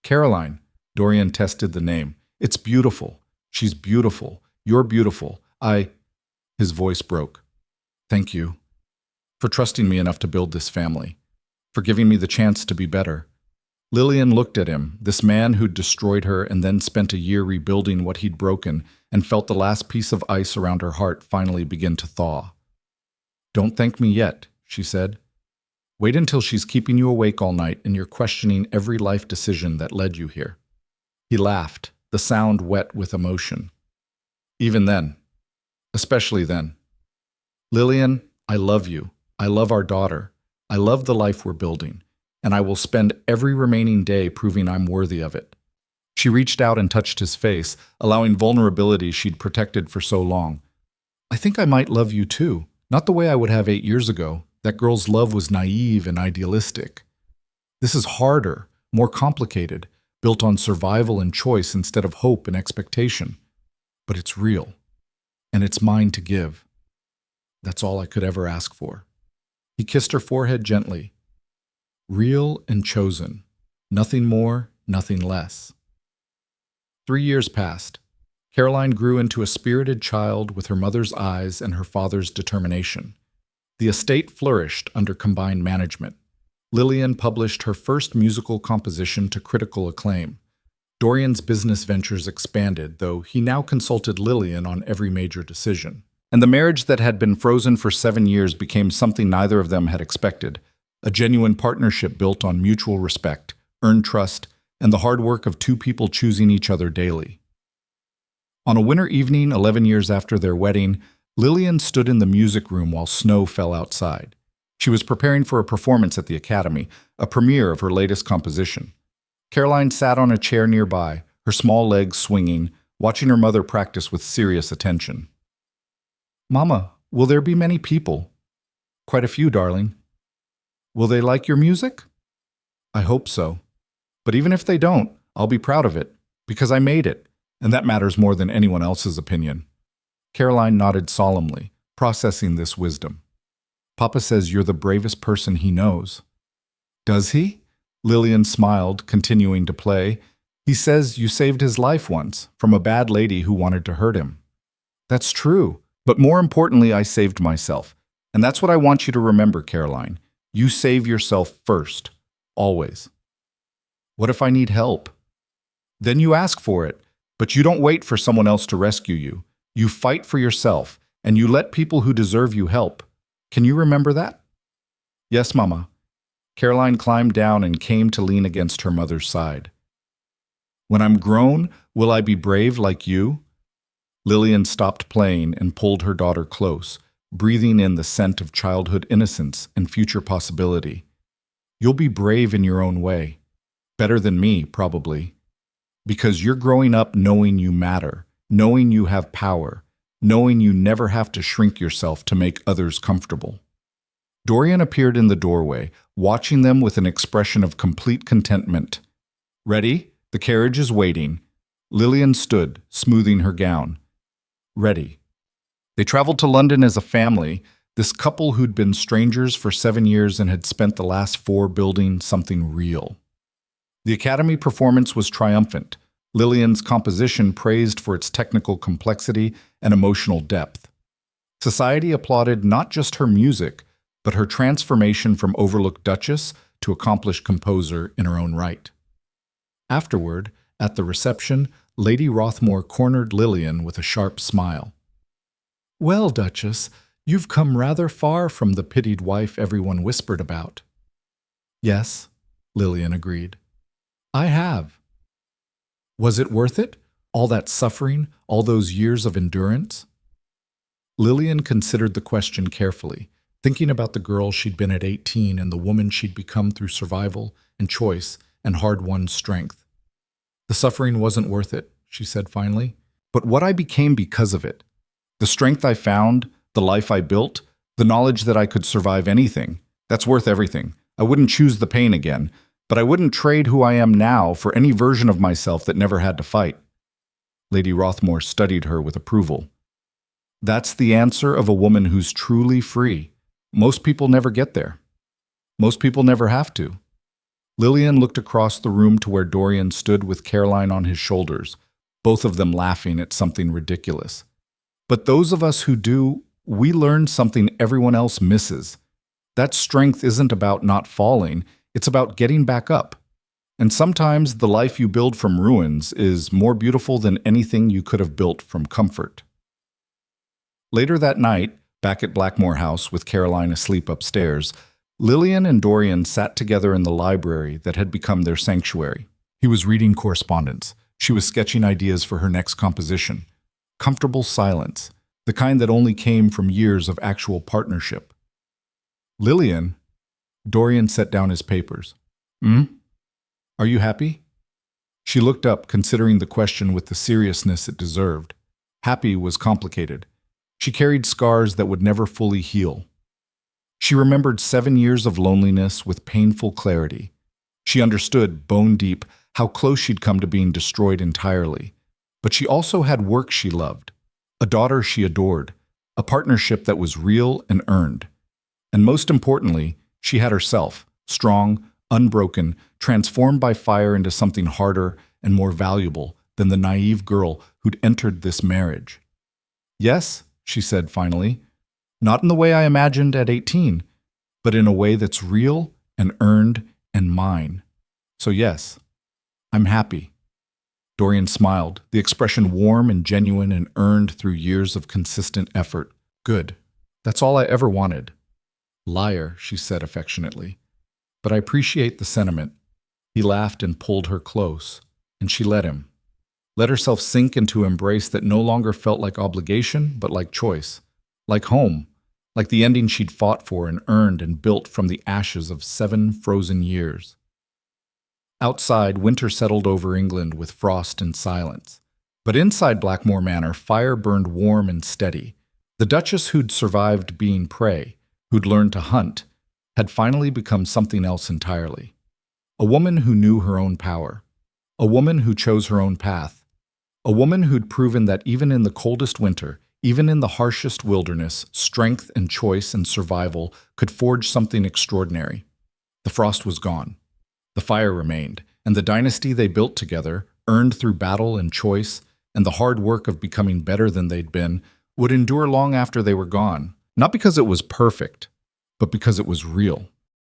Caroline, Dorian tested the name. It's beautiful. She's beautiful. You're beautiful. His voice broke. Thank you for trusting me enough to build this family, for giving me the chance to be better. Lillian looked at him, this man who'd destroyed her and then spent a year rebuilding what he'd broken, and felt the last piece of ice around her heart finally begin to thaw. Don't thank me yet, she said. Wait until she's keeping you awake all night and you're questioning every life decision that led you here. He laughed, the sound wet with emotion. Even then, especially then. Lillian, I love you. I love our daughter. I love the life we're building. And I will spend every remaining day proving I'm worthy of it. She reached out and touched his face, allowing vulnerability she'd protected for so long. I think I might love you too, not the way I would have 8 years ago. That girl's love was naive and idealistic. This is harder, more complicated, built on survival and choice instead of hope and expectation. But it's real, and it's mine to give. That's all I could ever ask for. He kissed her forehead gently. Real and chosen. Nothing more, nothing less. 3 years passed. Caroline grew into a spirited child with her mother's eyes and her father's determination. The estate flourished under combined management. Lillian published her first musical composition to critical acclaim. Dorian's business ventures expanded, though he now consulted Lillian on every major decision. And the marriage that had been frozen for 7 years became something neither of them had expected. A genuine partnership built on mutual respect, earned trust, and the hard work of two people choosing each other daily. On a winter evening 11 years after their wedding, Lillian stood in the music room while snow fell outside. She was preparing for a performance at the Academy, a premiere of her latest composition. Caroline sat on a chair nearby, her small legs swinging, watching her mother practice with serious attention. Mama, will there be many people? Quite a few, darling. Will they like your music? I hope so. But even if they don't, I'll be proud of it, because I made it, And that matters more than anyone else's opinion. Caroline nodded solemnly, processing this wisdom. Papa says you're the bravest person he knows. Does he? Lillian smiled, continuing to play. He says you saved his life once, from a bad lady who wanted to hurt him. That's true, but more importantly, I saved myself. And that's what I want you to remember, Caroline. You save yourself first, always. What if I need help? Then you ask for it, but you don't wait for someone else to rescue you. You fight for yourself, and you let people who deserve you help. Can you remember that? Yes, Mama. Caroline climbed down and came to lean against her mother's side. When I'm grown, will I be brave like you? Lillian stopped playing and pulled her daughter close, breathing in the scent of childhood innocence and future possibility. You'll be brave in your own way. Better than me, probably. Because you're growing up knowing you matter, knowing you have power, knowing you never have to shrink yourself to make others comfortable. Dorian appeared in the doorway, watching them with an expression of complete contentment. Ready? The carriage is waiting. Lillian stood, smoothing her gown. Ready. They traveled to London as a family, this couple who'd been strangers for 7 years and had spent the last 4 building something real. The Academy performance was triumphant, Lillian's composition praised for its technical complexity and emotional depth. Society applauded not just her music, but her transformation from overlooked Duchess to accomplished composer in her own right. Afterward, at the reception, Lady Rothmore cornered Lillian with a sharp smile. Well, Duchess, you've come rather far from the pitied wife everyone whispered about. Yes, Lillian agreed. I have. Was it worth it? All that suffering, all those years of endurance? Lillian considered the question carefully, thinking about the girl she'd been at 18 and the woman she'd become through survival and choice and hard-won strength. The suffering wasn't worth it, she said finally, but what I became because of it. The strength I found, the life I built, the knowledge that I could survive anything, that's worth everything. I wouldn't choose the pain again, but I wouldn't trade who I am now for any version of myself that never had to fight. Lady Rothmore studied her with approval. That's the answer of a woman who's truly free. Most people never get there. Most people never have to. Lillian looked across the room to where Dorian stood with Caroline on his shoulders, both of them laughing at something ridiculous. But those of us who do, we learn something everyone else misses. That strength isn't about not falling, it's about getting back up. And sometimes the life you build from ruins is more beautiful than anything you could have built from comfort. Later that night, back at Blackmore House with Caroline asleep upstairs, Lillian and Dorian sat together in the library that had become their sanctuary. He was reading correspondence. She was sketching ideas for her next composition. Comfortable silence, the kind that only came from years of actual partnership. Lillian, Dorian set down his papers. Are you happy? She looked up, considering the question with the seriousness it deserved. Happy was complicated. She carried scars that would never fully heal. She remembered 7 years of loneliness with painful clarity. She understood, bone deep, how close she'd come to being destroyed entirely. But she also had work she loved, a daughter she adored, a partnership that was real and earned. And most importantly, she had herself, strong, unbroken, transformed by fire into something harder and more valuable than the naive girl who'd entered this marriage. Yes, she said finally, not in the way I imagined at 18, but in a way that's real and earned and mine. So yes, I'm happy. Dorian smiled, the expression warm and genuine and earned through years of consistent effort. Good. That's all I ever wanted. Liar, she said affectionately. But I appreciate the sentiment. He laughed and pulled her close, and she let him. Let herself sink into embrace that no longer felt like obligation, but like choice. Like home. Like the ending she'd fought for and earned and built from the ashes of 7 frozen years. Outside, winter settled over England with frost and silence. But inside Blackmore Manor, fire burned warm and steady. The Duchess who'd survived being prey, who'd learned to hunt, had finally become something else entirely. A woman who knew her own power. A woman who chose her own path. A woman who'd proven that even in the coldest winter, even in the harshest wilderness, strength and choice and survival could forge something extraordinary. The frost was gone. The fire remained, and the dynasty they built together, earned through battle and choice, and the hard work of becoming better than they'd been, would endure long after they were gone, not because it was perfect, but because it was real.